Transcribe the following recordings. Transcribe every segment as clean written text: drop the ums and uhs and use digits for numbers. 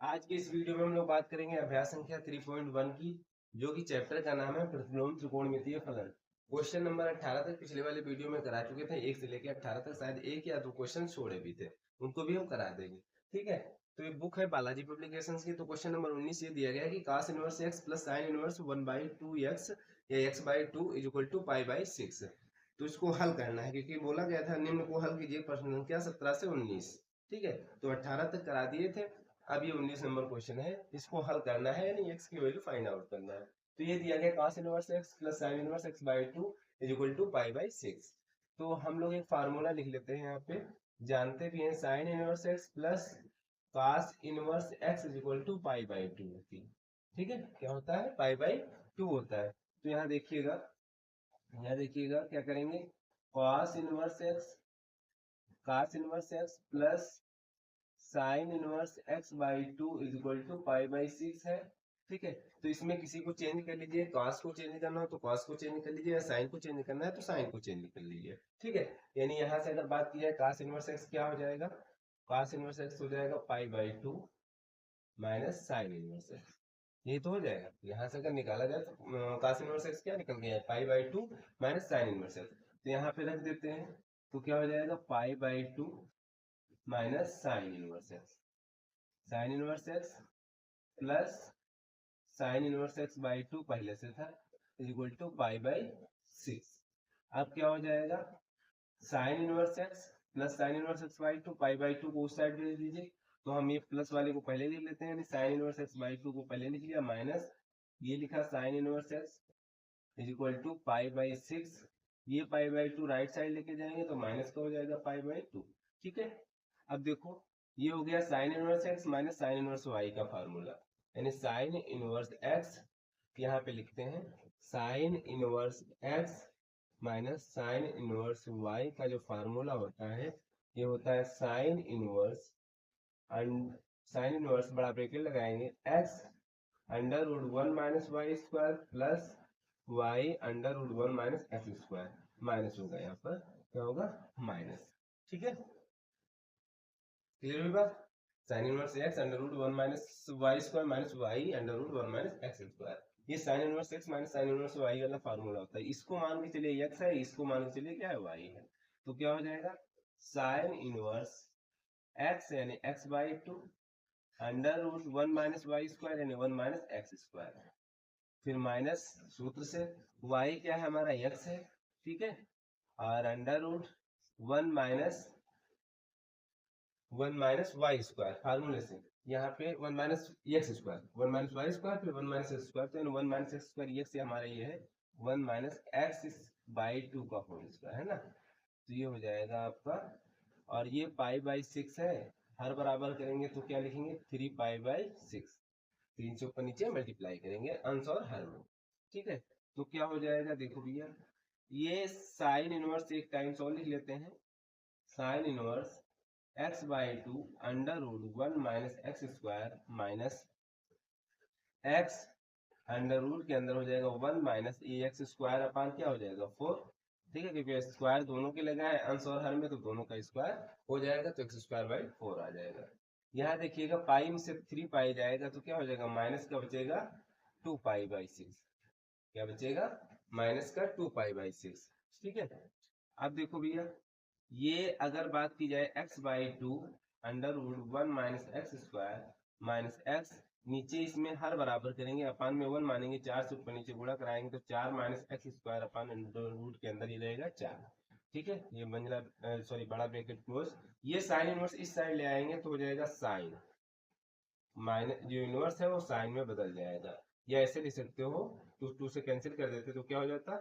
आज की इस वीडियो में हम लोग बात करेंगे अभ्यास संख्या 3.1 की, जो कि चैप्टर का नाम है प्रतिलोम त्रिकोणमितीय फलन। क्वेश्चन नंबर 18 तक पिछले वाले वीडियो में करा चुके थे, 1 से लेकर 18 तक शायद एक या दो क्वेश्चन छोड़े भी थे, उनको भी हम करा देंगे। ठीक है, तो ये बुक है बालाजी पब्लिकेशंस की। तो क्वेश्चन नंबर 19 ये दिया गया है कि cos inverse x plus sin inverse 1/2x या x/2 इज इक्वल टू π/6। तो इसको हल करना है, क्योंकि बोला गया था निम्न को हल कीजिए प्रश्न संख्या 17 से 19। ठीक है, तो 18 तक करा दिए थे, अब ये 19 नंबर क्वेश्चन है, इसको हल करना है, यानी x की वैल्यू फाइंड आउट करना है। तो ये दिया गया cos inverse x plus sin inverse x/2 is equal to π/6। तो हम लोग एक फार्मूला लिख लेते हैं यहाँ पे, जानते भी हैं sin inverse x plus cos inverse x is equal to π/2 होती है। ठीक है, क्या होता है, π/2 होता है। तो यहाँ देखिएगा क्या करेंगे, cos inverse x plus sine inverse x/2 is equal to π/6 है। ठीक है, तो इसमें किसी को चेंज कर लीजिए, cos को चेंज करना हो तो cos को चेंज कर लीजिए, या साइन को चेंज करना है तो साइन को चेंज कर लीजिए। ठीक है, यानी यहाँ से अगर बात की जाए cos इनवर्स x क्या हो जाएगा, cos इनवर्स x हो जाएगा π/2 माइनस साइन इनवर्स x। ये तो हो जाएगा, यहाँ से अगर निकाला जाए तो cos इनवर्स x क्या निकल गया है, π/2 माइनस साइन इनवर्स x। तो यहाँ पे रख देते हैं, तो क्या हो जाएगा, π/2 minus sine inverse x, sine inverse x plus sine inverse x/2 पहले से था इज इक्वल टू π/6। अब क्या हो जाएगा, sine inverse x plus sine inverse x/2, π/2 को उस साइड भेज दीजिए, तो हम ये प्लस वाले को पहले लिख लेते हैं, यानी साइन इनवर्स x/2 को पहले लिख लिया, माइनस ये लिखा sine inverse x is equal to π/6। ये π/2 राइट साइड लेके जाएंगे तो माइनस का हो जाएगा π/2। ठीक है, अब देखो ये हो गया sine inverse x minus sine inverse y का फार्मूला, यानी साइन इनवर्स x, यहाँ पे लिखते हैं sine inverse x minus sine inverse y का जो फार्मूला होता है, ये होता है साइन इनवर्स बड़ा ब्रैकेट लगाएंगे x under root 1 minus Y square plus y under root 1 minus x square, minus होगा यहाँ पर, क्या होगा, माइनस। ठीक है, क्लियर हुई बात। Sine inverse x under root 1 minus Y square minus y under root 1 minus x square, ये sine inverse x minus sine inverse y वाला फार्मूला होता है। इसको मान के चलिए x है, इसको मान के चलिए क्या है, y है। तो क्या हो जाएगा, साइन इनवर्स x यानी x/2 under root 1 minus Y square यानी 1 माइनस एक्स स्क्वायर, फिर माइनस सूत्र से y क्या है हमारा, x है। ठीक है, और under root 1 minus Y square फार्मूले से, यहाँ पे 1 minus x square, 1 minus Y square, फिर 1 माइनस एक्स स्क्वायर, तो 1 माइनस एक्स स्क्वायर ये से हमारा ये है 1 माइनस x/2 का होल स्क्वायर है ना। तो ये हो जाएगा आपका, और ये π/6 है, हर बराबर करेंगे तो क्या लिखेंगे, 3π/6, 3 से ऊपर नीचे मल्टीप्लाई करेंगे अंश और हर में। ठीक है, तो क्या हो जाएगा, देखो भैया, ये साइन इनवर्स एक टाइम्स और लिख लेते हैं, sine inverse x/2 under root 1 minus x square minus x under root के अंदर हो जाएगा 1 minus a x square upon क्या हो जाएगा 4। ठीक है, क्योंकि स्क्वायर दोनों के लगा है अंश और हर में, तो दोनों का स्क्वायर हो जाएगा, तो x² 4 आ जाएगा। यहाँ देखिएगा पाई में से 3 पाई जाएगा तो क्या हो जाएगा, माइनस का बचेगा 2π/6, क्या बचेगा, माइनस का 2π/6। ठीक है, अब देखो भैया, ये अगर बात की जाए x/2 under root 1 minus x square minus x, नीचे इसमें हर बराबर करेंगे, अपान में 1 मानेंगे, 4 से ऊपर नीचे गुणा कराएंगे तो 4 minus x square upon under root के अंदर ही रहेगा 4। ठीक है, ये मंजिला सॉरी बड़ा ब्रैकेट क्लोज, ये साइन इनवर्स इस साइड ले आएंगे तो हो जाएगा साइन, माइनस जो इनवर्स है वो साइन में बदल जाएगा, या ऐसे लिख सकते हो, 2 से कैंसिल कर देते तो क्या हो जाता,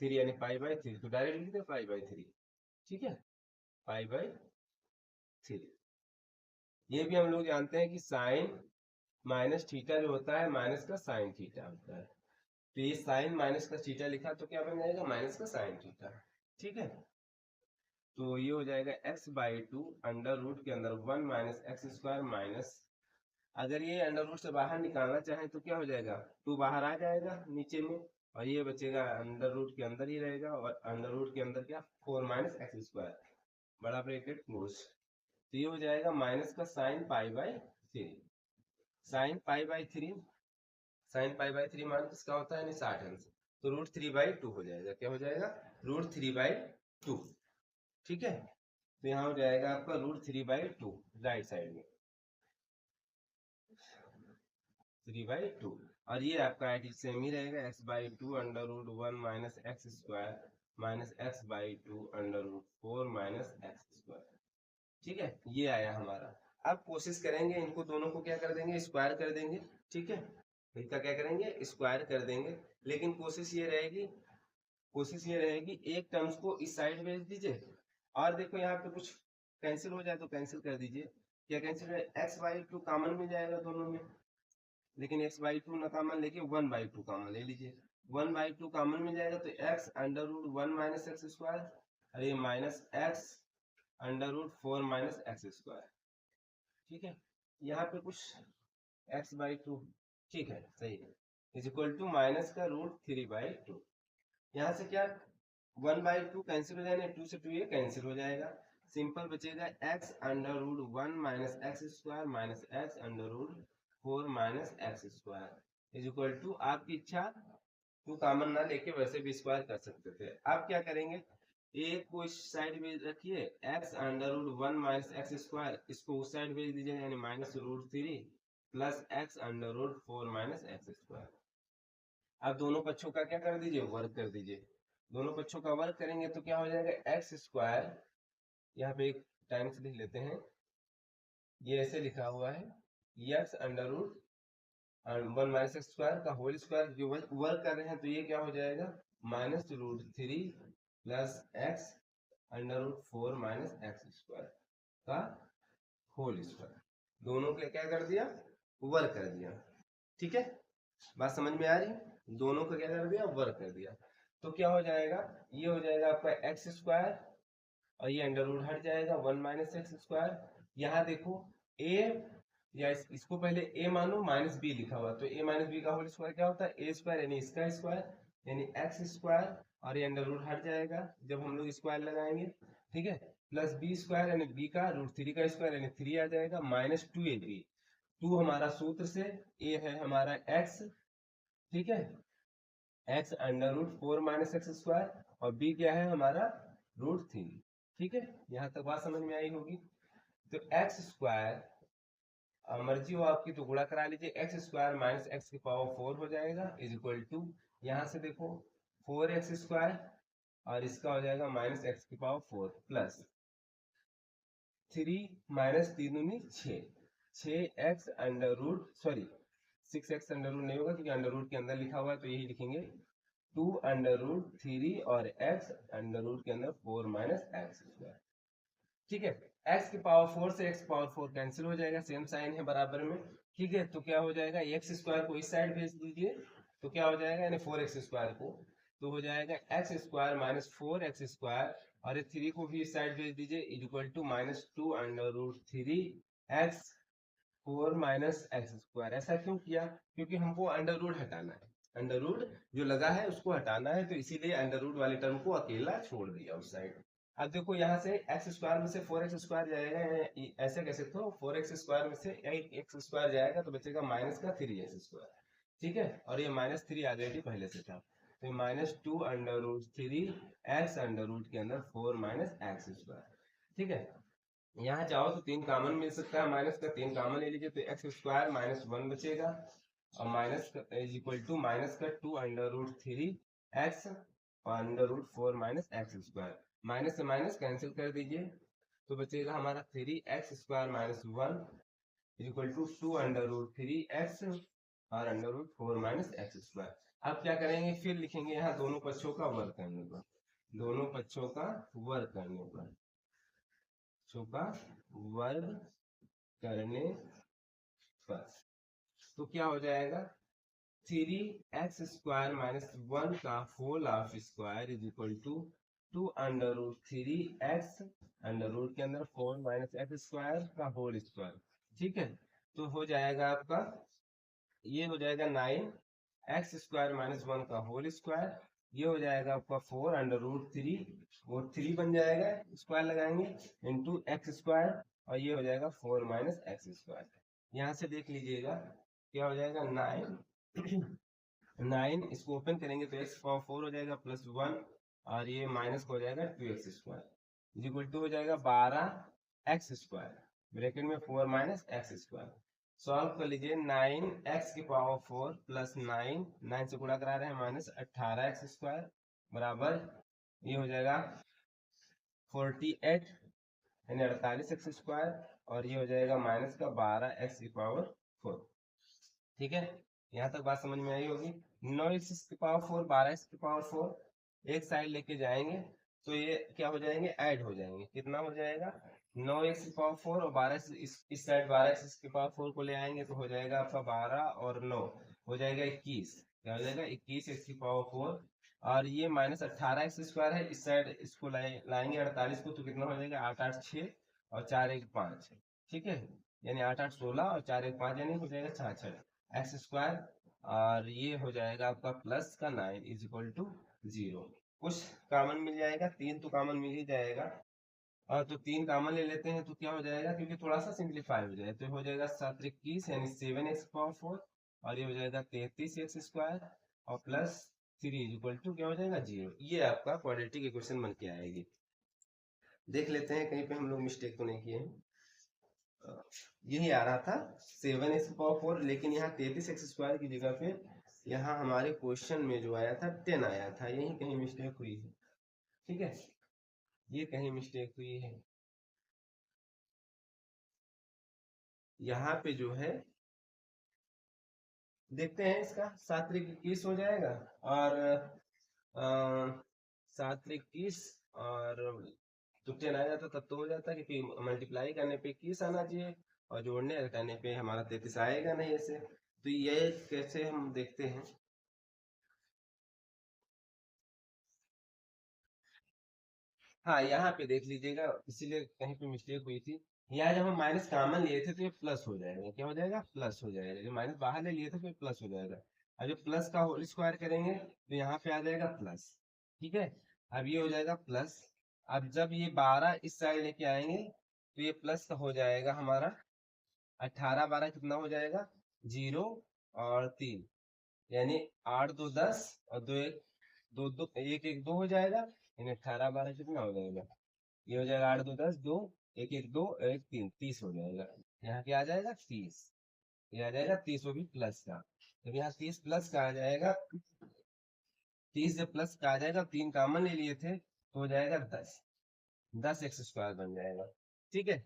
3 यानी π/3, तो डायरेक्ट लिख दे π/3। ठीक है, π/3। ये भी हम लोग जानते हैं कि साइन माइनस थीटा जो होता है माइनस का साइन थीटा होता है, तो ये साइन माइनस का थीटा लिखा तो क्या बन जाएगा, माइनस का साइन थीटा। ठीक है, तो ये हो जाएगा x/2 अंडर रूट के अंदर 1 माइनस एक्स स्क्वायर माइनस, अगर ये अंडर रूट से बाहर निकालना चाहे तो क्या हो जाएगा, 2 बाहर आ जाएगा नीचे में, और ये बचेगा अंडर रूट के अंदर ही रहेगा, और अंडर रूट के अंदर क्या, 4 माइनस एक्स स्क्वायर बड़ा ब्रैकेट क्लोज, तो ये हो जाएगा माइनस का sine π/3। Sine pi by three, sine pi by three मान किसका होता है, यानी 60 अंश, तो √3/2 हो जाएगा। क्या हो जाएगा, √3/2। ठीक है, तो यहाँ हो जाएगा आपका √3/2 राइट साइड में 3/2, और ये आपका एट सेम ही रहेगा, x/2 √1 minus x square minus x/2 √4 minus x square. ठीक है, ये आया हमारा। अब कोशिश करेंगे इनको दोनों को क्या कर देंगे, स्क्वायर कर देंगे। ठीक है, इनका क्या करेंगे, स्क्वायर कर देंगे। लेकिन कोशिश ये रहेगी एक टर्म्स को इस साइड भेज दीजिए, और देखो यहाँ पे कुछ कैंसिल हो जाए तो कैंसिल कर दीजिए। क्या कैंसिल है, x/2 कॉमन में जाएगा दोनों में, लेकिन x/2 ना कॉमन लेके 1/2 कॉमन ले लीजिए। 1/2 कॉमन में जाएगा तो x√1 माइनस एक्स स्क्वायर, और ये minus x√4 minus x square. ठीक है, यहाँ पे कुछ x/2, ठीक है सही है, इज इक्वल टू माइनस का √3/2। यहाँ से क्या 1/2 कैंसिल हो जाएगा, 2 से 2 ये कैंसिल हो जाएगा, सिंपल बचेगा x√1 minus x square minus x√4 minus x square is equal to, आपकी इच्छा टू कॉमन ना लेके वैसे भी स्क्वायर कर सकते थे। आप क्या करेंगे, एक को इस साइड में रखिए, x√1 माइनस एक्स स्क्वायर, इसको उस साइड भेज दीजिए, यानी -√3 plus x√4 minus x square. अब दोनों पक्षों का क्या कर दीजिए, वर्ग कर दीजिए। दोनों पक्षों का वर्ग करेंगे तो क्या हो जाएगा, एक्स स्क्वायर, यहाँ पे एक टाइम्स लिख लेते हैं, ये ऐसे लिखा हुआ है, x√1 माइनस एक्स स्क्वायर का होल स्क्वायर, जो वर्ग कर रहे हैं तो ये क्या हो जाएगा, -√3 plus x√4 minus x square का होल स्क्वायर। दोनों के क्या कर दिया, वर्ग कर दिया। ठीक है, बात समझ में आ रही है, दोनों को क्या कर दिया, वर्ग कर दिया। तो क्या हो जाएगा, ये हो जाएगा आपका एक्स स्क्वायर, और ये अंडर रूट हट जाएगा 1 माइनस एक्स स्क्वायर। यहाँ देखो a, या इसको पहले a मानो, माइनस b लिखा हुआ, तो a माइनस b का होल स्क्वायर क्या होता है, a स्क्वायर, यानी इसका स्क्वायर, यानी एक्स स्क्वायर, और ये अंडर रूट हट जाएगा जब हम लोग स्क्वायर लगाएंगे। ठीक है, प्लस b स्क्वायर, यानी b का √3 का स्क्वायर, यानी 3 आ जाएगा, माइनस 2ab, 2 हमारा सूत्र से, a है हमारा x, ठीक है, x√4 माइनस एक्स स्क्वायर, और b क्या है हमारा √3। ठीक है, यहाँ तक बात समझ में आई होगी। तो एक्स स्क्वायर, मर्जी हो आपकी तो गुणा करा लीजिए, एक्स स्क्वायर माइनस एक्स की पावर 4 हो जाएगा इज इक्वल टू, यहाँ से देखो 4x स्क्वायर, और इसका हो जाएगा माइनस एक्स की पावर 4 प्लस 3 माइनस 3 दूनी 6x under root, sorry 6x under root नहीं होगा क्योंकि अंडर रूट के अंदर लिखा हुआ है, तो यही लिखेंगे 2√3 और x अंडर रूट के अंदर 4 माइनस एक्स स्क्वायर। ठीक है, x की पावर 4 से x पावर 4 कैंसिल हो जाएगा, सेम साइन है बराबर में। ठीक है, तो क्या हो जाएगा, एक्स स्क्वायर को इस साइड भेज दीजिए, तो क्या हो जाएगा, यानी 4x स्क्वायर को, तो हो जाएगा x square minus 4x square, और ये 3 को भी इस साइड भेज दीजिए, is equal to -2√3 x 4 minus x square. ऐसा क्यों किया, क्योंकि हमको अंडर रूट हटाना है, अंडर रूट जो लगा है उसको हटाना है, तो इसीलिए अंडर रूट वाले टर्म को अकेला छोड़ दिया उस साइड। अब देखो यहाँ से एक्स स्क्वायर में से 4x स्क्वायर जाएगा, ऐसे कैसे, तो 4x स्क्वायर में से x स्क्वायर जाएगा तो बचेगा माइनस का 3x स्क्वायर। ठीक है, और ये -3 ऑलरेडी पहले से था, तो -2√3 x अंडर रूट के अंदर 4 माइनस एक्स स्क्वायर। ठीक है, यहाँ चाहो तो 3 कॉमन मिल सकता है, माइनस का 3 कॉमन ले लीजिए, तो एक्स स्क्वायर -1 बचेगा, और minus is equal to minus का 2√3 x और √4 माइनस एक्स स्क्वायर, माइनस से माइनस कैंसिल कर दीजिए, तो बचेगा हमारा 3x square -1 is equal to 2√3 x और √4 माइनस एक्स स्क्वायर। अब क्या करेंगे, फिर लिखेंगे यहाँ दोनों पक्षों का वर्ग करने पर, दोनों पक्षों का वर्ग करने पर, पक्षों का वर्ग करने पर, तो क्या हो जाएगा, 3x स्क्वायर -1 का whole of square is equal to 2√3x under root के अंदर 4 माइनस एक्स स्क्वायर का होल स्क्वायर। ठीक है, तो हो जाएगा आपका, ये हो जाएगा 9x स्क्वायर -1 का होल स्क्वायर, ये हो जाएगा आपका 4√3, वो 3 बन जाएगा, स्क्वायर लगाएंगे, इंटू एक्स स्क्वायर, और ये हो जाएगा 4 माइनस एक्स स्क्वायर। यहाँ से देख लीजिएगा क्या हो जाएगा 9 9 इसको ओपन करेंगे तो x पावर 4 हो जाएगा प्लस 1 और ये माइनस हो जाएगा 2x स्क्वायर इक्वल टू हो जाएगा 12x स्क्वायर ब्रैकेट में 4 माइनस एक्स स्क्वायर। सॉल्व कर लीजिए 9x की पावर 4 प्लस 9 से गुणा करा रहे हैं माइनस 18x स्क्वायर बराबर ये हो जाएगा 48 यानी 48x स्क्वायर और ये हो जाएगा माइनस का 12x की पावर 4। ठीक है, यहाँ तक बात समझ में आई होगी। 9x की पावर 4 12x की पावर 4 एक साइड लेके जाएंगे तो ये क्या हो जाएंगे, ऐड हो जाएंगे। कितना हो जाएगा 9x की पावर 4 और 12 इस साइड 12x की पावर 4 को ले आएंगे तो हो जाएगा आपका 12 और 9 हो जाएगा 21। क्या हो जाएगा 21x की पावर 4 और ये माइनस 18x स्क्वायर है इस साइड इसको लाएंगे 48 को तो कितना हो जाएगा 8 8 6 और 4 1 5। ठीक है, यानी 8 8 16 और 4 1 5 यानी हो जाएगा 66 एक्स स्क्वायर और ये हो जाएगा आपका प्लस का 9 इज इक्वल टू 0। कुछ कॉमन मिल जाएगा, 3 तो कॉमन मिल ही जाएगा और तो 3 कॉमन ले लेते हैं तो क्या हो जाएगा, क्योंकि थोड़ा सा सिंप्लीफाई हो जाए तो हो जाएगा 7 21 यानी 7x पावर 4 और ये हो जाएगा 33x स्क्वायर और प्लस 3 इक्वल टू क्या हो जाएगा 0। ये आपका क्वाड्रेटिक इक्वेशन बन के आएगी। देख लेते हैं कहीं पे हम लोग मिस्टेक तो नहीं किए हैं। यही आ रहा था 7x पावर 4 लेकिन यहाँ 33x स्क्वायर की जगह पे यहाँ हमारे क्वेश्चन में जो आया था 10 आया था, यही कहीं मिस्टेक हुई है। ठीक है, ये कहीं मिस्टेक हुई है। यहाँ पे जो है देखते हैं इसका 7 त्रिक 21 हो जाएगा और 7 त्रिक 21 और तो 10 आ जाता तब तो हो जाता क्योंकि मल्टीप्लाई करने पे 21 आना चाहिए और जोड़ने घटाने पे हमारा 33 आएगा नहीं ऐसे। तो ये कैसे हम देखते हैं, हाँ यहाँ पे देख लीजिएगा इसीलिए कहीं पे मिस्टेक हुई थी। यहाँ जब हम माइनस कॉमन लिए थे तो ये प्लस हो जाएगा। क्या हो जाएगा, प्लस हो जाएगा। जो माइनस बाहर ले लिए थे तो ये प्लस हो जाएगा और जो प्लस का होल स्क्वायर करेंगे तो यहाँ पे आ जाएगा प्लस। ठीक है, अब ये हो जाएगा प्लस। अब जब ये 12 इस साइड लेके आएंगे तो ये प्लस का हो जाएगा हमारा 18 12 कितना हो जाएगा 0 और 3 यानी 8 2 10 और 2 1 2 2 1 1 2 हो जाएगा यानी 18 12 कितना हो जाएगा, ये हो जाएगा 8 2 10 2 1 1 2 1 3 30 हो जाएगा। यहाँ क्या आ जाएगा 30, ये आ जाएगा 30 वो भी प्लस का। जब यहाँ 30 प्लस का आ जाएगा 30 जब प्लस का आ जाएगा 3 कॉमन ले लिए थे तो हो जाएगा 10 एक्स स्क्वायर बन जाएगा। ठीक है,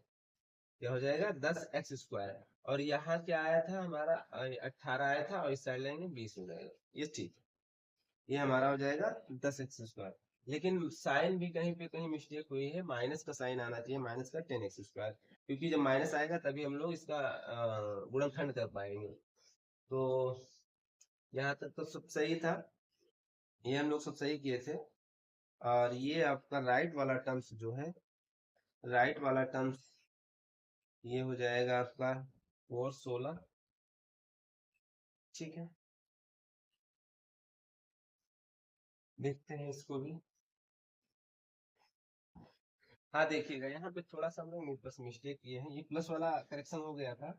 क्या हो जाएगा 10x स्क्वायर और यहाँ क्या आया था हमारा 18 आया था और इस साइड लेंगे 20 हो जाएगा। ये ठीक, ये हमारा हो जाएगा 10x स्क्वायर। लेकिन साइन भी कहीं पे कहीं मिस्टेक हुई है, माइनस का साइन आना चाहिए माइनस का 10x स्क्वायर, क्योंकि जब माइनस आएगा तभी हम लोग इसका गुणनखंड कर पाएंगे। तो यहाँ तक तो सब सही था, ये हम लोग सब सही किए थे। और ये आपका राइट वाला टर्म्स जो है, राइट वाला टर्म्स ये हो जाएगा आपका 4 16। ठीक है, देखते हैं इसको भी। हाँ देखिएगा यहाँ पे थोड़ा सा हम लोग बस मिस्टेक किए हैं, ये प्लस वाला करेक्शन हो गया था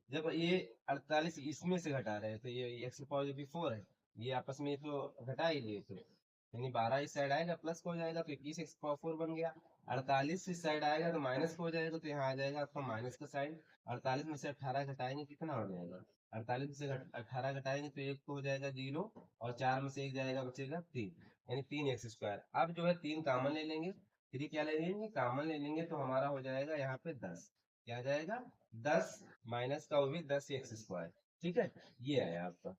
जब ये 48 इसमें से घटा रहे तो ये एक्स पॉजिटिव 4 है, ये आपस में तो घटा ही लिए थे यानी 12 इस साइड आएगा प्लस को हो जाएगा तो 21 एक्स पावर 4 बन गया। 48 इस साइड आएगा तो माइनस को हो जाएगा तो यहाँ आ जाएगा आपका माइनस का साइन। 48 में से 18 घटाएंगे कितना हो जाएगा, 48 में से 18 घटाएंगे तो एक को हो जाएगा 0 और 4 में से एक जाएगा बचेगा 3 यानी 3x स्क्वायर। अब जो है 3 कॉमन ले लेंगे, 3 क्या ले लेंगे कॉमन ले लेंगे तो हमारा हो जाएगा यहाँ पे 10। क्या आ जाएगा 10 माइनस का वो भी 10 एक्स स्क्वायर। ठीक है, ये आया आपका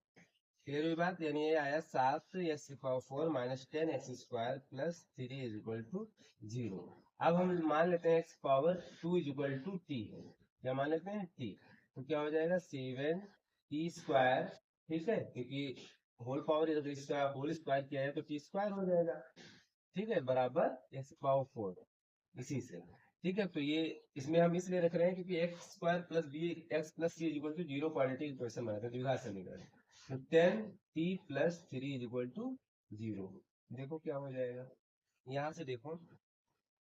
क्लियर हुई बात, यानी ये आया 7 x power 4 minus 10 x square plus 3 is equal to 0। अब हम मान लेते हैं x power 2 is equal to t, क्या मान लेते हैं टी, तो क्या हो जाएगा 7 टी स्क्वायर। ठीक है, क्योंकि होल पावर इसका होल स्क्वायर किया है तो टी स्क्वायर हो जाएगा। ठीक है, बराबर एक्स पावर 4 इसी से। ठीक है, तो ये इसमें हम इसलिए रख रहे हैं क्योंकि x square plus b x plus c is equal to 0 quadratic equation बनाते हैं द्विघात समीकरण। तो 10t plus 3 is equal to 0। देखो क्या हो जाएगा, यहाँ से देखो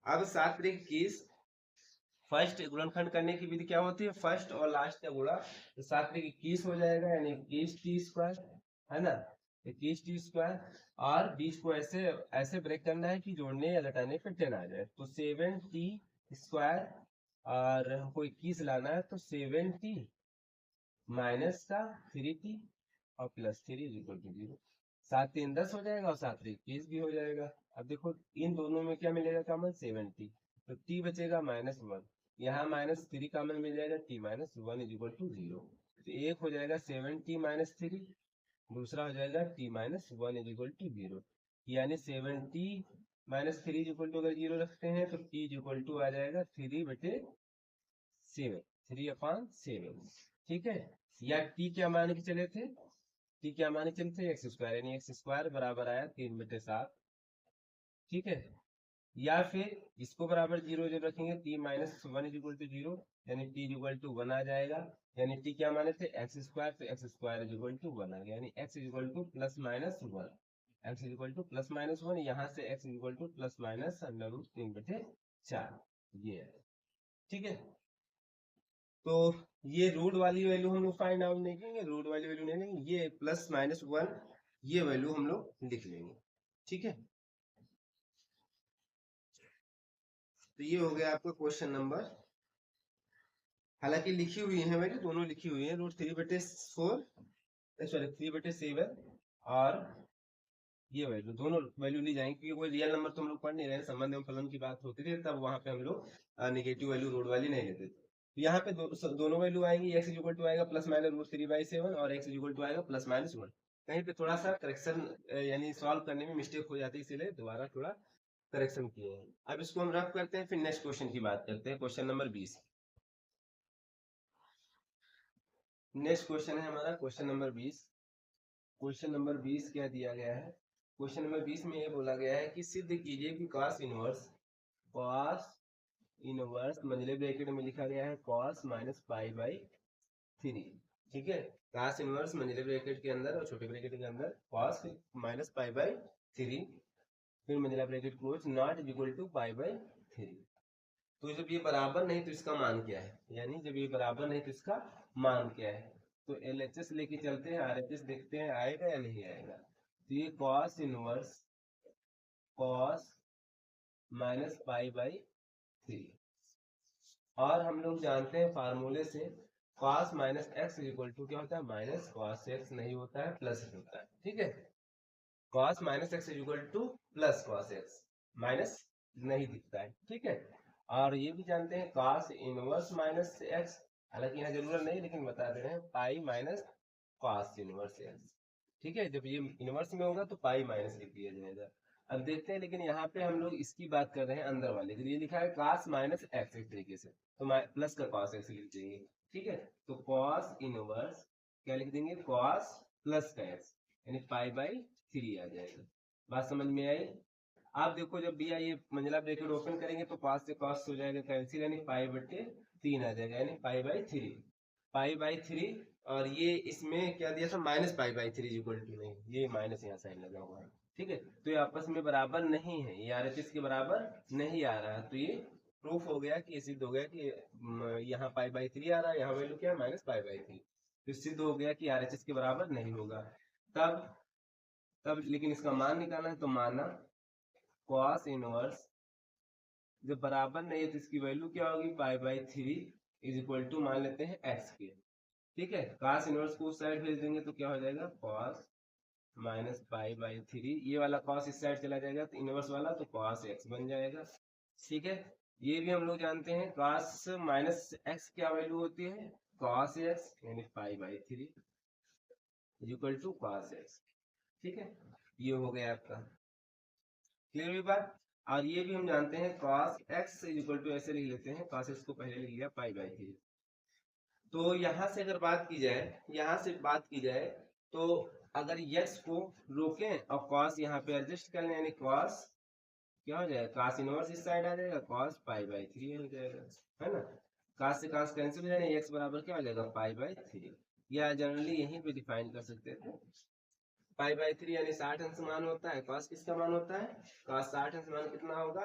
अब 7 3 21 फर्स्ट गुणनखंड करने की विधि क्या होती है, फर्स्ट और लास्ट का गुणा, तो 7 में 21 हो जाएगा, यानी 21 टी स्क्वायर, है ना, 21 टी स्क्वायर। और 20 को ऐसे ऐसे ब्रेक करना है कि जोड़ने या घटाने पे 10 आ जाए, तो 7 टी स्क्वायर, और हमको 21 लाना है, तो 7 टी माइनस का 3t और प्लस 3 इक्वल टू 0। 7 3 10 हो जाएगा और 7 3 21 भी हो जाएगा। अब देखो इन दोनों में क्या मिलेगा कॉमन, 7t, तो t बचेगा -1, यहाँ -3 कॉमन मिल जाएगा, t -1 इक्वल टू 0। तो एक हो जाएगा 7t -3, दूसरा हो जाएगा t -1 इक्वल टू 0, यानी 7t -3 इक्वल टू अगर 0 रखते हैं तो t इक्वल टू आ जाएगा 3/7, 3/7, ठीक है। या t क्या मान के चले थे, t क्या मान के चले थे, एक्स स्क्वायर, यानी एक्स स्क्वायर बराबर आया 3/7, ठीक है। या फिर इसको बराबर 0 जब रखेंगे, t -1 इक्वल टू 0, यानी t इक्वल टू 1 आ जाएगा, यानी t क्या माने थे, एक्स स्क्वायर, तो एक्स स्क्वायर इक्वल टू 1 आ गया, यानी x equal to +-1, x equal to +-1, यहाँ से x इक्वल टू ±√3/4, ये है, ठीक है। तो ये रूट वाली वैल्यू हम लोग फाइंड आउट नहीं करेंगे, रूट वाली वैल्यू नहीं लेंगे, ये +-1 ये वैल्यू हम लोग लिख लेंगे, ठीक है। तो ये हो गया आपका क्वेश्चन नंबर, हालांकि लिखी हुई है वैल्यू, दोनों लिखी हुई है, √3/4, सॉरी 3/7, और ये वैल्यू दोनों वैल्यू ली जाएंगी, क्योंकि कोई रियल नंबर तो हम लोग पढ़ नहीं रहे, संबंध एवं फलन की बात होती थी, तब वहां पे हम लोग नेगेटिव वैल्यू रूट वाली नहीं लेते थे। तो यहाँ पे दोनों वैल्यू आएंगी, x इक्वल टू आएगा ±√3/7 और x इक्वल टू आएगा +-1। कहीं पे थोड़ा सा करेक्शन यानी सॉल्व करने में मिस्टेक हो जाती है, इसीलिए दोबारा थोड़ा करेक्शन किए हैं। अब इसको हम रफ करते हैं, फिर नेक्स्ट क्वेश्चन की बात करते हैं, क्वेश्चन नंबर 20। नेक्स्ट क्वेश्चन है हमारा क्वेश्चन नंबर 20। क्वेश्चन नंबर 20 क्या दिया गया है, क्वेश्चन नंबर 20 में ये बोला गया है कि सिद्ध कीजिए कि cos इनवर्स मंझले ब्रैकेट में लिखा गया है cos -π/3, ठीक है। cos इनवर्स मंझले ब्रैकेट के अंदर और छोटे ब्रैकेट के अंदर cos -π/3, फिर मंझला bracket close, not equal to π/3। तो जब ये बराबर नहीं तो इसका मान क्या है, यानी जब ये बराबर नहीं तो इसका मान क्या है। तो LHS लेके चलते हैं, RHS देखते हैं आएगा या नहीं आएगा। तो ये cos इनवर्स cos -π/3, और हम लोग जानते हैं फार्मूले से cos -x इक्वल टू क्या होता है, माइनस cos x नहीं होता है, प्लस होता है, ठीक है। cos -x equal two plus cos x, minus नहीं दिखता है, ठीक है। और ये भी जानते हैं cos इनवर्स -x, हालांकि यहाँ जरूरत नहीं लेकिन बता दे रहे हैं, pi minus cos inverse x, ठीक है। जब ये इनवर्स में होगा तो पाई माइनस लिख दिया जाएगा। अब देखते हैं, लेकिन यहाँ पे हम लोग इसकी बात कर रहे हैं अंदर वाले, ये लिखा है cos -x इस तरीके से, तो प्लस का cos x लिख देंगे, ठीक है। तो cos इनवर्स क्या लिख देंगे, cos प्लस का x, यानी π/3 आ जाएगा। बात समझ में आई। आप देखो जब भी ये मंझला ब्रैकेट ओपन करेंगे तो cos से cos हो जाएगा कैंसिल, यानी π/3 आ जाएगा, यानी π/3, और ये इसमें क्या दिया था, -π/3 इक्वल टू, नहीं ये माइनस यहाँ साइन लगा हुआ है, ठीक है। तो ये आपस में बराबर नहीं है, ये RHS के बराबर नहीं आ रहा है, तो ये प्रूफ हो गया कि सिद्ध हो गया कि यहाँ π/3 आ रहा है, यहाँ वैल्यू क्या है -π/3, तो सिद्ध हो गया कि RHS के बराबर नहीं होगा। तब लेकिन इसका मान निकालना है, तो माना cos इनवर्स जब बराबर नहीं है तो इसकी वैल्यू क्या होगी, π/3 इज इक्वल टू मान लेते हैं x के, ठीक है। cos इनवर्स को उस साइड भेज देंगे तो क्या हो जाएगा, cos -π/3, ये वाला cos इस साइड चला जाएगा तो इनवर्स वाला तो cos x बन जाएगा, ठीक है। ये भी हम लोग जानते हैं cos -x क्या वैल्यू होती है, cos x, यानी π/3 इक्वल टू cos x, ठीक है। ये हो गया आपका, क्लियर हुई बात। और ये भी हम जानते हैं cos x इक्वल टू, ऐसे लिख लेते हैं, cos x को पहले लिख लिया π/3। तो यहाँ से अगर बात की जाए, यहाँ से बात की जाए तो अगर x को रोकें और cos यहाँ पे एडजस्ट कर लें, यानी cos क्या हो जाएगा, cos इनवर्स इस साइड आ जाएगा, cos π/3 हो जाएगा, है ना। cos से cos कैंसिल हो जाएगा, x बराबर क्या हो जाएगा, π/3, या जनरली यहीं पे डिफाइन कर सकते थे, π/3 यानी 60 अंश मान होता है, cos किसका मान होता है, cos 60 अंश मान कितना होगा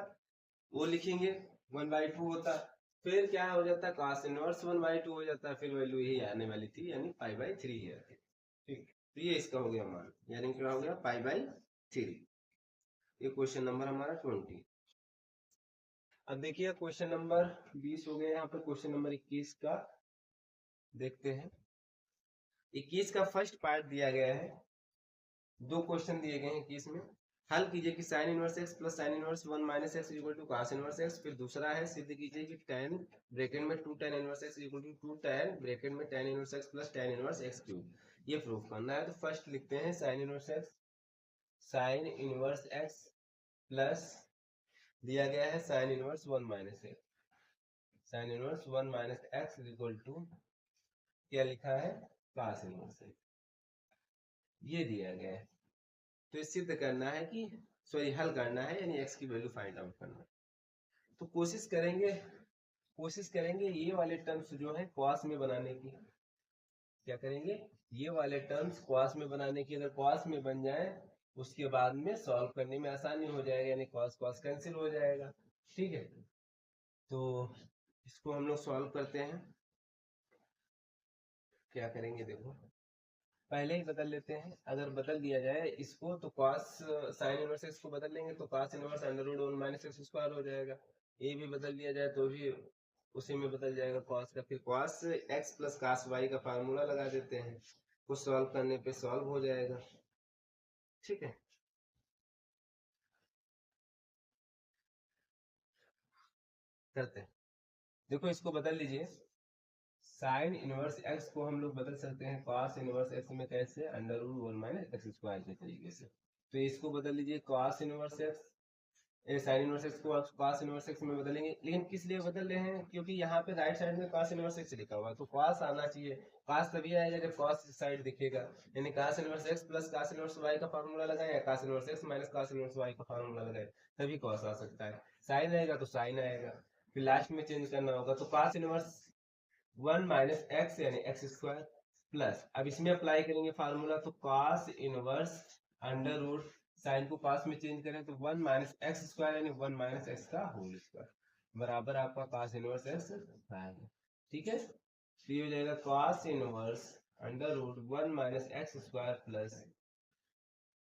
वो लिखेंगे, 1/2 होता है, फिर क्या हो जाता है, cos इनवर्स 1/2 हो जाता है, फिर वैल्यू यही आने वाली थी, यानी π/3 ही आती है। ठीक, तो ये इसका हो गया मान, यानी क्या हो गया π/3। ये क्वेश्चन नंबर हमारा 20। अब देखिए क्वेश्चन नंबर 20 हो गया, यहाँ पर क्वेश्चन नंबर 21 का देखते हैं। 21 का फर्स्ट पार्ट दिया गया है, दो क्वेश्चन दिए गए हैं 21 में। हल कीजिए कि sin inverse x plus sin inverse 1 minus x equal to cos inverse x। फिर दूसरा है सिद्ध कीजिए कि tan ब्रैकेट में 2 tan inverse x equal to 2 tan bracket में tan inverse x plus tan inverse x cube. ये प्रूफ करना है। तो फर्स्ट लिखते हैं sin inverse x, sin inverse x plus दिया गया है sin inverse 1 minus x, sin inverse 1 minus x equal to क्या लिखा है, cos इनवर्स x, ये दिया गया है। तो ये सिद्ध करना है कि सॉरी हल करना है, यानी x की वैल्यू फाइंड आउट करना है। तो कोशिश करेंगे ये वाले टर्म्स जो है cos में बनाने की। क्या करेंगे, ये वाले टर्म्स cos में बनाने की। अगर cos में बन जाए उसके बाद में सॉल्व करने में आसानी हो जाएगा, यानी cos cos कैंसिल हो जाएगा। ठीक है, तो इसको हम लोग सॉल्व करते हैं। क्या करेंगे देखो, पहले ही बदल लेते हैं। अगर बदल दिया जाए इसको तो cos sin इनवर्स x को बदल लेंगे तो cos inverse under root 1 minus x square हो जाएगा। ये भी बदल दिया जाए तो भी उसी में बदल जाएगा cos का। फिर cos x plus cos y का फार्मूला लगा देते हैं, कुछ सॉल्व करने पे सॉल्व हो जाएगा। ठीक है, करते हैं। देखो इसको बदल लीजिए, साइन इनवर्स x को हम लोग बदल सकते हैं cos इनवर्स x में, कैसे, under root 1 minus x square के तरीके से। तो इसको बदल लीजिए cos inverse x, sine inverse x को cos इनवर्स एक्स में बदलेंगे। लेकिन किस लिए बदल रहे हैं, क्योंकि यहाँ पे राइट साइड में cos इनवर्स एक्स लिखा हुआ है, तो cos आना चाहिए। cos तभी आएगा जब cos इस साइड दिखेगा, यानी cos inverse x plus cos inverse y का फार्मूला लगाए, या cos inverse x minus cos inverse y का फार्मूला लगाए, तभी cos आ सकता है। साइन आएगा तो साइन आएगा, फिर लास्ट में चेंज करना होगा। तो cos इनवर्स 1 माइनस एक्स यानी एक्स स्क्वायर प्लस, अब इसमें अप्लाई करेंगे फार्मूला, तो cos inverse under root, sine को पास में चेंज करें तो 1 माइनस एक्स स्क्वायर यानी 1 माइनस एक्स का होल स्क्वायर बराबर आपका cos इनवर्स एक्स आएगा। ठीक है, तो ये हो जाएगा cos inverse under root 1 minus x square plus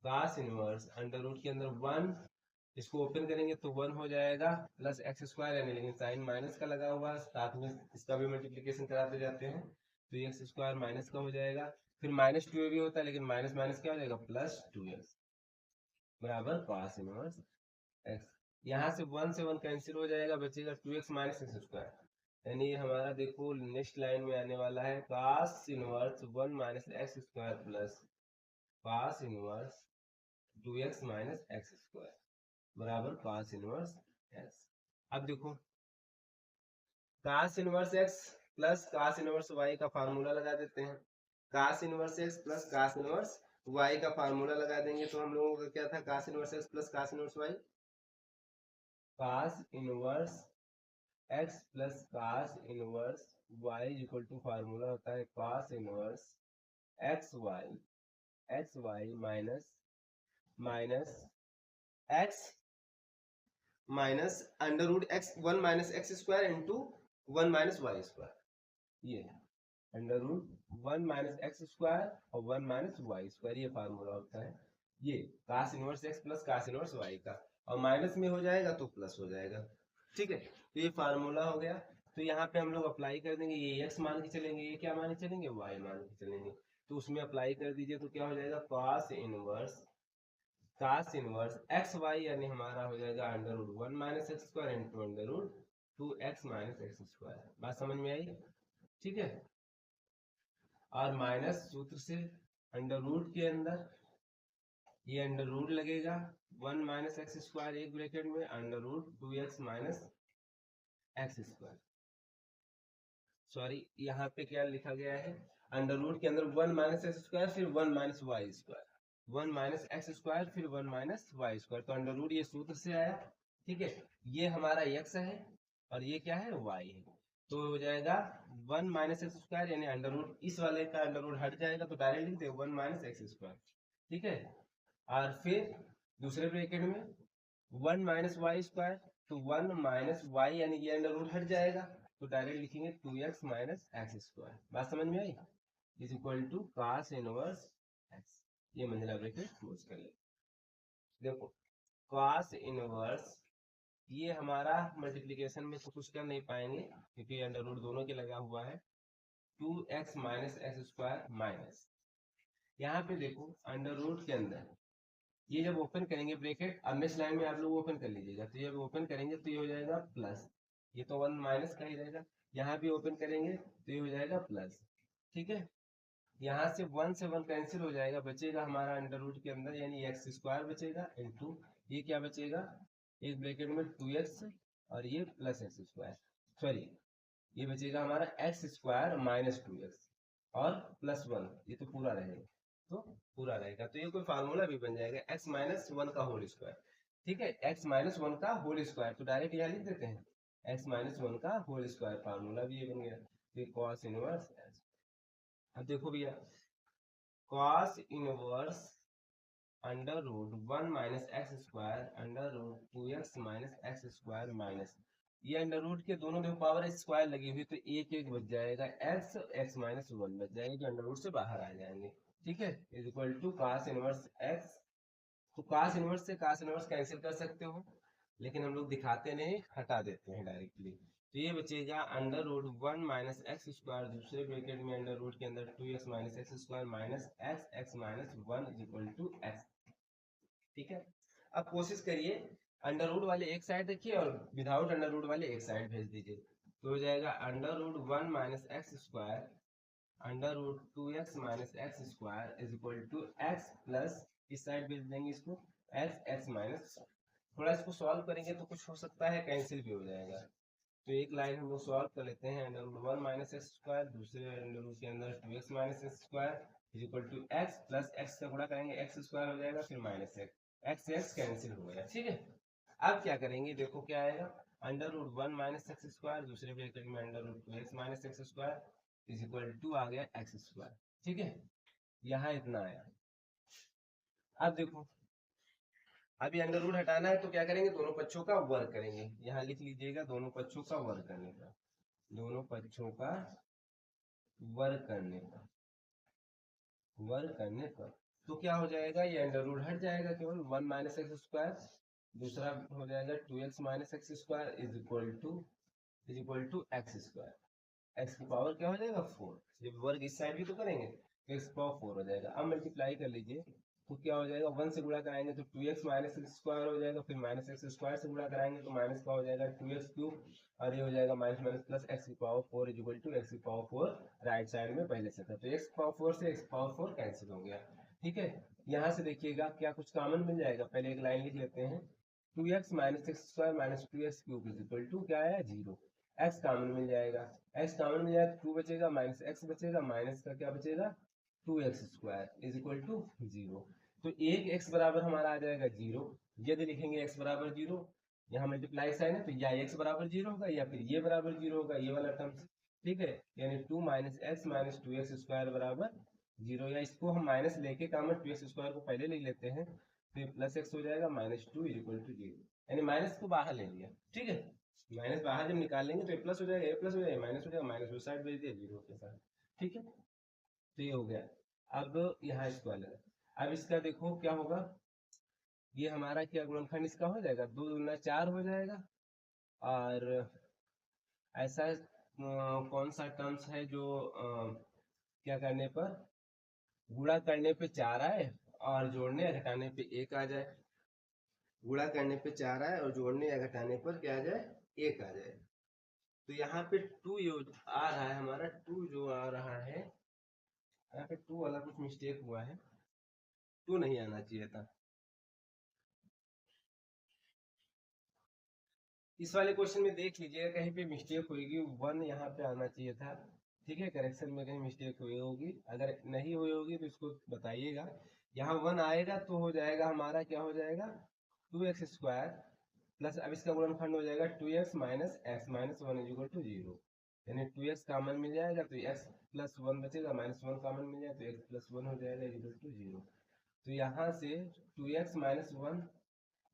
cos inverse under root के अंदर 1, इसको ओपन करेंगे तो 1 हो जाएगा प्लस एक्स स्क्वायर, यानी लेकिन साइन माइनस का लगा हुआ है, साथ में इसका भी मल्टीप्लिकेशन कराते जाते हैं, तो एक्स स्क्वायर माइनस का हो जाएगा। फिर माइनस 2 भी होता है, लेकिन माइनस माइनस क्या हो जाएगा, प्लस 2x बराबर cos इनवर्स x। यहाँ से 1 से 1 कैंसिल हो जाएगा, बचेगा 2x माइनस एक्स स्क्वायर, यानी हमारा देखो नेक्स्ट लाइन में आने वाला है cos inverse 1 minus x square plus cos inverse 2x minus x square बराबर cos इनवर्स x। अब देखो cos inverse x plus cos inverse y का फार्मूला लगा देते हैं। cos inverse x plus cos inverse y का फार्मूला लगा देंगे तो हम लोगों का क्या था, cos inverse x plus cos inverse y, cos inverse x plus cos inverse y equal to formula होता है cos inverse X Y minus minus x minus under root X 1 minus x square into 1 minus Y square, ये under root 1 minus x square और 1 minus Y square, ये formula होता है। ये cos inverse x plus cos inverse y का, और minus में हो जाएगा तो प्लस हो जाएगा। ठीक है, तो ये फार्मूला हो गया। तो यहाँ पे हम लोग अप्लाई कर देंगे, ये x मान के चलेंगे, ये क्या मान के चलेंगे, y मान के चलेंगे। तो उसमें अप्लाई कर दीजिए तो क्या हो जाएगा, cos इनवर्स एक्स वाई यानी हमारा हो जाएगा under root 1 minus x square into under root 2x minus x square. बात समझ में आई? ठीक है, और माइनस सूत्र से अंडर रूट के अंदर ये अंडर रूट लगेगा 1 माइनस एक्स स्क्वायर एक ब्रैकेट में under root 2x minus x square, sorry यहाँ पे क्या लिखा गया है, अंडर रूट के अंदर 1 माइनस एक्स स्क्वायर फिर 1 minus Y square, 1 minus x square फिर 1 माइनस वाई स्क्वायर, तो अंडर रूट ये सूत्र से आया। ठीक है, ये हमारा x है और ये क्या है, y है, तो हो जाएगा 1 माइनस एक्स स्क्वायर यानी अंडर रूट, इस वाले का अंडर रूट हट जाएगा तो डायरेक्ट लिख दे 1 माइनस एक्स स्क्वायर। ठीक है, और फिर दूसरे ब्रैकेट में 1 माइनस वाई स्क्वायर, तो 1 माइनस वाई यानी ये अंडर रूट हट जाएगा, तो डायरेक्ट लिखेंगे 2x माइनस एक्स स्क्वायर। बात समझ में आई? Is equal to cos inverse x। ये मंजिला ब्रैकेट क्लोज कर ले। देखो cos इनवर्स, ये हमारा मल्टीप्लिकेशन में तो कुछ कर नहीं पाएंगे क्योंकि अंडर रूट दोनों के लगा हुआ है। 2x minus x square minus, यहाँ पे देखो अंडर रूट के अंदर ये जब ओपन करेंगे ब्रैकेट, अब नेक्स्ट लाइन में आप लोग ओपन कर लीजिएगा, तो जब ओपन करेंगे तो ये हो जाएगा प्लस, ये तो 1 माइनस का ही रहेगा। यहाँ भी ओपन करेंगे तो ये हो जाएगा प्लस। ठीक है, यहाँ से 1 से 1 कैंसिल हो जाएगा, बचेगा हमारा अंडर रूट के अंदर यानी एक्स स्क्वायर बचेगा इनटू ये क्या बचेगा, एक ब्रैकेट में 2x और ये प्लस एक्स स्क्वायर, सॉरी ये बचेगा हमारा एक्स स्क्वायर माइनस 2x और प्लस 1, ये तो पूरा रहेगा, तो पूरा रहेगा। तो ये कोई फार्मूला भी बन जाएगा x माइनस 1 का होल स्क्वायर। ठीक है, x माइनस 1 का होल स्क्वायर, तो डायरेक्ट यहाँ लिख देते हैं x माइनस 1 का होल स्क्वायर, फार्मूला भी ये बन गया। तो cos इनवर्स x। अब देखो भैया cos inverse under root 1 minus x square under root 2x minus x square minus, ये अंडर रूट के दोनों में पावर स्क्वायर लगी हुई तो एक एक बच जाएगा, x x माइनस 1 बच जाएगा जो अंडर रूट से बाहर आ जाएंगे। ठीक है, is equal to cos inverse x। तो cos इनवर्स से cos इनवर्स कैंसिल कर सकते हो, लेकिन हम लोग दिखाते नहीं, हटा देते हैं डायरेक्टली। तो ये बचेगा under root 1 minus x square, दूसरे ब्रैकेट में अंडर रूट के अंदर 2x minus x square minus x minus 1 is equal to x। ठीक है, अब कोशिश करिए अंडर रूट वाले एक साइड रखिए और विदाउट अंडर रूट वाले एक साइड भेज दीजिए, तो हो जाएगा under root 1 minus x square under root 2x minus x square is equal to x plus, इस साइड भेज देंगे इसको x माइनस, थोड़ा इसको सॉल्व करेंगे तो कुछ हो सकता है कैंसिल भी हो जाएगा। तो एक लाइन हम लोग सॉल्व कर लेते हैं, under root 1 minus x square, दूसरे अंडर रूट के अंदर 2x minus x square is equal to x plus x का गुणा करेंगे x स्क्वायर हो जाएगा, फिर माइनस x x कैंसिल हो गया। ठीक है, अब क्या करेंगे, देखो क्या आएगा, under root 1 minus x square, दूसरे ब्रैकेट में under root 2x minus x square is equal to आ गया एक्स स्क्वायर। ठीक है, यहाँ इतना आया। अब देखो अभी अंडर रूट हटाना है तो क्या करेंगे, दोनों पक्षों का वर्ग करेंगे, यहाँ लिख लीजिएगा दोनों पक्षों का वर्ग करने का, दोनों पक्षों का वर्ग करने का, वर्ग करने पर तो क्या हो जाएगा, ये अंडर रूट हट जाएगा, केवल 1 माइनस एक्स स्क्वायर, दूसरा हो जाएगा 2x minus x square is equal to x square, x की पावर क्या हो जाएगा 4, जब वर्ग इस साइड भी तो करेंगे तो एक्स पावर 4 हो जाएगा। अब मल्टीप्लाई कर लीजिए तो क्या हो जाएगा, 1 से गुणा कराएंगे तो 2x माइनस एक्स स्क्वायर हो जाएगा, फिर माइनस एक्स स्क्वायर से गुणा कराएंगे तो माइनस का हो जाएगा 2x क्यूब, और ये हो जाएगा माइनस माइनस प्लस एक्स की power 4 is equal to x की पावर 4, राइट साइड में पहले से था तो एक्स पावर 4 से एक्स पावर 4 कैंसिल हो गया। ठीक है, यहाँ से देखिएगा क्या कुछ कॉमन मिल जाएगा, पहले एक लाइन लिख लेते हैं, 2x minus x square minus 2x cube is equal to क्या आया 0, x कॉमन मिल जाएगा, x कॉमन मिल जाएगा तो 2 बचेगा माइनस x बचेगा, माइनस का क्या बचेगा 2x square is equal to 0। तो एक x बराबर हमारा आ जाएगा 0, यदि लिखेंगे x बराबर 0, यहाँ मल्टीप्लाई साइन है तो या x बराबर 0 होगा या फिर ये बराबर 0 होगा, ये वाला टर्म। ठीक है, यानी 2 minus x minus 2x square बराबर 0, या इसको हम माइनस लेके कॉमन 2x स्क्वायर को पहले लिख लेते हैं तो ये प्लस x हो जाएगा माइनस 2 इज इक्वल टू 0, यानी माइनस को बाहर ले लिया। ठीक है, माइनस बाहर जब निकाल लेंगे तो ए प्लस हो जाएगा, ए प्लस हो जाएगा, माइनस हो जाएगा, माइनस उस साइड भेज दिया 0 के साथ। ठीक है, तो ये हो गया। अब यहाँ इसको अलग, अब इसका देखो क्या होगा, ये हमारा क्या गुणनखंड इसका हो जाएगा 2 दूना 4 हो जाएगा, और ऐसा कौन सा टर्म्स है जो क्या करने पर गुणा करने पे 4 आए और जोड़ने या घटाने पे 1 आ जाए, गुणा करने पे 4 आए और जोड़ने या घटाने पर क्या आ जाए 1 आ जाए। तो यहाँ पे 2 आ रहा है हमारा, 2 जो आ रहा है यहाँ पे 2 वाला कुछ मिस्टेक हुआ है, 2 नहीं आना चाहिए था, इस वाले क्वेश्चन में देख लीजिएगा कहीं पे मिस्टेक होगी, 1 यहाँ पे आना चाहिए था। ठीक है, करेक्शन में कहीं मिस्टेक हुई होगी, अगर नहीं हुई होगी तो इसको बताइएगा। यहाँ 1 आएगा तो हो जाएगा हमारा क्या हो जाएगा 2x स्क्वायर प्लस, अब इसका गुणनखंड हो जाएगा 2x minus x minus 1 is equal to 0, यानी 2x कॉमन मिल जाएगा तो x प्लस 1 बचेगा, माइनस 1 कॉमन मिल जाए तो x प्लस 1 हो जाएगा इज इक्वल टू 0। तो यहाँ से 2x माइनस 1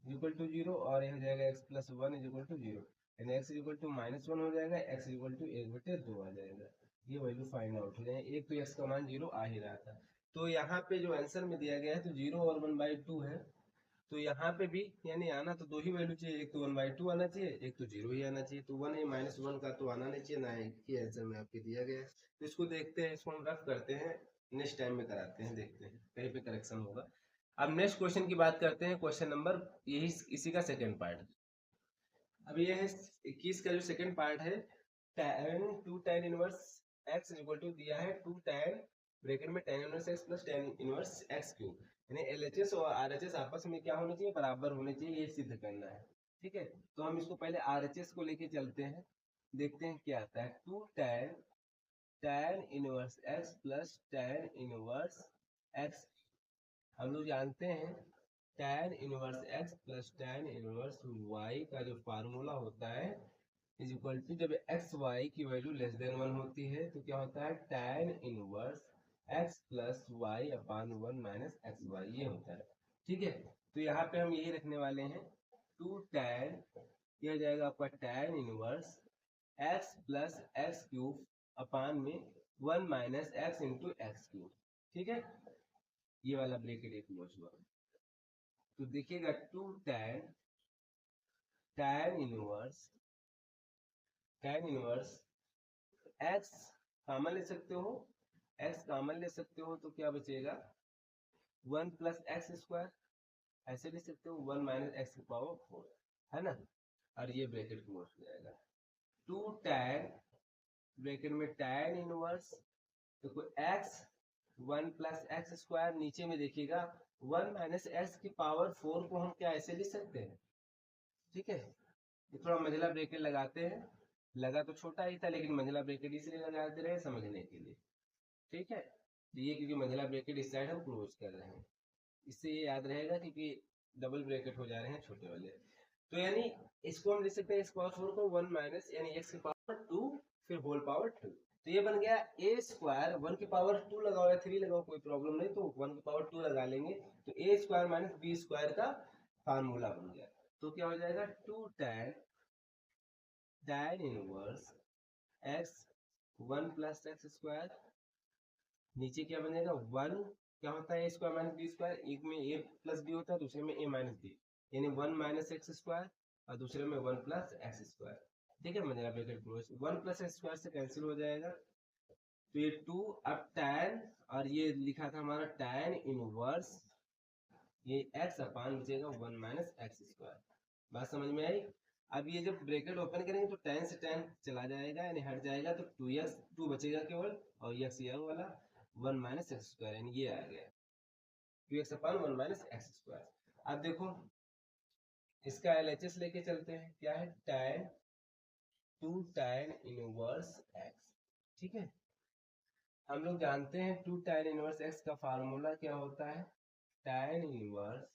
इक्वल टू 0 और यह हो जाएगा x plus 1 is equal to 0। यानी x इक्वल टू -1 हो जाएगा, x इक्वल टू 1/2 आ जाएगा। ये वैल्यू फाइंड आउट हो जाए। एक तो x का मान 0 आ ही रहा था, तो यहाँ पे जो आंसर में दिया गया है तो 0 और 1/2 है, तो यहाँ पे भी यानी आना तो दो ही वैल्यू चाहिए, एक तो 1/2 आना चाहिए, एक तो 0 ही आना चाहिए। तो 1 है, -1 का तो आना नहीं चाहिए, ना ही आंसर में आपके दिया गया है। तो इसको देखते हैं, इसको हम रफ करते हैं, नेक्स्ट टाइम में कराते हैं, देखते हैं कहीं पे करेक्शन होगा। अब नेक्स्ट क्वेश्चन की बात करते हैं, क्वेश्चन नंबर यही इसी का सेकेंड पार्ट। अब ये है 21 का जो सेकंड पार्ट है, two tan inverse x equal to दिया है 2 tan ब्रैकेट में tan inverse x plus tan inverse x cube, यानी LHS और RHS आपस में क्या होने चाहिए, बराबर होने चाहिए, ये सिद्ध करना है। ठीक है, तो हम इसको पहले RHS को लेके चलते हैं, देखते हैं क्या आता है। 2 tan inverse x plus tan inverse x, हम लोग जानते हैं tan inverse x plus tan inverse y का जो फार्मूला होता है इज इक्वल टू, जब एक्स वाई की वैल्यू लेस देन 1 होती है तो क्या होता है, tan inverse x plus Y upon 1 minus x Y, ये होता है। ठीक है, तो यहाँ पे हम यही रखने वाले हैं, 2 tan किया जाएगा आपका tan inverse x plus x cube अपान में 1 minus x into x cube. ठीक है, ये वाला ब्रैकेट एक क्लोज हुआ। तो देखिएगा 2 tan इनवर्स x कॉमन ले सकते हो, x कॉमन ले सकते हो तो क्या बचेगा, 1 प्लस एक्स स्क्वायर, ऐसे ले सकते हो 1 माइनस एक्स की पावर 4, है ना, और ये ब्रैकेट क्लोज हो जाएगा। 2 tan ब्रैकेट में tan इनवर्स देखो x 1 प्लस एक्स स्क्वायर, नीचे में देखिएगा 1 माइनस एक्स की पावर 4 को हम क्या ऐसे लिख सकते हैं। ठीक है, ये थोड़ा मंझला ब्रैकेट लगाते हैं, लगा तो छोटा ही था लेकिन मंझला ब्रैकेट इसलिए लगाते रहे समझने के लिए। ठीक है, तो ये क्योंकि मंझला ब्रैकेट इस साइड हम क्लोज कर रहे हैं, इससे ये याद रहेगा क्योंकि डबल ब्रैकेट हो जा रहे हैं छोटे वाले। तो यानी इसको हम लिख सकते हैं एक्स पावर 4 को 1 माइनस यानी एक्स की पावर 2 फिर होल पावर 2, तो ये बन गया ए स्क्वायर, 1 की पावर 2 लगाओ या 3 लगाओ कोई प्रॉब्लम नहीं, तो 1 की पावर 2 लगा लेंगे, तो ए स्क्वायर माइनस बी स्क्वायर का फार्मूला बन गया। तो क्या हो जाएगा, 2 tan inverse x 1 plus x square, नीचे क्या बनेगा 1, क्या होता है A square minus b square, एक में ए प्लस बी होता है, दूसरे में ए माइनस बी, यानी 1 माइनस एक्स स्क्वायर और दूसरे में 1 प्लस एक्स स्क्वायर। ठीक है, मंझला bracket close, 1 plus x square से कैंसिल हो जाएगा, तो ये 2 अब tan और ये लिखा था हमारा tan इनवर्स ये x अपान बचेगा 1 माइनस एक्स स्क्वायर। बात समझ में आई। अब ये जब ब्रैकेट ओपन करेंगे तो tan से tan चला जाएगा यानी हट जाएगा, तो 2x 2 बचेगा केवल, और x ये वाला 1 माइनस एक्स स्क्वायर यानी ये आ गया 2x upon 1 minus x square. अब देखो इसका LHS लेके चलते हैं, क्या है tan 2 tan इनवर्स x। ठीक है, हम लोग जानते हैं 2 tan इनवर्स x का फार्मूला क्या होता है, tan inverse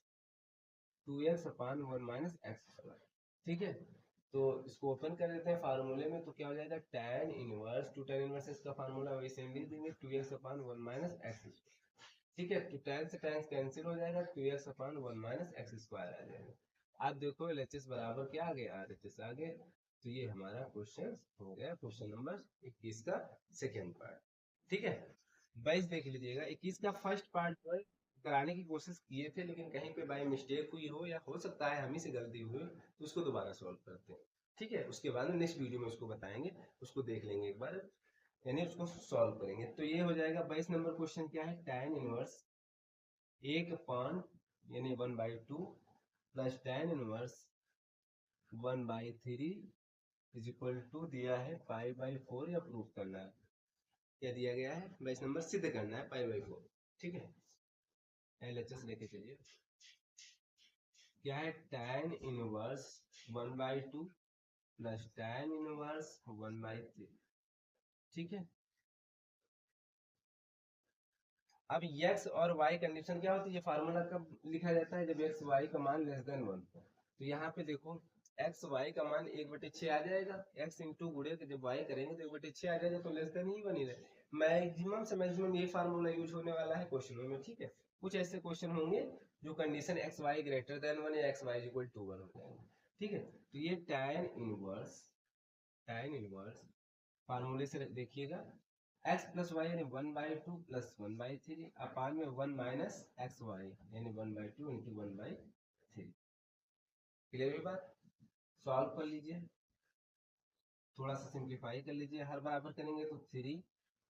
2x upon 1 minus x square. ठीक है, तो इसको ओपन कर देते हैं फार्मूले में, तो क्या हो जाएगा tan इनवर्स 2 tan इनवर्स इसका फार्मूला वही सेम लिख देंगे 2x upon 1 minus x square. ठीक है, तो tan से tan कैंसिल हो जाएगा, 2x upon 1 minus x square आ जाएगा। आप देखो LHS बराबर क्या आ गया, RHS आ गया। तो ये हमारा क्वेश्चन हो गया, क्वेश्चन नंबर 21 का सेकेंड पार्ट। ठीक है, 22 देख लीजिएगा। 21 का फर्स्ट पार्ट जो है कराने की कोशिश किए थे लेकिन कहीं पे बाय मिस्टेक हुई हो या हो सकता है हम ही से गलती हुई, तो उसको दोबारा सॉल्व करते हैं। ठीक है, उसके बाद में नेक्स्ट वीडियो में उसको बताएंगे, उसको देख लेंगे एक बार, यानी उसको सॉल्व करेंगे। तो ये हो जाएगा 22 नंबर क्वेश्चन, क्या है tan इनवर्स 1 अपान यानी 1/2 plus tan inverse 1/3 is equal to दिया है π/4, या प्रूफ करना है, क्या दिया गया है 22 नंबर सिद्ध करना है π/4। ठीक है, LHS लेके चलिए, क्या है tan inverse 1/2 plus tan inverse 1/3। ठीक है, अब x और y कंडीशन क्या होती है, ये फार्मूला कब लिखा जाता है, जब x y का मान लेस देन 1। तो यहाँ पे देखो x y का मान 1/6 आ जाएगा, x इंटू गुड़े जब y करेंगे तो 1/6 आ जाएगा, तो लेस देन ही बनी रहे। मैक्सिमम से मैक्सिमम ये फार्मूला यूज होने वाला है क्वेश्चनों में। ठीक है, कुछ ऐसे क्वेश्चन होंगे जो condition x y greater than 1 या x y इक्वल टू 1 हो जाएंगे, ठीक है, तो ये tan इनवर्स फार्मूले से देखिएगा, x प्लस वाई यानी 1/2 प्लस 1/3 अपान में 1 माइनस एक्स वाई यानी 1/2 इंटू 1/3। क्लियर है बात? सॉल्व कर लीजिए, थोड़ा सा सिंप्लीफाई कर लीजिए, हर बराबर करेंगे तो 3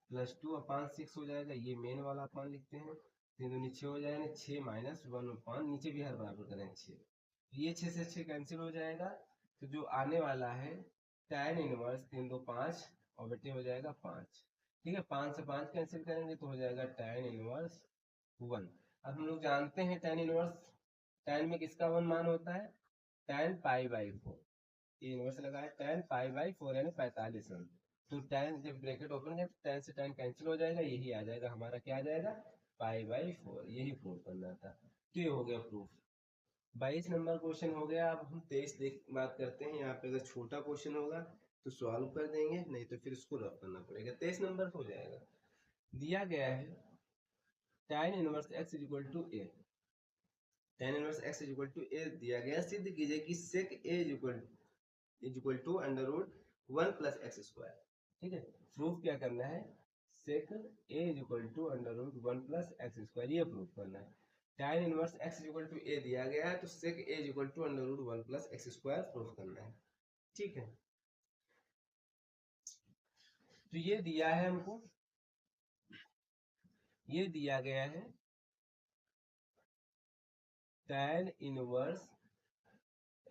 प्लस 2 अपान 6 हो जाएगा, ये मेन वाला अपान लिखते हैं, 3 दूनी 6 हो जाएगा, 6 माइनस 1 अपान नीचे भी हर बराबर करेंगे 6, ये 6 से 6 कैंसिल हो जाएगा, तो जो आने वाला है tan इनवर्स 3 2 5 और बेटे हो जाएगा 5। ठीक है, 5 से 5 कैंसिल करेंगे तो हो जाएगा tan इनवर्स 1। अब हम लोग जानते हैं tan इनवर्स, tan में किसका 1 मान होता है, tan π/4, ये इनवर्स लगा है tan π/4 यानी 45 रन, तो tan जब ब्रैकेट ओपन है तो tan से tan कैंसिल हो जाएगा, यही आ जाएगा हमारा, क्या आ जाएगा π/4, यही प्रूव करना था। तो ये हो गया प्रूफ। 22 नंबर क्वेश्चन हो गया। अब हम 23 देख बात करते हैं, यहाँ पे अगर छोटा क्वेश्चन होगा तो सॉल्व कर देंगे, नहीं तो फिर इसको रफ करना पड़ेगा। 23 नंबर हो जाएगा, दिया गया है tan inverse x equal to a, tan inverse x equal to a दिया गया, सिद्ध कीजिए कि sec a equal to under root 1 plus x square. ठीक है, प्रूफ क्या करना है, sec a equal to under root 1 plus x square, ये प्रूफ करना है। tan inverse x equal to a दिया गया है, तो sec a equal to under root 1 plus x square proof करना है। ठीक है, तो ये दिया है हमको, ये दिया गया है tan inverse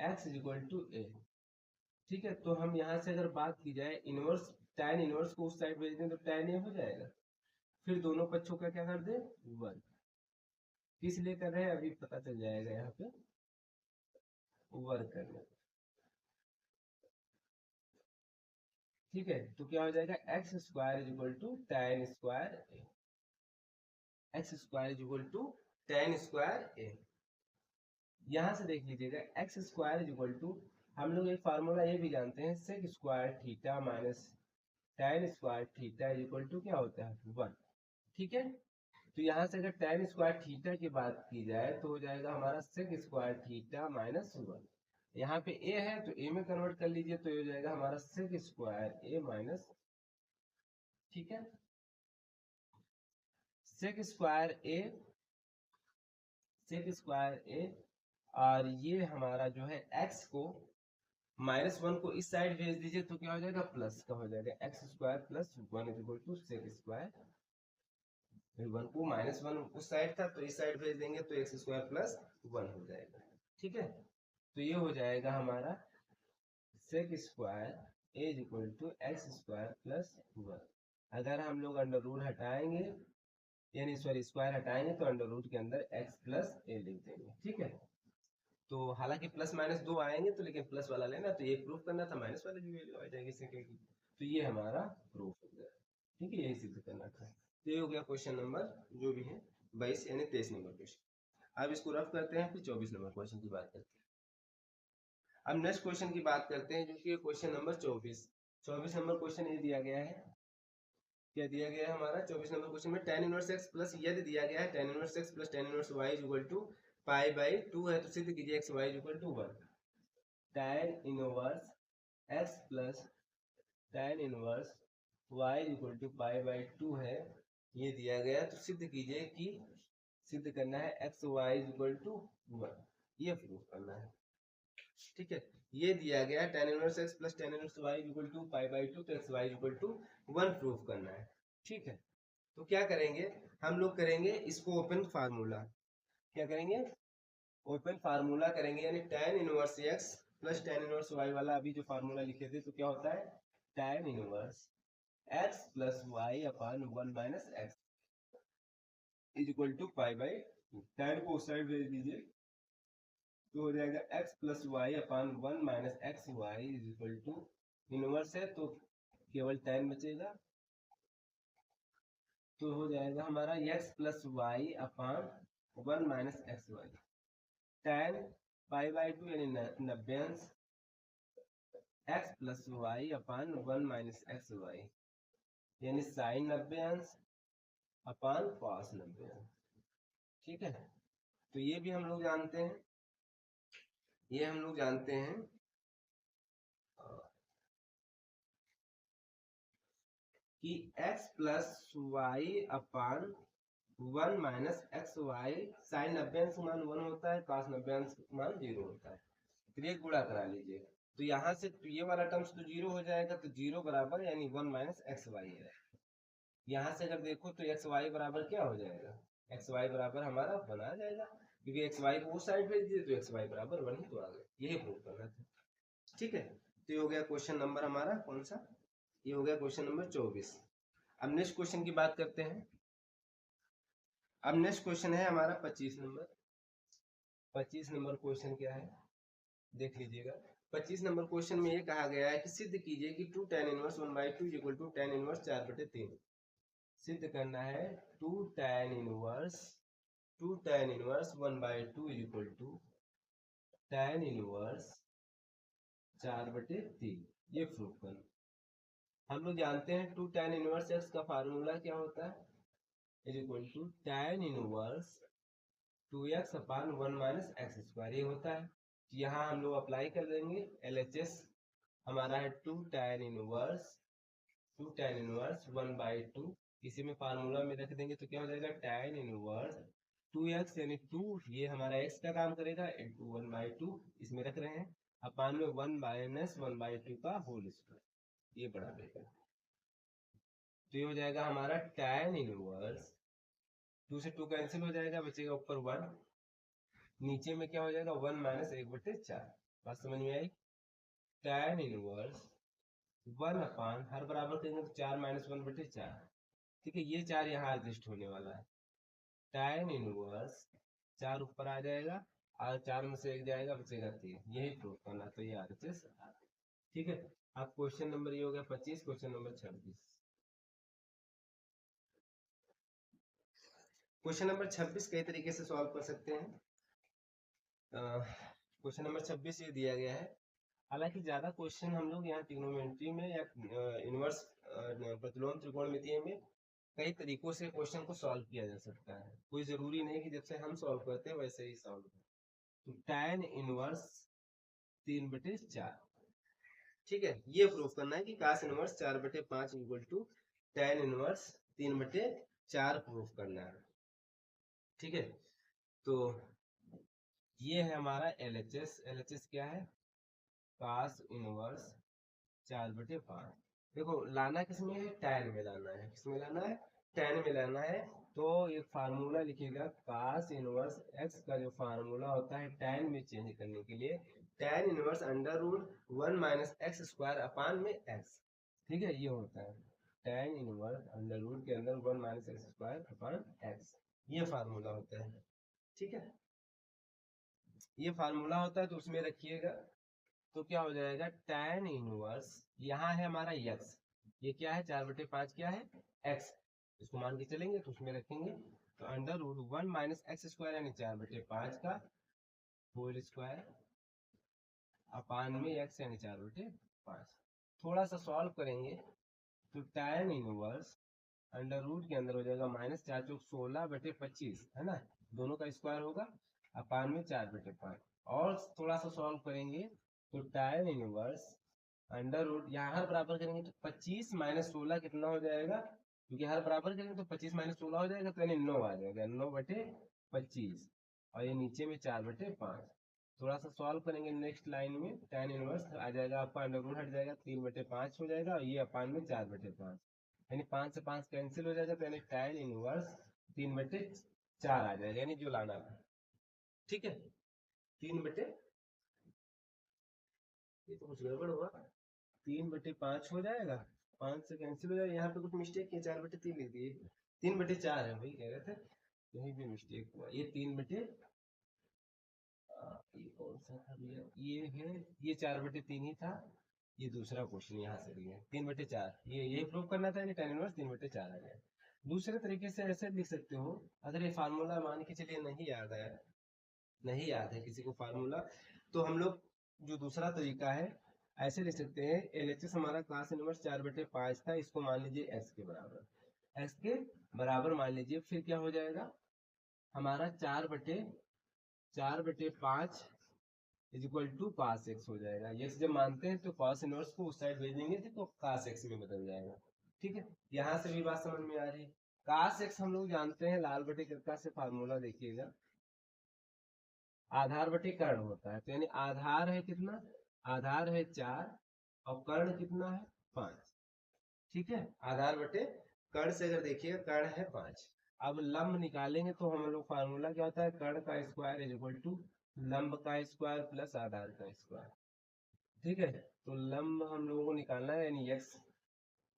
x equal to a। ठीक है, तो हम यहाँ से अगर बात की जाए इनवर्स, tan इनवर्स को उस साइड भेज दें तो tan a हो जाएगा, फिर दोनों पक्षों का क्या कर दे 1, किस लिए कर रहे हैं अभी पता चल जाएगा, यहाँ पे वर्क करना। ठीक है, तो क्या हो जाएगा x square equal to tan square a, x square equal to tan square a। यहाँ से देख लीजिएगा एक्स स्क्वायर इक्वल टू, हम लोग एक फार्मूला ये भी जानते हैं, sec square theta minus tan square theta equal to क्या होता है 1। ठीक है, तो यहाँ से अगर tan स्क्वायर थीटा की बात की जाए तो हो जाएगा हमारा सेक स्क्वायर थीटा माइनस 1, यहाँ पे a है तो a में कन्वर्ट कर लीजिए, तो ये हो जाएगा हमारा सेक स्क्वायर a माइनस, ठीक है, sec square a, sec square a, और ये हमारा जो है x को -1 को इस साइड भेज दीजिए तो क्या हो जाएगा प्लस का हो जाएगा, x square plus 1 equal to sec square, 1 को -1 उस साइड था तो इस साइड भेज देंगे तो एक्स स्क्वायर प्लस 1 हो जाएगा। ठीक है, तो ये हो जाएगा हमारा sec square a equal to x square plus 1। अगर हम लोग अंडर रूट हटाएंगे, यानी सॉरी स्क्वायर हटाएंगे तो अंडर रूट के अंदर x प्लस ए लिख देंगे। ठीक है, तो हालांकि प्लस माइनस दो आएंगे तो लेकिन प्लस वाला लेना, तो ये प्रूफ करना था, माइनस वाले भी वैल्यू आ जाएगी सेकंड की, तो ये हमारा प्रूफ हो गया। ठीक है, यही सिद्ध करना था। तो ये हो गया क्वेश्चन नंबर जो भी है 22 यानी 23 नंबर क्वेश्चन। अब इसको रफ करते हैं, फिर 24 नंबर क्वेश्चन की बात करते हैं। अब नेक्स्ट क्वेश्चन की बात करते हैं, जो कि क्वेश्चन नंबर 24 नंबर क्वेश्चन ये दिया गया है, क्या दिया गया है हमारा 24 नंबर क्वेश्चन में, tan इनवर्स x प्लस यदि दिया गया है tan inverse x plus tan inverse y equal to π/2 है, तो सिद्ध कीजिए x y equal to 1। tan inverse x plus tan inverse y equal to π/2 है, ये दिया गया, तो सिद्ध कीजिए कि, सिद्ध करना है x y इक्वल टू 1, ये प्रूफ करना है। ठीक है, ये दिया गया tan inverse x plus tan inverse y equal to π/2, तो x y equal to 1 proof करना है। ठीक है, तो क्या करेंगे हम लोग, करेंगे इसको ओपन फार्मूला, क्या करेंगे ओपन फार्मूला करेंगे, यानी tan inverse x plus tan inverse y वाला अभी जो फार्मूला लिखे थे, तो क्या होता है tan inverse x plus y upon 1 minus x is equal to π/2, tan को उस साइड भेज दीजिए तो हो जाएगा x plus Y upon 1 minus x y is equal to, inverse है तो केवल tan बचेगा, तो हो जाएगा हमारा x plus Y upon 1 minus x Y, tan π/2 यानी 90 अंश, x plus Y upon 1 minus x Y यानी साइन 90 अंश अपान कॉस 90 अंश। ठीक है, तो ये भी हम लोग जानते हैं, ये हम लोग जानते हैं कि x plus Y upon 1 minus x Y sign 90 अंश मान 1 होता है, cos 90 अंश मान 0 होता है। फिर ये गुणा करा लीजिए, तो यहाँ से तो ये वाला टर्म्स तो 0 हो जाएगा, तो 0 बराबर यानी 1 माइनस एक्स वाई है। यहाँ से अगर देखो तो एक्स वाई बराबर क्या हो जाएगा, एक्स वाई बराबर हमारा 1 आ जाएगा, क्योंकि एक्स वाई को उस साइड भेज दिए तो एक्स वाई बराबर 1 ही तो आ गया। यही प्रूव करना था। ठीक है, तो ये हो गया क्वेश्चन नंबर हमारा कौन सा, ये हो गया क्वेश्चन नंबर 24। अब नेक्स्ट क्वेश्चन की बात करते हैं। अब नेक्स्ट क्वेश्चन है हमारा 25 नंबर। 25 नंबर क्वेश्चन क्या है देख लीजिएगा। 25 नंबर क्वेश्चन में ये कहा गया है कि सिद्ध कीजिए कि 2 tan inverse 1/2 equal to tan inverse 4/3। सिद्ध करना है 2 tan inverse 1/2 equal to tan inverse 4/3, ये प्रूव करना। हम लोग जानते हैं 2 tan इनवर्स x का फार्मूला क्या होता है, is equal to tan inverse 2x upon 1 minus x square, ये होता है। यहाँ हम लोग अप्लाई कर देंगे LHS, हमारा है 2 tan इनवर्स 1/2, इसी में फार्मूला में रख देंगे तो क्या हो जाएगा tan इनवर्स 2x यानी 2, ये हमारा x का काम करेगा, इंटू 1/2 इसमें रख रहे हैं, अपान में 1 माइनस 1/2 का होल स्क्वायर, ये बढ़ा देगा। तो ये हो जाएगा हमारा tan इनवर्स 2 से 2 कैंसिल हो जाएगा, बचेगा ऊपर 1, नीचे में क्या हो जाएगा 1 माइनस 1/4। बात समझ में आई। tan इनवर्स 1 अपान हर बराबर करेंगे तो 4 माइनस 1/4, ठीक है, ये 4 यहाँ एडजस्ट होने वाला है। tan इनवर्स 4 ऊपर आ जाएगा और 4 में से 1 जाएगा, बचेगा 3, यही प्रूव करना, तो ये RHS। ठीक है, अब क्वेश्चन नंबर ये हो गया 25। Question number 26। क्वेश्चन नंबर 26 कई तरीके से सॉल्व कर सकते हैं। क्वेश्चन नंबर 26 ये दिया गया है, हालांकि ज्यादा क्वेश्चन हम लोग यहाँ ट्रिग्नोमेट्री में या इनवर्स प्रतिलोम त्रिकोणमितीय में कई तरीकों से क्वेश्चन को सॉल्व किया जा सकता है, कोई जरूरी नहीं कि जैसे हम सॉल्व करते हैं वैसे ही सॉल्व करें। तो tan इनवर्स 3/4, ठीक है, ये प्रूफ करना है कि cos inverse 4/5 equal to tan inverse 3/4 proof करना है। ठीक है, तो ये है हमारा LHS। LHS क्या है, cos इनवर्स 4/5। देखो लाना किसमें है, tan में लाना है, किसमें लाना है, tan में लाना है। तो एक फार्मूला लिखिएगा, cos इनवर्स x का जो फार्मूला होता है tan में चेंज करने के लिए, tan inverse under root 1 minus x square upon में x, ठीक है, ये होता है tan इनवर्स अंडर रूट के अंदर 1 minus x square upon x, ये फार्मूला होता है। ठीक है, ये फार्मूला होता है, तो उसमें रखिएगा, तो क्या हो जाएगा tan इनवर्स, यहाँ है हमारा x, ये क्या है 4/5 क्या है x, इसको मान के चलेंगे तो उसमें रखेंगे, तो under root 1 minus x square यानी 4/5 का होल स्क्वायर अपान में x यानी 4/5। थोड़ा सा सॉल्व करेंगे तो tan इनवर्स अंडर रूट के अंदर हो जाएगा -4×16/25, है ना, दोनों का स्क्वायर होगा अपान में 4/5। और थोड़ा सा सॉल्व करेंगे तो tan इनवर्स अंडर रूट, यहाँ हर बराबर करेंगे तो 25 माइनस 16 कितना हो जाएगा, क्योंकि हर बराबर करेंगे तो 25 माइनस 16 हो जाएगा, तो यानी 9 आ जाएगा, 9/25, और ये नीचे में 4/5। थोड़ा सा सॉल्व करेंगे नेक्स्ट लाइन में, tan इनवर्स आ जाएगा आपका, अंडर रूट हट जाएगा 3/5 हो जाएगा, और ये अपान में 4/5, यानी 5 से 5 कैंसिल हो जाएगा, तो यानी tan इनवर्स 3/4 आ जाएगा, यानी जो लाना था। ठीक है, 3 ये तो कुछ गड़बड़ होगा, 3/5 हो जाएगा, 5 से कैंसिल हो जाएगा, यहाँ पे कुछ मिस्टेक किया, 4/3 लिख दिए, 3/4 है वही कह रहे थे, यही भी मिस्टेक हुआ, ये 3/, ये कौन सा था भैया, ये है, ये 4/3 ही था, ये दूसरा क्वेश्चन यहाँ से दिया 3/4, ये प्रूव करना था, tan इनवर्स 3/4 आ गया। दूसरे तरीके से ऐसे लिख सकते हो, अगर ये फार्मूला मान के चलिए नहीं याद है, नहीं याद है किसी को फार्मूला, तो हम लोग जो दूसरा तरीका है ऐसे लिख सकते हैं, LHS हमारा cos इनवर्स 4/5 था, इसको मान लीजिए x के बराबर, x के बराबर मान लीजिए, फिर क्या हो जाएगा हमारा 4/5 is equal to cos x हो जाएगा। ये जब मानते हैं तो cos इनवर्स को उस साइड भेज देंगे तो cos x में बदल जाएगा। ठीक है, यहाँ से भी बात समझ में आ रही है। cos x हम लोग जानते हैं, लाल बटे कृका से फार्मूला देखिएगा, आधार बटे कर्ण होता है। तो यानी आधार है कितना, आधार है 4 और कर्ण कितना है 5। ठीक है, आधार बटे कर्ण से अगर देखिएगा कर्ण है 5। अब लंब निकालेंगे तो हम लोग फार्मूला क्या होता है, कर्ण का स्क्वायर इज इक्वल टू लंब का स्क्वायर प्लस आधार का स्क्वायर। ठीक है, तो लंब हम लोगों को निकालना है, यानी x,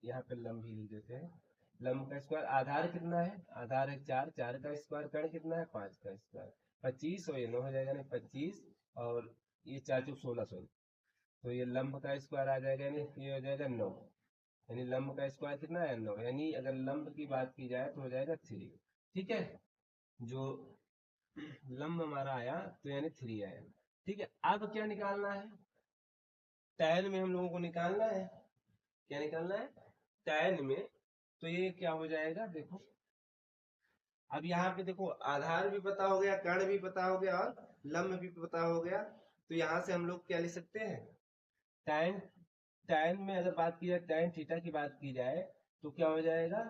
यहाँ पे लंब ही लिख देते हैं, लंब का स्क्वायर, आधार कितना है, आधार है 4, 4 का स्क्वायर, कर्ण कितना है 5 का स्क्वायर, 25 और ये 9 हो जाएगा, नहीं 25 और ये 4 चौक 16, तो ये लंब का स्क्वायर आ जाएगा, यानी ये हो जाएगा 9, यानी लंब का स्क्वायर कितना है 9, यानी अगर लंब की बात की जाए तो हो जाएगा 3। ठीक है, जो लंब हमारा आया तो यानी 3 आया। ठीक है, अब क्या निकालना है, tan में हम लोगों को निकालना है, क्या निकालना है tan में, तो ये क्या हो जाएगा देखो, अब यहाँ पे देखो आधार भी पता हो गया, कर्ण भी पता हो गया और लंब भी पता हो गया, तो यहाँ से हम लोग क्या लिख सकते हैं, tan, tan में अगर बात की जाए, tan थीटा की बात की जाए तो क्या हो जाएगा,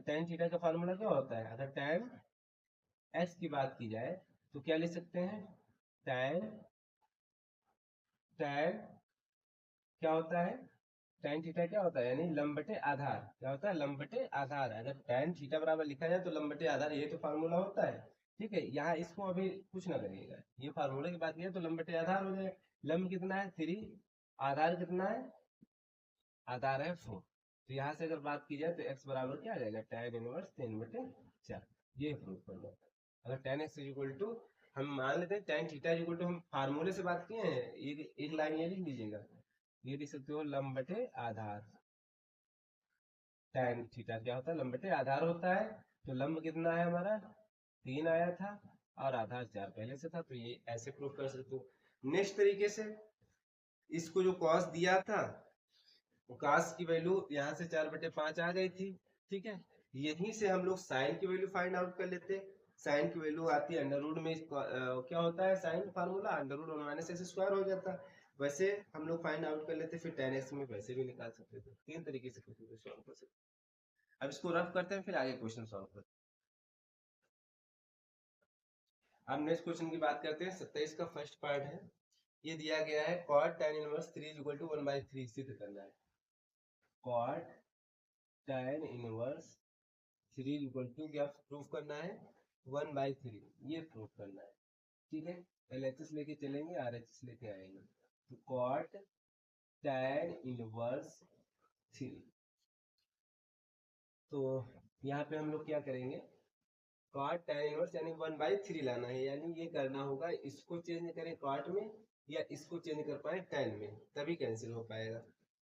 tan थीटा का फार्मूला क्या होता है, अगर tan x की बात की जाए तो क्या लिख सकते हैं, tan, tan क्या होता है, tan थीटा क्या होता है, यानी लंब बटे आधार, क्या होता है लंब बटे आधार। अगर tan थीटा बराबर लिखा जाए तो लंब बटे आधार, ये तो फार्मूला होता है। ठीक है, यहाँ इसको अभी कुछ ना करिएगा, ये फार्मूले की बात की तो लंब बटे आधार हो जाए। लंब कितना है 3, आधार कितना है, आधार है 4, तो यहाँ से अगर बात की जाए तो x बराबर क्या आ जाएगा, tan इनवर्स 3 बटे 4, ये प्रूव करना। अगर tan x इक्वल टू, हम मान लेते हैं tan थीटा इक्वल टू, हम फार्मूले से बात किए हैं, एक लाइन ये लिख लीजिएगा, ये लिख सकते हो लंब बटे आधार, tan थीटा क्या होता है लंब बटे आधार होता है। तो लंब कितना है हमारा 3 आया था और आधार 4 पहले से था, तो ये ऐसे प्रूव कर सकते हो। नेक्स्ट तरीके से इसको जो cos दिया था, cos की वैल्यू यहाँ से 4/5 आ गई थी। ठीक है, यहीं से हम लोग साइन की वैल्यू फाइंड आउट कर लेते हैं। साइन की वैल्यू आती है अंडर रूट में, क्या होता है sine formula under root minus x square हो जाता है, वैसे हम लोग फाइंड आउट कर लेते, फिर tan x में वैसे भी निकाल सकते थे। 3 तरीके से क्वेश्चन को सॉल्व कर सकते। अब इसको रफ करते हैं, फिर आगे क्वेश्चन सॉल्व करते हैं। अब नेक्स्ट क्वेश्चन की बात करते हैं, 27 का फर्स्ट पार्ट है। ये दिया गया है cot tan inverse 3 equal to 1/3 सिद्ध करना है। cot tan inverse 3 equal to क्या प्रूफ करना है, 1/3, ये प्रूफ करना है। ठीक है, LHS लेके चलेंगे, RHS लेके आएंगे। तो cot tan इनवर्स 3, तो यहाँ पे हम लोग क्या करेंगे, cot tan इनवर्स यानी 1/3 लाना है, यानी ये करना होगा, इसको चेंज करें cot में या इसको चेंज कर पाए tan में, तभी कैंसिल हो पाएगा।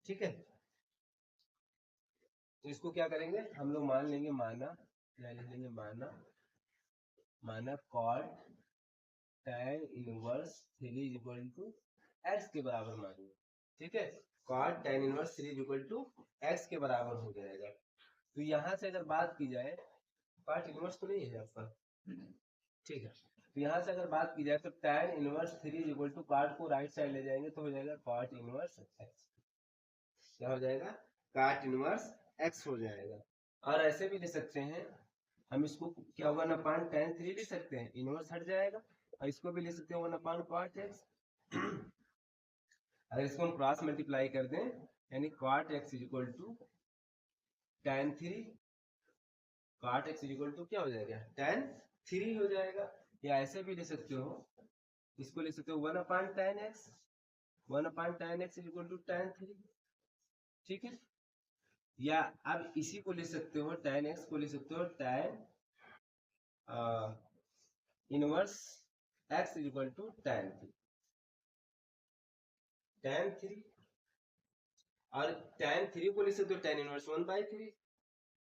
ठीक है, तो इसको क्या करेंगे हम लोग, मान लेंगे, माना क्या लिख लेंगे, माना cot tan inverse 3 equal to x के बराबर मानिए। ठीक है, cot tan inverse 3 equal to x के बराबर हो जाएगा। तो यहाँ से अगर बात की जाए, cot इनवर्स तो नहीं है आपका, ठीक है, तो यहाँ से अगर बात की जाए तो tan inverse 3 equal to cot को राइट साइड ले जाएंगे तो हो जाएगा cot इनवर्स x, क्या हो जाएगा cot इनवर्स x हो जाएगा। और ऐसे भी ले सकते हैं हम, इसको क्या होगा ना पान tan 3 ले सकते हैं, इनवर्स हट जाएगा, और इसको भी ले सकते हैं 1 पान cot x। अगर इसको हम क्रॉस मल्टीप्लाई कर दें, यानी cot x equal to tan 3, cot x equal to क्या हो जाएगा tan 3 हो जाएगा। या ऐसे भी ले सकते हो, इसको ले सकते हो 1 upon tan x, 1 upon tan x equal to tan 3। ठीक है, या अब इसी को ले सकते हो, tan x को ले सकते हो tan inverse x equal to tan 3, tan 3, और tan 3 को ले सकते हो tan इनवर्स 1/3,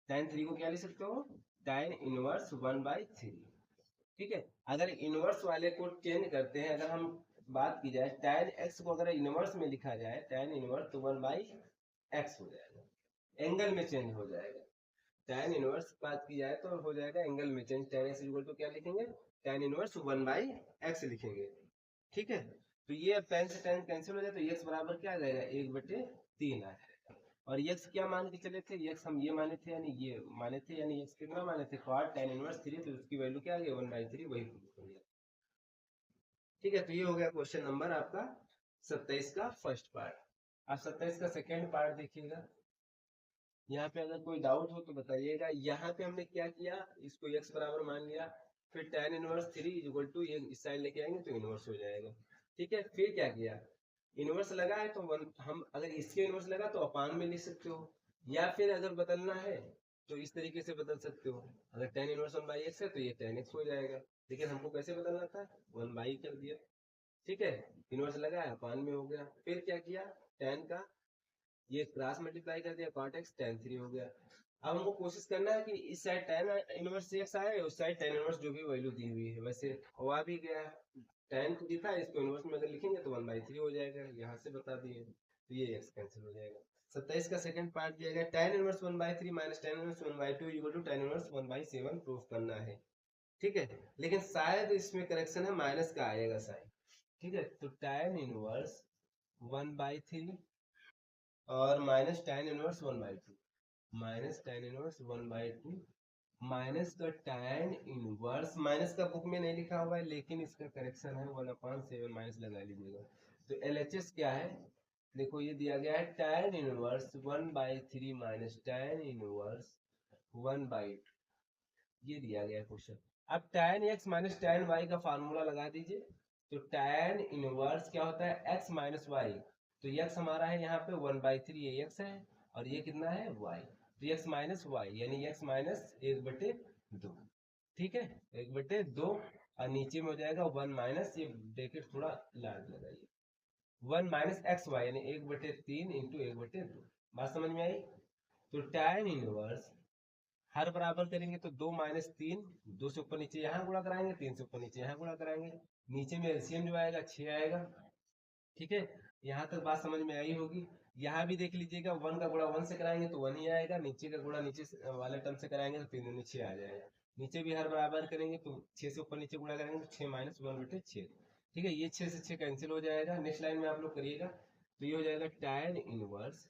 tan 3 को क्या ले सकते हो tan इनवर्स 1/3। ठीक है, अगर इनवर्स वाले को चेंज करते हैं, अगर हम बात की जाए tan x को अगर इनवर्स में लिखा जाए tan इनवर्स तो 1/x हो जाएगा, एंगल में चेंज हो जाएगा। tan इनवर्स बात की जाए तो हो जाएगा एंगल में change, tan x equal to क्या लिखेंगे tan इनवर्स 1/x लिखेंगे। ठीक है, तो ये अब tan से tan कैंसिल हो जाए तो x बराबर क्या आ जाएगा 1/3 आ जाएगा। और x क्या मान के चले थे, x हम ये माने थे यानी ये माने थे, यानी x कितना माने थे cot tan इनवर्स 3, तो उसकी वैल्यू क्या आ गई 1/3, वही प्रूफ हो गया। ठीक है, तो ये हो गया क्वेश्चन नंबर आपका 27 का फर्स्ट पार्ट। अब 27 का सेकेंड पार्ट देखिएगा। यहाँ पे अगर कोई डाउट हो तो बताइएगा। यहाँ पे हमने क्या किया, इसको x बराबर मान लिया, फिर tan इनवर्स 3 इक्वल टू ये इस साइड लेके आएंगे तो इनवर्स हो जाएगा। ठीक है, फिर क्या किया, इनवर्स लगा है तो हम अगर इसके इनवर्स लगा तो अपान में लिख सकते हो, या फिर अगर बदलना है तो इस तरीके से बदल सकते हो। अगर tan इनवर्स 1/x है तो ये tan x हो जाएगा, लेकिन हमको कैसे बदलना था 1/, कर दिया। ठीक है, इनवर्स लगा है अपान में हो गया। फिर क्या किया, tan का ये क्रॉस मल्टीप्लाई कर दिया, cot x tan 3 हो गया। अब हमको कोशिश करना है कि इस साइड tan इनवर्स x आए, उस साइड tan इनवर्स जो भी वैल्यू दी हुई है वैसे वो आ भी गया है। tan को दिखा, इसको इनवर्स में अगर लिखेंगे तो 1/3 हो जाएगा, यहाँ से बता दिए, तो ये x कैंसिल हो जाएगा। 27 का सेकंड पार्ट दिया गया, tan inverse 1/3 minus tan inverse 1/2 equal to tan inverse 1/7 proof करना है। ठीक है, लेकिन शायद इसमें करेक्शन है, माइनस का आएगा साइन। ठीक है, तो tan इनवर्स 1/3 और minus tan inverse 1/2, minus tan inverse 1/2 minus का tan इनवर्स, माइनस का बुक में नहीं लिखा हुआ है लेकिन इसका करेक्शन है 1/7 माइनस लगा लीजिएगा। तो LHS क्या है, देखो ये दिया गया है tan inverse 1/3 minus tan inverse 1/2, ये दिया गया है क्वेश्चन। अब tan x minus tan y का फार्मूला लगा दीजिए। तो tan इनवर्स क्या होता है x माइनस वाई, तो x हमारा है यहाँ पे 1/3, ये x है और ये कितना है y, तो x माइनस वाई यानी x माइनस 1/2। ठीक है, 1/2 और नीचे में हो जाएगा 1 माइनस, ये ब्रैकेट थोड़ा लार्ज लगाइए, 1 माइनस एक्स वाई यानी 1/3 इंटू 1/2। बात समझ में आई। तो tan इनवर्स हर बराबर करेंगे तो 2 माइनस 3, 2 से ऊपर नीचे यहाँ गुणा कराएंगे, 3 से ऊपर नीचे यहाँ गुणा कराएंगे, नीचे में एलसीएम जो आएगा 6 आएगा। ठीक है, यहाँ तक बात समझ में आई होगी। यहाँ भी देख लीजिएगा, 1 का गुणा 1 से कराएंगे तो 1 ही आएगा, नीचे का गुणा नीचे वाले टर्म से कराएंगे तो 3 दूनी 6 आ जाएगा। नीचे भी हर बराबर करेंगे तो 6 से ऊपर नीचे गुणा करेंगे तो 6 माइनस 1/6। ठीक है, ये 6 से 6 कैंसिल हो जाएगा। नेक्स्ट लाइन में आप लोग करिएगा तो ये हो जाएगा tan इनवर्स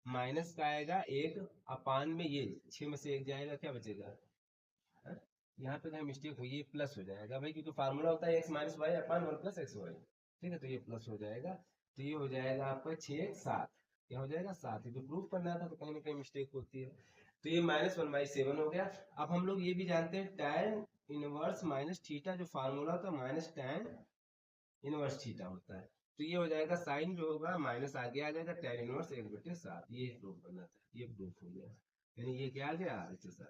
माइनस का आएगा 1 अपान में ये 6 में से 1 जाएगा, क्या बचेगा, यहाँ पे कहीं मिस्टेक हुई, ये प्लस हो जाएगा भाई, क्योंकि फार्मूला होता है x minus Y upon 1 plus x Y. ठीक है, तो ये प्लस हो जाएगा, तो ये हो जाएगा आपका 6 7, क्या हो जाएगा 7, ये तो प्रूफ करना था तो कहीं ना कहीं मिस्टेक होती है। तो ये माइनस 1/7 हो गया। अब हम लोग ये भी जानते हैं tan इनवर्स माइनस थीटा, जो फार्मूला होता है माइनस tan इनवर्स थीटा होता है, तो ये हो जाएगा साइन जो होगा माइनस आगे आ जाएगा tan इनवर्स 1/7, ये प्रूफ करना था, ये प्रूफ हो गया, यानी ये क्या आ गया RHS।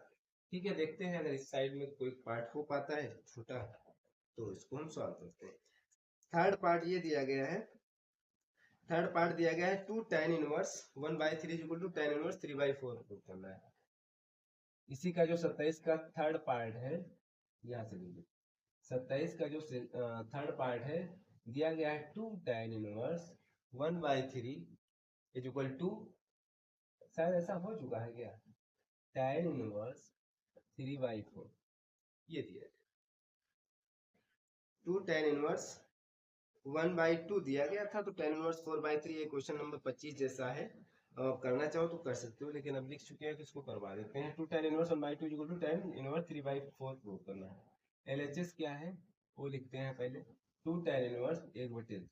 ठीक है, देखते हैं अगर इस साइड में कोई पार्ट हो पाता है छोटा तो इसको हम सॉल्व करते हैं। थर्ड पार्ट ये दिया गया है, थर्ड पार्ट दिया गया है 2 tan inverse 1/3 equal to tan inverse 3/4 proof करना है। इसी का जो 27 का थर्ड पार्ट है, यहाँ से लीजिए, 27 का जो थर्ड पार्ट है दिया गया है 2 tan इनवर्स 1/3 इक्वल टू, शायद ऐसा हो चुका है क्या, tan इनवर्स 3/4, ये दिया है 2 tan इनवर्स 1/2 दिया गया था, तो tan इनवर्स 4/3, ये क्वेश्चन नंबर 25 जैसा है। करना चाहो तो कर सकते हो, लेकिन अब लिख चुके हैं तो इसको करवा देते हैं। 2 tan inverse 1/2 equal to tan inverse 3/4 prove करना है। LHS क्या है वो लिखते हैं पहले, 2 tan इनवर्स 1/2।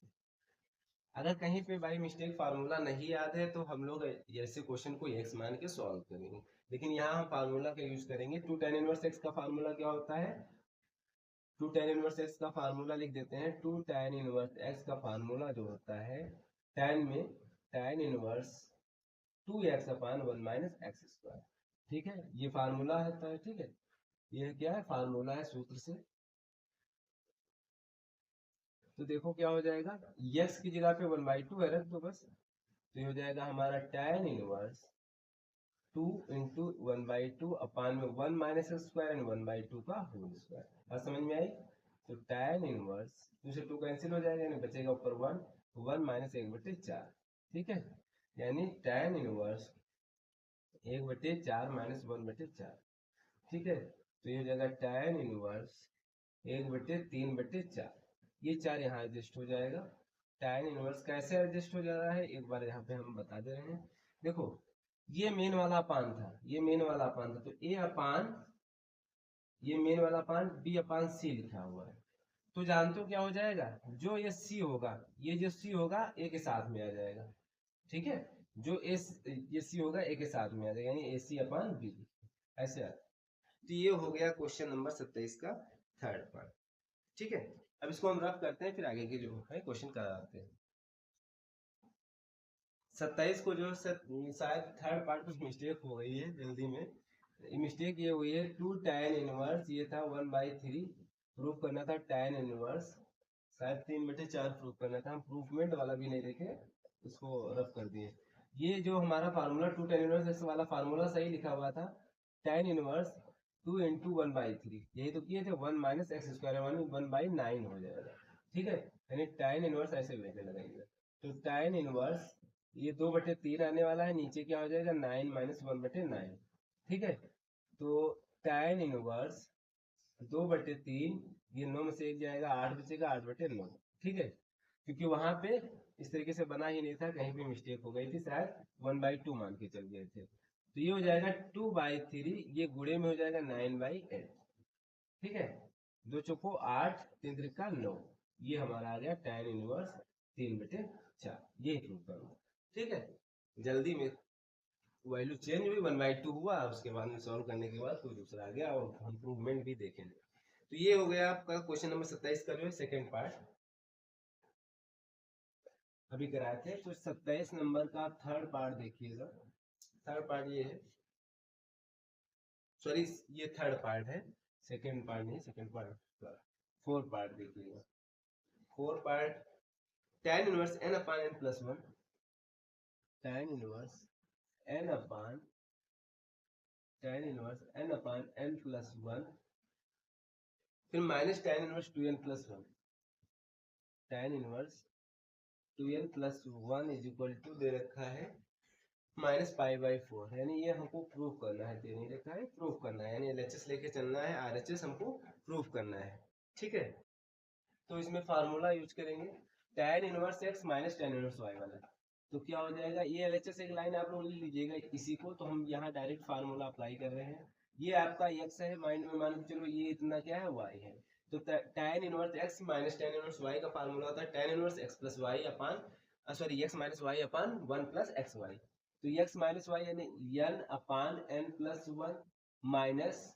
अगर कहीं पे बाई मिस्टेक फार्मूला नहीं याद है तो हम लोग ऐसे क्वेश्चन को x मान के सॉल्व करेंगे, लेकिन यहाँ हम फार्मूला का यूज करेंगे। 2 tan इनवर्स x का फार्मूला क्या होता है, 2 tan इनवर्स x का फार्मूला लिख देते हैं। 2 tan इनवर्स x का फार्मूला जो होता है, tan में tan inverse 2x upon 1 minus x square. ठीक है, ये फार्मूला होता है। ठीक है, ये क्या है, फार्मूला है सूत्र से। तो देखो क्या हो जाएगा, x की जगह पे 1/2 है, रख दो बस, तो ये हो जाएगा हमारा tan इनवर्स 2 इंटू 1/2 अपान में 1 माइनस स्क्वायर एंड 1/2 का होल स्क्वायर। बात समझ में आई। तो tan इनवर्स 2 से 2 कैंसिल हो जाएगा, यानी बचेगा ऊपर 1, 1 माइनस 1/4। ठीक है, यानी tan इनवर्स 1/4 माइनस 1/4। ठीक है, तो ये हो जाएगा tan इनवर्स 1/3/4। ये 4 यहाँ एडजस्ट हो जाएगा। tan इनवर्स कैसे एडजस्ट हो जा रहा है एक बार यहाँ पे हम बता दे रहे हैं। देखो ये मेन वाला अपान था, ये मेन वाला अपान था, तो a अपान ये मेन वाला अपान b अपान c लिखा हुआ है। तो जानते हो क्या हो जाएगा, जो ये c होगा, ये जो c होगा a के साथ में आ जाएगा। ठीक है, जो ये c होगा a के साथ में आ जाएगा, यानी ac अपान b ऐसे आ। तो ये हो गया क्वेश्चन नंबर 27 का थर्ड पार्ट। ठीक है, अब इसको हम रफ करते हैं, फिर आगे के जो है क्वेश्चन कराते हैं। 27 को जो शायद थर्ड पार्ट कुछ मिस्टेक हो गई है जल्दी में। मिस्टेक ये हुई है, 2 tan इनवर्स ये था 1/3 प्रूफ करना था tan इनवर्स, शायद 3/4 प्रूफ करना था। हम प्रूफमेंट वाला भी नहीं देखे, उसको रफ कर दिए। ये जो हमारा फार्मूला 2 tan इनवर्स वाला फार्मूला सही लिखा हुआ था, tan इनवर्स 2 × 1/3 यही तो किए थे, 1 - x² 1/9 हो जाएगा। ठीक है, यानी tan इनवर्स ऐसे लेके लगाएंगे, तो tan इनवर्स ये 2/3 आने वाला है, नीचे क्या हो जाएगा 9 - 1/9। ठीक है, तो tan इनवर्स 2/3, ये 9 में से 1 जाएगा 8 बचेगा 8/9। ठीक है, क्योंकि वहां पे इस तरीके से बना ही नहीं था, कहीं भी मिस्टेक हो गई थी, शायद 1/2 मान के चल गए थे। तो ये हो जाएगा 2/3, ये गुणे में हो जाएगा 9/8। ठीक है, 2 चौको 8, 3 त्रिका 9, ये हमारा आ गया tan इनवर्स 3/4, ये प्रूफ करूंगा। ठीक है, जल्दी में वैल्यू चेंज हुई 1/2 हुआ, उसके बाद में सॉल्व करने के बाद कोई दूसरा आ गया और हम इम्प्रूवमेंट भी देखेंगे। तो ये हो गया आपका क्वेश्चन नंबर 27 का जो है सेकेंड पार्ट अभी कराए थे। तो 27 नंबर का थर्ड पार्ट देखिएगा। थर्ड पार्ट ये है, सॉरी ये थर्ड पार्ट है, सेकेंड पार्ट नहीं, सेकेंड पार्ट फोर्थ पार्ट देखिएगा। Fourth part tan inverse n upon n plus 1, tan inverse n upon n plus 1, फिर minus tan inverse 2n plus 1, tan inverse 2n plus 1 is equal to दे रखा है -π/4, यानी ये हमको proof करना है, दे नहीं रखा है, प्रूफ करना है, यानी LHS लेके चलना है, RHS हमको प्रूफ करना है। ठीक है, तो इसमें फार्मूला यूज करेंगे tan inverse x minus tan inverse y वाला। तो क्या हो जाएगा, ये LHS एक लाइन आप लोग ले लीजिएगा इसी को, तो हम यहाँ डायरेक्ट फार्मूला अप्लाई कर रहे हैं। ये आपका x है, माइंड में मान के चलो ये इतना क्या है y है, तो tan inverse x minus tan inverse y का फार्मूला होता है tan inverse x plus y अपान sorry x minus y upon 1 plus xy। तो x माइनस y यानी n upon n plus 1 minus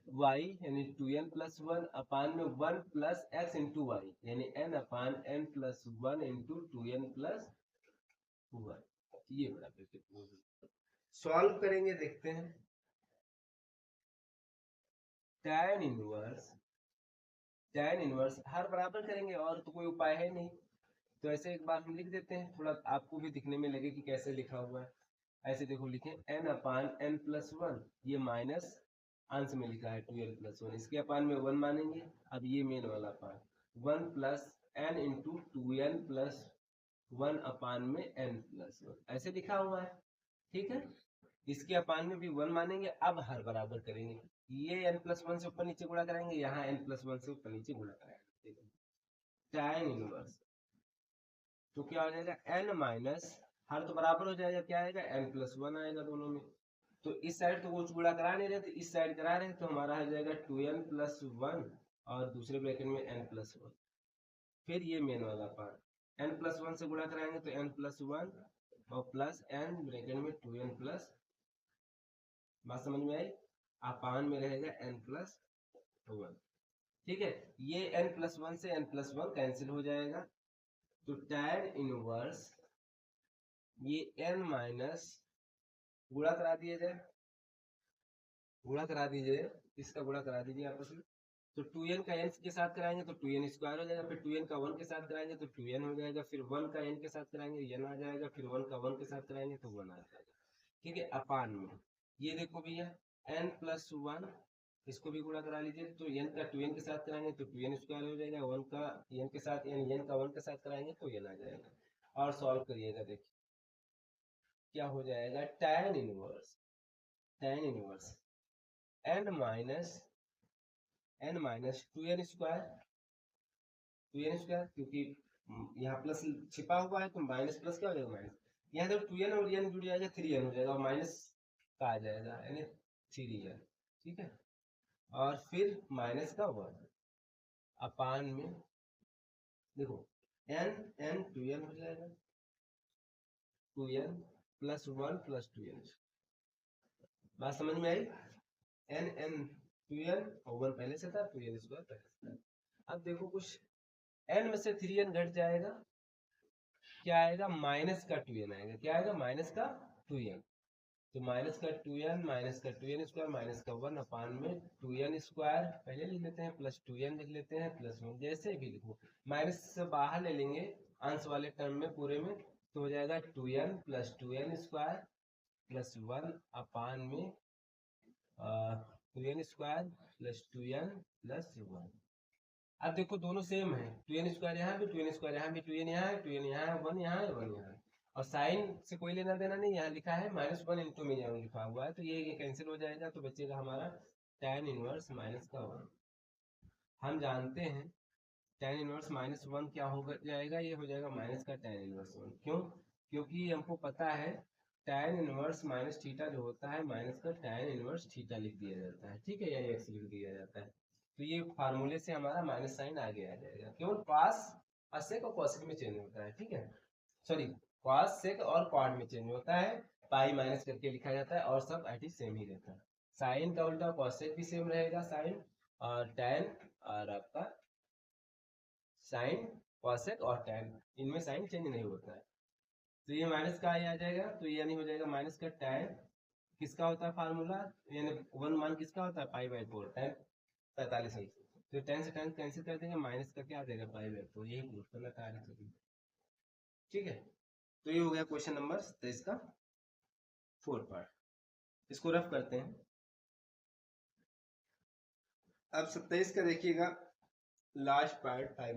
y यानी 2n प्लस 1 अपान में 1 plus x into Y, यानी n upon n plus 1 into 2n plus 1। ये बड़ा bracket solve करेंगे, देखते हैं। tan इनवर्स हर बराबर करेंगे, और तो कोई उपाय है नहीं, तो ऐसे एक बार हम लिख देते हैं, थोड़ा आपको भी दिखने में लगे कि कैसे लिखा हुआ है। ऐसे देखो लिखें n अपान n प्लस 1, ये माइनस अंश में लिखा है 2n प्लस 1, इसके अपान में 1 मानेंगे। अब ये मेन वाला अपान 1 plus n into 2n plus 1 अपान में n प्लस 1 ऐसे लिखा हुआ है। ठीक है, इसके अपान में भी 1 मानेंगे। अब हर बराबर करेंगे, ये n प्लस 1 से ऊपर नीचे गुणा कराएंगे, यहाँ n प्लस 1 से ऊपर नीचे गुणा कराएंगे। tan इनवर्स तो क्या हो जाएगा n माइनस, हर तो बराबर हो जाएगा, क्या आएगा n प्लस 1 आएगा दोनों में। तो इस साइड तो कुछ गुणा करा नहीं रहे, तो इस साइड करा रहे हैं, तो हमारा आ जाएगा 2n प्लस 1 और दूसरे ब्रैकेट में n प्लस 1। फिर ये मेन वाला पार्ट n प्लस 1 से गुणा कराएंगे तो n प्लस 1 और प्लस n ब्रैकेट में 2n प्लस, बात समझ में आई, अपान में रहेगा n प्लस 1। ठीक है, ये n प्लस 1 से n प्लस 1 कैंसिल हो जाएगा, तो tan इनवर्स ये n माइनस गुणा करा दिया जाए, गुणा करा दीजिए, इसका गुणा करा दीजिए आपस में, तो 2n का n के साथ कराएंगे तो 2n स्क्वायर हो जाएगा, फिर 2n का 1 के साथ कराएंगे तो 2n हो जाएगा, फिर 1 का n के साथ कराएंगे n आ जाएगा, फिर 1 का 1 के साथ कराएंगे तो 1 आ जाएगा। ठीक है, अपान में ये देखो भैया n प्लस 1, इसको भी गुणा करा लीजिए, तो n का 2n के साथ कराएंगे तो 2n स्क्वायर हो जाएगा, 1 का n के साथ n का 1 के साथ कराएंगे तो n आ जाएगा। और सॉल्व करिएगा, देखिए क्या हो जाएगा, tan inverse n minus n minus 2n square, क्योंकि यहाँ प्लस छिपा हुआ है तो माइनस प्लस क्या हो जाएगा माइनस, यहाँ जब 2n और n जुड़ जाएगा 3n हो जाएगा और माइनस का आ जाएगा यानी 3n, ठीक है। और फिर माइनस का 1 अपान में देखो n 2n हो जाएगा, 2n प्लस 1 प्लस 2n, बात समझ में आई। n 2n और 1 पहले से था, 2n स्क्वायर पहले से था। अब देखो कुछ n में से 3n घट जाएगा, क्या आएगा माइनस का 2n आएगा, क्या आएगा माइनस का 2n, तो माइनस का 2n स्क्वायर माइनस का 1 अपान में 2n स्क्वायर पहले लिख लेते हैं प्लस 2n लिख लेते हैं प्लस 1, जैसे भी लिखो माइनस से बाहर ले लेंगे अंश वाले टर्म में पूरे में, तो हो जाएगा 2n plus 2n square plus 1 अपान में 2n square plus 2n plus 1। अब देखो दोनों सेम है, 2n स्क्वायर यहाँ भी 2n स्क्वायर यहाँ भी, 2n यहाँ है 2n यहाँ है 1 यहाँ है 1 यहाँ है, और साइन से कोई लेना देना नहीं, यहाँ लिखा है -1 इंटू में यहाँ लिखा हुआ है, तो ये कैंसिल हो जाएगा, तो बचेगा हमारा tan इनवर्स माइनस का 1। हम जानते हैं tan इनवर्स -1 क्या हो जाएगा, ये हो जाएगा माइनस का tan इनवर्स 1, क्यों, क्योंकि हमको पता है tan इनवर्स माइनस थीटा जो होता है माइनस का tan इनवर्स थीटा लिख दिया जाता है, ठीक है, या x लिख दिया जाता है, तो ये फार्मूले से हमारा माइनस साइन आगे आ जाएगा, केवल cos असेक और cosec में चेंज होता है, ठीक है, सॉरी cos sec और quad में चेंज होता है, पाई माइनस करके लिखा जाता है और सब एट सेम ही रहता है, साइन का उल्टा cos sec भी सेम रहेगा साइन, और tan और आपका साइन cosec और tan इनमें साइन चेंज नहीं होता है, तो ये माइनस का आ जाएगा, तो यानी हो जाएगा माइनस का tan किसका होता है फार्मूला, यानी 1 मान किसका होता है π/4 tan 45 अंश, तो tan से tan कैंसिल कर देंगे, माइनस का क्या आ जाएगा π/4, यही प्रूफ करना था, ठीक है। तो ये हो गया क्वेश्चन नंबर 27 का 4 पार्ट, इसको रफ करते हैं। अब 27 का देखिएगा लास्ट पार्ट 5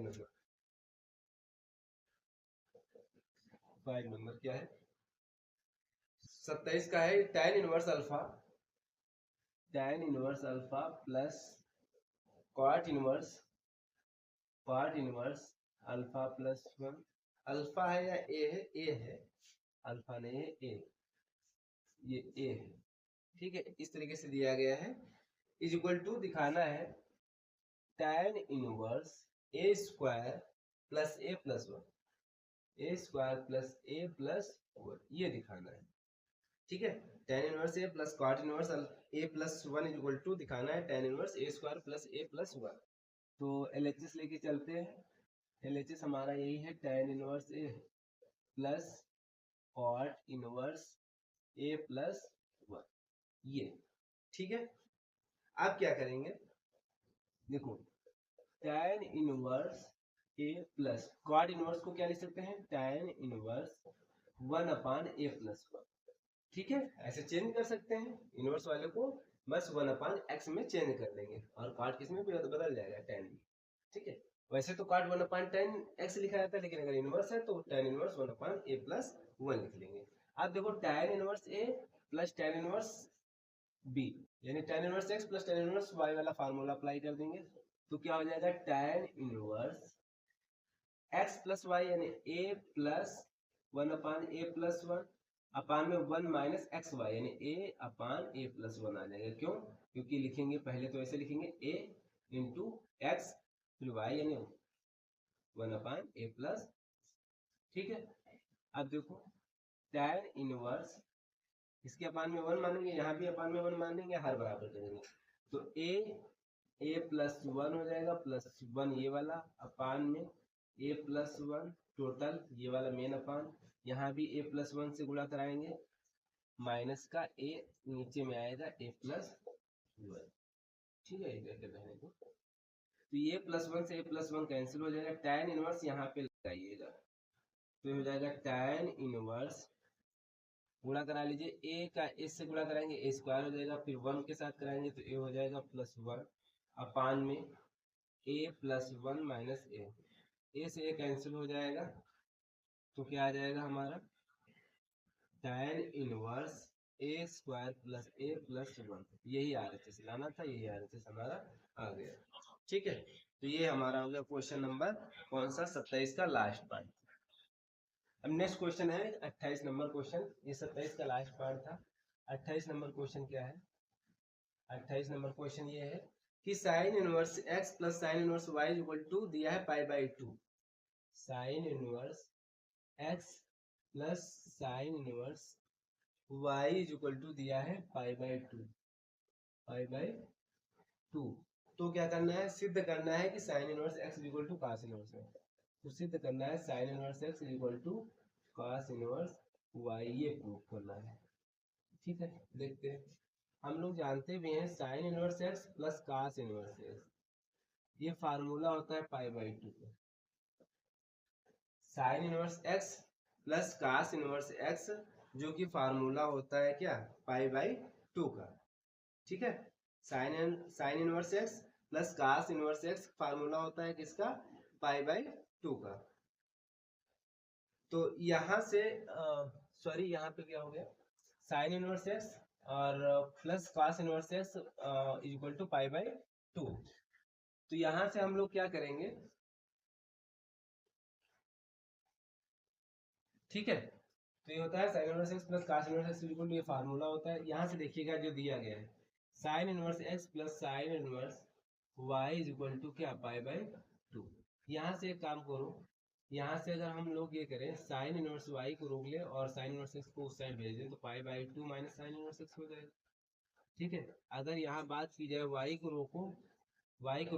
नंबर क्या है, 27 का है tan inverse alpha plus cot inverse alpha plus 1, alpha है या ए है, अल्फा नहीं है ए, ये ए है, ठीक है, इस तरीके से दिया गया है, इज इक्वल टू दिखाना है tan inverse a square plus a plus 1, a square plus a plus 1, ये दिखाना है, ठीक है, tan inverse a plus cot inverse a plus 1 is equal to दिखाना है tan inverse a square plus a plus 1, तो LHS लेके चलते हैं, LHS हमारा यही है tan inverse a plus cot inverse a plus 1, ये ठीक है। अब क्या करेंगे, देखो tan inverse a plus cot inverse को क्या लिख सकते हैं, tan इनवर्स 1 अपान ए प्लस 1, ठीक है, ऐसे चेंज कर सकते हैं, इनवर्स वाले को बस 1 अपान एक्स में चेंज कर देंगे और cot किस में बदल जाएगा tan में, ठीक है, वैसे तो cot 1 अपान tan x लिखा जाता है, लेकिन अगर इनवर्स है तो tan इनवर्स 1 अपान ए प्लस 1 लिख लेंगे। अब देखो tan inverse a plus tan inverse B यानी tan inverse x plus tan inverse y वाला फार्मूला अप्लाई कर देंगे, तो क्या हो जाएगा tan inverse x plus y यानी a plus 1 upon A plus 1 अपान में 1 माइनस एक्स वाई यानी a अपान ए प्लस 1 आ जाएगा, क्यों, क्योंकि लिखेंगे पहले तो ऐसे लिखेंगे a इंटू एक्स फिर y यानी 1 अपान ए प्लस, ठीक है। अब देखो tan इनवर्स इसके अपान में 1 मानेंगे, यहाँ भी अपान में 1 मानेंगे, हर बराबर करेंगे, तो a प्लस 1 हो जाएगा प्लस 1 ये वाला अपान में a प्लस 1 टोटल ये वाला मेन अपान, यहाँ भी a प्लस 1 से गुणा कराएंगे, माइनस का a नीचे में आएगा a प्लस 1, ठीक है, करके रहने दो, तो ये प्लस 1 से a प्लस 1 कैंसिल हो जाएगा, tan इनवर्स यहाँ पे लगाइएगा, तो हो जाएगा tan इनवर्स गुणा करा लीजिए, a का a से गुणा कराएंगे a स्क्वायर हो जाएगा, फिर 1 के साथ कराएंगे तो a हो जाएगा प्लस 1 अपान में a प्लस 1 माइनस a से a कैंसिल हो जाएगा, तो क्या आ जाएगा हमारा tan inverse a square plus a plus 1, यही RHS लाना था, यही RHS हमारा आ गया। ठीक है, तो ये हमारा हो गया क्वेश्चन नंबर कौन सा 27 का लास्ट पार्ट। अब नेक्स्ट क्वेश्चन है 28 नंबर क्वेश्चन, ये 27 का लास्ट पार्ट था। 28 नंबर क्वेश्चन क्या है? 28 नंबर क्वेश्चन ये है कि sine inverse x plus sine inverse y equal to दिया है pi by 2। Sine inverse x plus sine inverse y equal to दिया है पाई बाई 2, पाई बाई 2। तो क्या करना है? सिद्ध करना है कि sine inverse x equal to cos inverse है। तो सिद्ध करना है sine inverse x equal to cos inverse y, ये प्रूव करना है। ठीक है, देखते हैं। हम लोग जानते भी हैं sine inverse x plus cos inverse x, ये फार्मूला होता है पाई बाई 2 का। Sign inverse x plus cos inverse x जो कि फार्मूला होता है क्या? पाई बाई 2 का। ठीक है, sine inverse x plus cos inverse x formula होता है किसका? पाई बाई 2 का। तो यहाँ से सॉरी, यहाँ पे क्या हो गया? साइन इनवर्स x और plus cos inverse x equal to pi by 2। तो यहाँ से हम लोग क्या करेंगे? ठीक है, तो ये होता है sine inverse x plus cos inverse x equal to, ये फार्मूला होता है। यहाँ से देखिएगा जो दिया गया है sine inverse x plus sine inverse y equal to क्या? Pi by 2। यहाँ से एक काम करो, यहाँ से अगर हम लोग ये करें साइन इनवर्स y को रोक ले और साइन इनवर्स x को उस साइड भेज दें तो पाई by 2 minus sine inverse x हो जाएगा। ठीक है, अगर यहाँ बात की जाए y को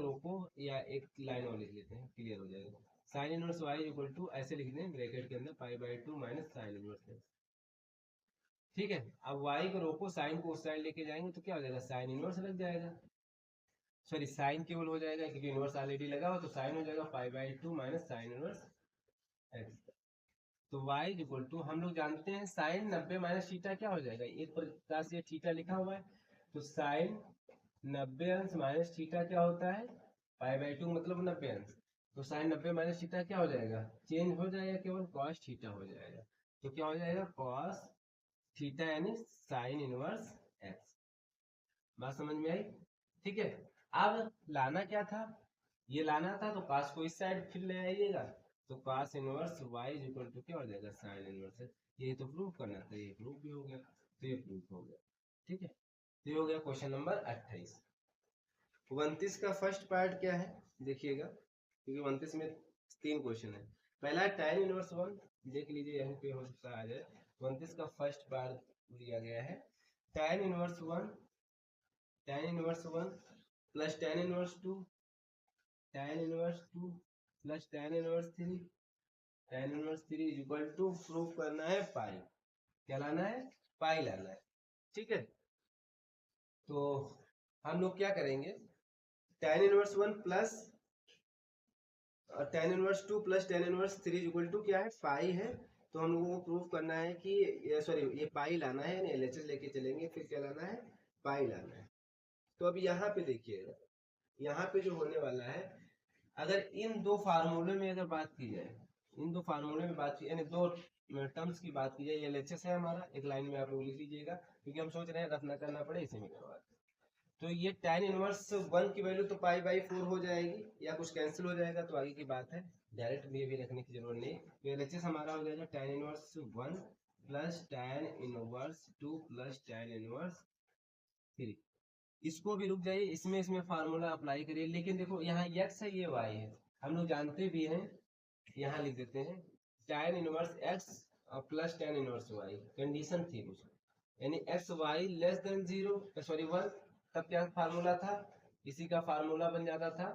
रोको या एक लाइन और लिख लेते हैं, क्लियर हो जाएगा। Sine inverse y equal to ऐसे लिख दें ब्रैकेट के अंदर pi by 2 minus sine inverse x। ठीक है, अब y को रोको, साइन को उस साइड लेके जाएंगे तो क्या हो जाएगा? साइन इनवर्स लग जाएगा, सॉरी साइन केवल हो जाएगा क्योंकि इनवर्स ऑलरेडी लगा हो, तो साइन हो जाएगा पाई by 2 minus sine inverse x। तो y इक्वल टू हम लोग जानते हैं साइन 90 माइनस थीटा क्या हो जाएगा? एक प्रकार से थीटा लिखा हुआ है, तो साइन 90 अंश माइनस थीटा क्या होता है? पाई बाई 2 मतलब 90 अंश। तो साइन 90 माइनस थीटा क्या हो जाएगा? चेंज हो जाएगा, केवल कॉस थीटा हो जाएगा। तो क्या हो जाएगा? कॉस थीटा यानी साइन इनवर्स x। बात समझ में आई? ठीक है, अब लाना क्या था? ये लाना था, तो cos को इस साइड फिर ले आइएगा, तो cos inverse y equal to क्या हो जाएगा? Sine inverse. ये तो प्रूफ करना था, ये प्रूफ भी हो गया, तो ये प्रूफ हो गया। ठीक है, तो ये हो गया क्वेश्चन नंबर 28। 29 का फर्स्ट पार्ट क्या है देखिएगा, क्योंकि 29 में 3 क्वेश्चन है। पहला है tan इनवर्स 1, देख लीजिए यहीं पे हो सकता है आ जाए। 29 का फर्स्ट पार्ट दिया गया है tan inverse 1, tan inverse 1 plus tan inverse 2, tan inverse 2 plus tan inverse 3, tan inverse 3 equal to proof करना है पाई। क्या लाना है? पाई लाना है। ठीक है, तो हम लोग क्या करेंगे? tan inverse 1 plus tan inverse 2 plus tan inverse 3 equal to क्या है? पाई है। तो हम लोगों को प्रूफ करना है कि सॉरी ये पाई लाना है, यानी एलएचएस लेके चलेंगे, फिर क्या लाना है? पाई लाना है। तो अब यहाँ पे देखिएगा, यहाँ पे जो होने वाला है, अगर इन दो फार्मूले में अगर बात की जाए, इन दो फार्मूले में बात की यानी दो टर्म्स की बात की जाए, एलएचएस है हमारा, एक लाइन में आप लोग लिख लीजिएगा क्योंकि हम सोच रहे हैं रफ ना करना पड़े, इसी में करवा। तो ये tan इनवर्स 1 की वैल्यू तो पाई बाई 4 हो जाएगी या कुछ कैंसिल हो जाएगा, तो आगे की बात है, डायरेक्ट भी रखने की जरूरत नहीं। तो एलएचएस हमारा हो जाएगा tan inverse 1 plus tan inverse 2 plus tan inverse 3। इसको भी रुक जाइए, इसमें फार्मूला अप्लाई करिए, लेकिन देखो यहाँ x है, ये y है, हम लोग जानते भी हैं, यहाँ लिख देते हैं tan inverse x plus tan inverse y। Condition थी कुछ, यानी x y less than 0 sorry 1, तब क्या फार्मूला था? इसी का फार्मूला बन जाता था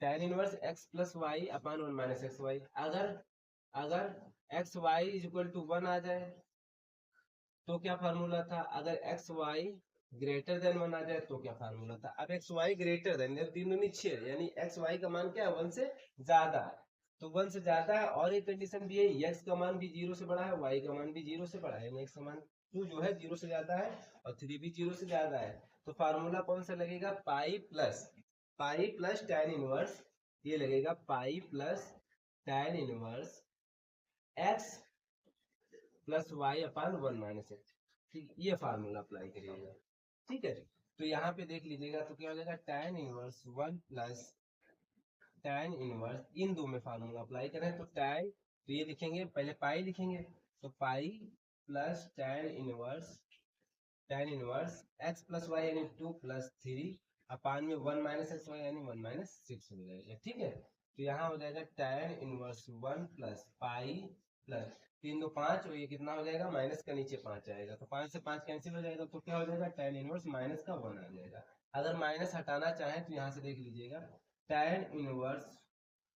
tan inverse x plus y upon 1 minus x y. अगर एक्स वाई इक्वल टू 1 आ जाए तो क्या फार्मूला था? अगर एक्स वाई ग्रेटर देन 1 आ जाए तो क्या फार्मूला था? अब एक्स वाई ग्रेटर देन, 3 दूनी 6, यानी एक्स वाई का मान क्या है? 1 से ज्यादा है। तो 1 से ज्यादा है, और एक कंडीशन भी है, एक्स का मान भी 0 से बड़ा है, वाई का मान भी 0 से बड़ा है, यानी एक्स का मान 2 जो है 0 से ज्यादा है और 3 भी 0 से ज्यादा है। तो फार्मूला कौन सा लगेगा? पाई प्लस tan इनवर्स, ये लगेगा pi plus tan inverse x plus Y upon 1 minus X. ठीक, ये फार्मूला अप्लाई करिएगा। ठीक है, तो यहाँ पे देख लीजिएगा तो क्या हो जाएगा, tan inverse 1 plus tan inverse, इन दो में फार्मूला अप्लाई करें तो tan, तो ये लिखेंगे पहले पाई लिखेंगे, तो pi plus tan inverse x plus Y यानी 2 प्लस 3 अपान में 1 माइनस एक्स वाई यानी 1 माइनस 6 हो जाएगा। ठीक है, तो यहाँ हो जाएगा tan inverse 1 plus pi plus 3 2 5, और ये कितना हो जाएगा, माइनस का नीचे 5 आएगा, तो 5 से 5 कैंसिल हो जाएगा, तो क्या हो जाएगा, tan इनवर्स माइनस का 1 आ जाएगा। अगर माइनस हटाना चाहें तो यहाँ से देख लीजिएगा, tan इनवर्स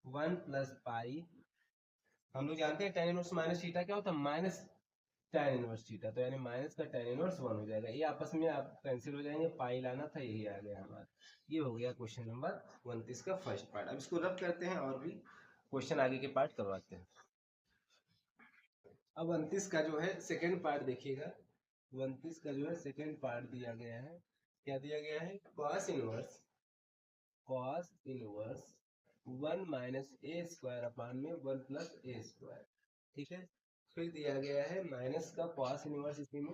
1 प्लस पाई, हम लोग जानते हैं tan इनवर्स माइनस थीटा क्या होता है, माइनस tan इनवर्स थीटा, तो यानी माइनस का tan इनवर्स 1 हो जाएगा। ये आपस में आप कैंसिल हो जाएंगे, पाई लाना था, यही आ गया हमारा। ये हो गया क्वेश्चन नंबर 29 का फर्स्ट पार्ट। अब इसको रब करते हैं और भी क्वेश्चन आगे के पार्ट करवाते हैं। अब 29 का जो है सेकेंड पार्ट देखिएगा, 29 का जो है सेकेंड पार्ट दिया गया है, क्या दिया गया है, cos inverse 1 minus a square upon में 1 प्लस ए स्क्वायर। ठीक है, फिर दिया गया है माइनस का cos इनवर्स, इसी में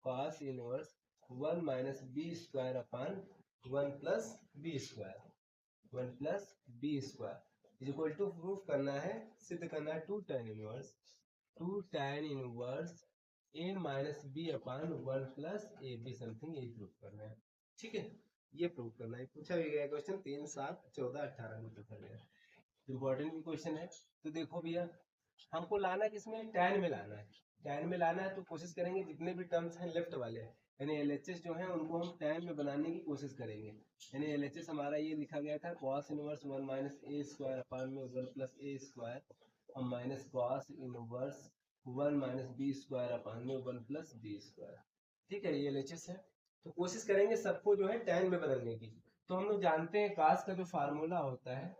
cos inverse 1 minus b square upon 1 plus B square, 1 plus B square is equal to, proof करना है, सिद्ध करना है, 2 tan inverse a minus b upon 1 plus a b something, यही प्रूफ करना है। ठीक है, ये प्रूफ करना है, पूछा भी गया क्वेश्चन 3 7 14 18 में पूछा गया, इम्पोर्टेंट भी क्वेश्चन है। तो देखो भैया, हमको लाना किसमें, tan में लाना है, tan में लाना है, तो कोशिश करेंगे जितने भी टर्म्स हैं लेफ्ट वाले यानी LHS जो है उनको हम tan में बनाने की कोशिश करेंगे। यानी LHS हमारा ये लिखा गया था, cos inverse 1 minus a square upon में 1 प्लस ए स्क्वायर और minus cos inverse 1 minus b square upon में 1 प्लस बी स्क्वायर। ठीक है, ये LHS है, तो कोशिश करेंगे सबको जो है tan में बदलने की। तो हम लोग जानते हैं cos का जो फार्मूला होता है,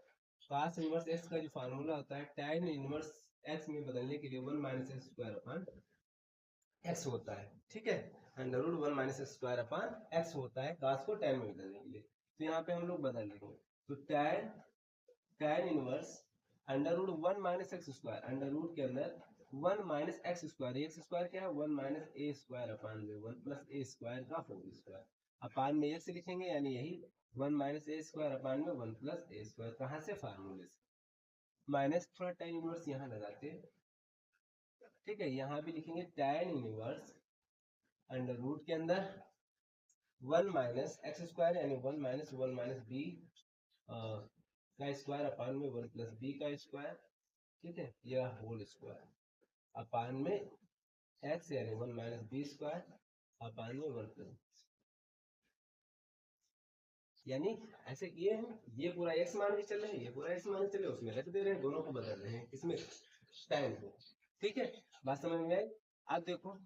cos इनवर्स x का जो फार्मूला होता है, tan इनवर्स x में बदलने के लिए 1 minus x square upon x होता है। ठीक है, under root 1 minus x square upon x होता है cos को tan में बदलने के लिए। तो यहाँ पे हम लोग बदल लेंगे, तो tan inverse under root 1 minus x square, under root के अंदर 1 minus x square, x square क्या है, 1 माइनस ए स्क्वायर अपान में 1 प्लस ए स्क्वायर का होल स्क्वायर, अपान में x लिखेंगे, यानी यही 1 माइनस ए स्क्वायर अपान में 1 प्लस ए स्क्वायर, कहाँ से, फार्मूले से, माइनस थोड़ा tan इनवर्स यहाँ लगाते हैं। ठीक है, यहाँ भी लिखेंगे tan इनवर्स अंडर रूट के अंदर 1 माइनस एक्स स्क्वायर यानी 1 माइनस बी का स्क्वायर अपान में 1 प्लस बी का स्क्वायर। ठीक है, यह होल स्क्वायर अपान में x यानी 1 माइनस बी स्क्वायर अपान में 1 प्लस, यानी ऐसे किए हैं, ये पूरा x मान के चल रहे हैं, ये पूरा x मान के चले, उसमें रख दे रहे हैं, दोनों को बदल रहे हैं, इसमें tan को। ठीक है, बात समझ में आई। अब देखो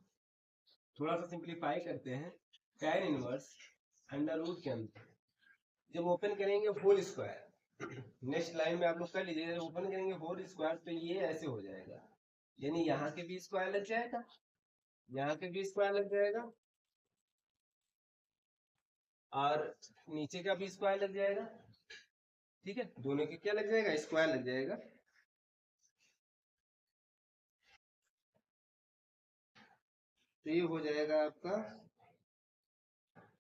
थोड़ा सा सिंप्लीफाई करते हैं, tan इनवर्स अंडर रूट के अंदर जब ओपन करेंगे होल स्क्वायर, नेक्स्ट लाइन में आप लोग कर लीजिए, जब ओपन करेंगे होल स्क्वायर तो ये ऐसे हो जाएगा, यानी यहाँ के भी स्क्वायर लग जाएगा, यहाँ के भी स्क्वायर लग जाएगा और नीचे का भी स्क्वायर लग जाएगा। ठीक है, दोनों के क्या लग जाएगा, स्क्वायर लग जाएगा। तो ये हो जाएगा आपका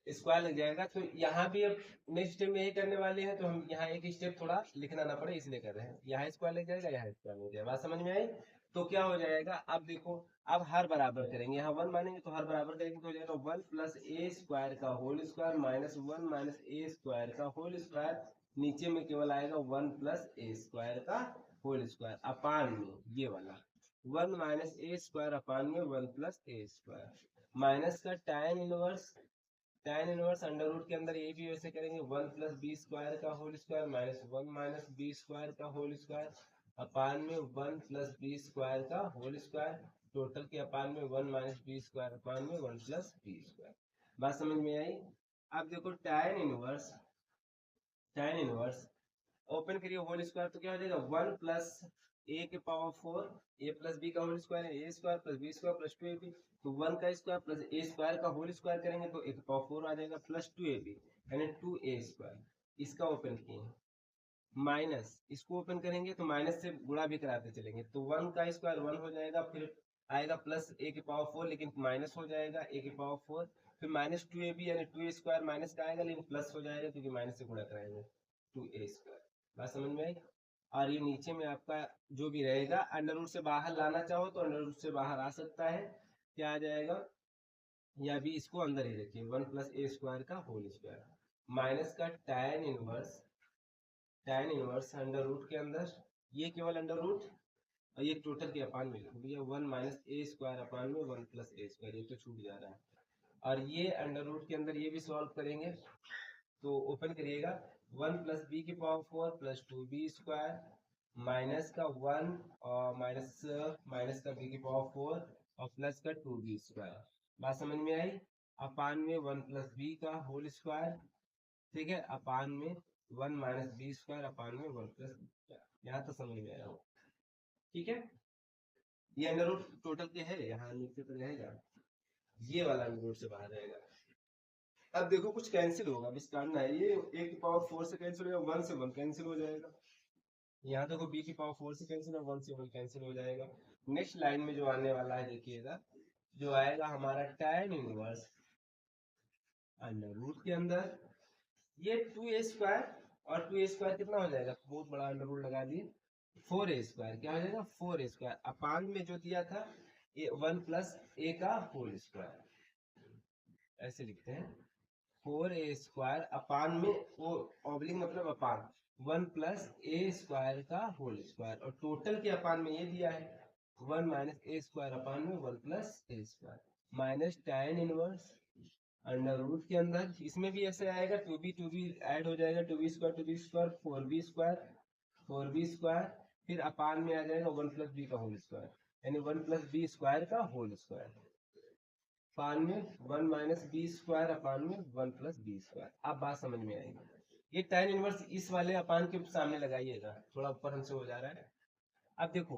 स्क्वायर लग जाएगा। तो यहाँ भी अब नेक्स्ट स्टेप में यही करने वाले हैं, तो हम यहाँ एक स्टेप थोड़ा लिखना ना पड़े इसलिए कर रहे हैं, यहाँ स्क्वायर लग जाएगा, यहाँ स्क्वायर लग जाएगा, बात समझ में आई। तो क्या हो जाएगा, अब देखो, अब हर बराबर करेंगे, यहाँ 1 मानेंगे तो हर बराबर करेंगे तो हो जाएगा 1 प्लस ए स्क्वायर का whole square minus 1 minus a square का होल स्क्वायर, नीचे में केवल आएगा 1 प्लस ए स्क्वायर का होल स्क्वायर अपान में ये वाला 1 माइनस ए स्क्वायर अपान में 1 प्लस ए स्क्वायर, माइनस का tan इनवर्स अंडर रूट के अंदर ये भी वैसे करेंगे 1 प्लस बी स्क्वायर का whole square minus 1 minus b square का होल स्क्वायर अपान में 1 प्लस बी स्क्वायर का होल स्क्वायर, टोटल के अपान में 1 माइनस बी स्क्वायर अपान में 1 प्लस बी स्क्वायर, बात समझ में आई। अब देखो tan इनवर्स ओपन करिए होल स्क्वायर तो क्या हो जाएगा 1 प्लस ए के पावर 4 ए प्लस बी का होल स्क्वायर है, A square plus B square plus 2ab, तो 1 का स्क्वायर प्लस ए स्क्वायर का होल स्क्वायर करेंगे तो ए के पावर 4 आ जाएगा प्लस 2ab यानी 2a स्क्वायर, इसका ओपन किए माइनस इसको ओपन करेंगे तो माइनस से गुणा भी कराते चलेंगे, तो 1 का स्क्वायर 1 हो जाएगा, फिर आएगा प्लस ए की पावर 4, लेकिन माइनस हो जाएगा ए की पावर 4, फिर माइनस 2ab यानी 2a² माइनस का आएगा लेकिन प्लस हो जाएगा क्योंकि माइनस से गुणा कराएंगे 2a²। बात समझ में आई। और ये नीचे में आपका जो भी रहेगा अंडर रूट से बाहर लाना चाहो तो अंडर रूट से बाहर आ सकता है, क्या आ जाएगा, या भी इसको अंदर ही रखिए 1 + a² का होल स्क्वायर माइनस का tan इनवर्स अंडर रूट के अंदर, ये केवल अंडर रूट और ये टोटल के अपान में लिख दिया 1 - a² अपान में 1 + a², ये तो छूट जा रहा है। और ये अंडर रूट के अंदर ये भी सॉल्व करेंगे तो ओपन करिएगा 1 + b की पावर 4 + 2b² माइनस का 1 और माइनस का b की पावर 4 और प्लस का 2b²। बात समझ में आई। अपान में 1 + b का होल स्क्वायर, ठीक है, अपान में 1 - b² अपान में 1 + b²। यहाँ तो समझ में आया हो, ठीक है। ये अंडर रूट टोटल के है, यहाँ नीचे तो रहेगा, ये वाला अंडर रूट से बाहर रहेगा। अब देखो कुछ कैंसिल होगा, अभी करना है, ये a की पावर 4 से कैंसिल हो जाएगा, 1 से 1 कैंसिल हो जाएगा। यहाँ देखो b की पावर 4 से कैंसिल है, 1 से 1 कैंसिल हो जाएगा। नेक्स्ट लाइन में जो आने वाला है देखिएगा, जो आएगा हमारा tan इनवर्स अंडर रूट के अंदर ये 2a² और 2a² कितना हो जाएगा, बहुत बड़ा अंडर रूट लगा दिए, 4a², क्या हो जाएगा 4a² अपान में जो दिया था ये 1 + a का होल स्क्वायर, ऐसे लिखते हैं 4a² अपान में वो ऑब्लिक मतलब अपान 1 + a² का होल स्क्वायर, और टोटल के अपान में ये दिया है 1 - a² अपान में 1 + a² minus tan inverse under root के अंदर, इसमें भी ऐसे आएगा 2b ऐड हो जाएगा 2b², 4b², फिर अपान में आ जाएगा 1 + b का होल स्क्वायर यानी 1 + b² का होल स्क्वायर अपान में 1 - b² अपान में 1 + b²। अब बात समझ में आएगी। ये tan इनवर्स इस वाले अपान के सामने लगाइएगा, थोड़ा ऊपर हमसे हो जा रहा है। अब देखो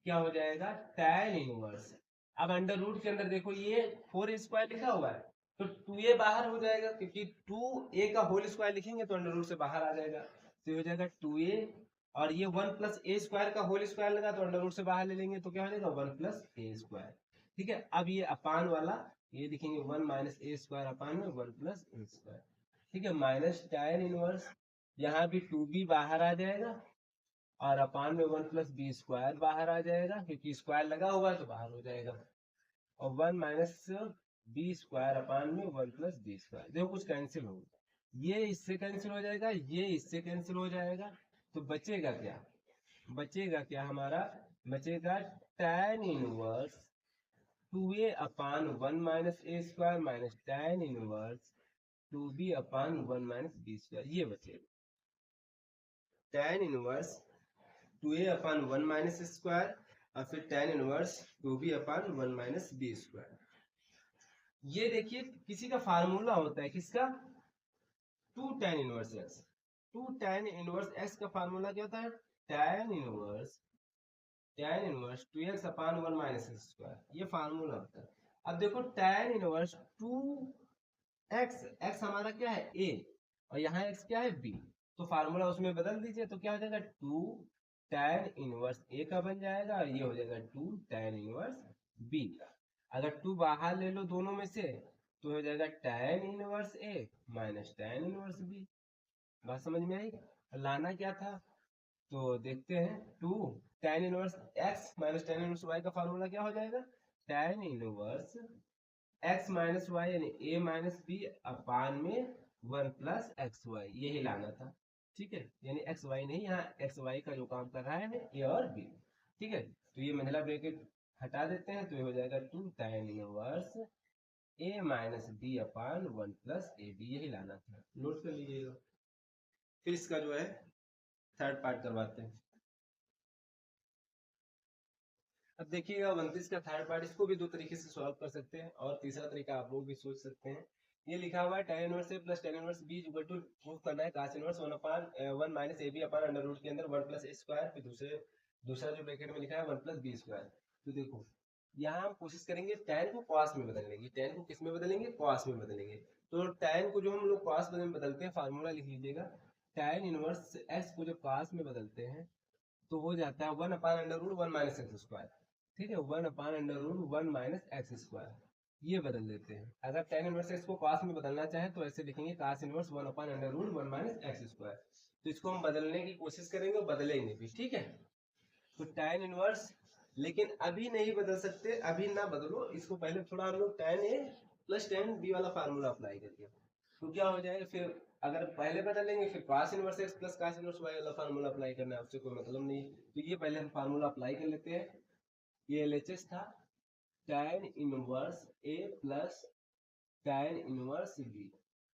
क्या हो जाएगा tan इनवर्स, अब अंडर रूट के अंदर देखो ये 4a² लिखा हुआ है तो 2a बाहर हो जाएगा क्योंकि 2a का होल स्क्वायर लिखेंगे तो अंडर रूट से बाहर आ जाएगा, तो हो जाएगा 2a, और ये 1 + a² का होल स्क्वायर लगा तो अंडर रूट से बाहर ले लेंगे तो क्या हो जाएगा 1 + a²। ठीक है, अब ये अपान वाला ये लिखेंगे 1 - a² अपान में 1 + a²। ठीक है, माइनस tan इनवर्स, यहाँ भी 2b बाहर आ जाएगा और अपान में 1 + b² बाहर आ जाएगा क्योंकि स्क्वायर लगा हुआ है तो बाहर हो जाएगा, और 1 - b² अपान में 1 + b²। देखो कुछ कैंसिल होगा, ये इससे कैंसिल हो जाएगा, ये इससे कैंसिल हो जाएगा, तो बचेगा क्या, बचेगा क्या हमारा, बचेगा tan इनवर्स 2a अपान 1 - a² minus tan inverse 2b अपान 1 - b², ये बचेगा tan इनवर्स 2a अपान 1 - a² और फिर tan इनवर्स 2b अपान 1 - b²। ये देखिए किसी का फार्मूला होता है, किसका, 2 tan inverse x, 2 tan inverse x का फार्मूला क्या होता है, tan inverse 2x upon 1 - x², ये फार्मूला होता है। अब देखो tan इनवर्स 2x, x हमारा क्या है a और यहाँ x क्या है b, तो फार्मूला उसमें बदल दीजिए तो क्या हो जाएगा 2 tan इनवर्स a का बन जाएगा और ये हो जाएगा 2 tan इनवर्स b का। अगर 2 बाहर ले लो दोनों में से तो हो जाएगा tan inverse a minus tan inverse b। बात समझ में आई। लाना क्या था तो देखते हैं, 2 tan inverse x minus tan inverse y का फार्मूला क्या हो जाएगा, tan inverse x minus y यानी a माइनस बी अपान में 1 + xy, यही लाना था। ठीक है, यानी एक्स वाई नहीं, यहाँ एक्स वाई का जो काम कर रहा है ए और बी। ठीक है, तो ये महिला ब्रैकेट हटा देते हैं तो ये हो जाएगा 2 tan inverse a minus b upon 1 + ab, यही लाना था, नोट कर लीजिएगा। फिर इसका जो है थर्ड पार्ट करवाते हैं। अब देखिएगा 29 का थर्ड पार्ट, इसको भी दो तरीके से सॉल्व कर सकते हैं और तीसरा तरीका आप लोग भी सोच सकते हैं। ये लिखा हुआ है tan inverse a plus tan inverse b equal to prove करना है cos inverse 1 minus ab upon under root के अंदर 1 + a², फिर दूसरा जो ब्रैकेट में लिखा है 1 + b²। तो देखो यहाँ हम कोशिश करेंगे tan को cos में बदलने की, tan को किस में बदलेंगे, cos में बदलेंगे। तो tan को जो हम लोग cos में बदलते हैं, फार्मूला लिख लीजिएगा, tan इनवर्स x को जब cos में बदलते हैं तो हो जाता है 1 अपान अंडर रूट 1 - x²। ठीक है, 1/√1 - x², ये बदल देते हैं। अगर tan इनवर्स x को cos में बदलना चाहे तो ऐसे लिखेंगे cos इनवर्स 1/√1 - x²। तो इसको हम बदलने की कोशिश करेंगे और बदलेंगे भी, ठीक है। तो tan इनवर्स, लेकिन अभी नहीं बदल सकते, अभी ना बदलो इसको, पहले थोड़ा हम लोग tan a + tan b वाला फार्मूला अप्लाई करिए। तो क्या हो जाएगा, फिर अगर पहले बदलेंगे फिर cos inverse x + cos inverse y वाला फार्मूला अप्लाई करना है, उससे कोई मतलब नहीं। तो ये पहले हम फार्मूला अप्लाई कर लेते हैं। ये LHS था tan inverse a + tan inverse b।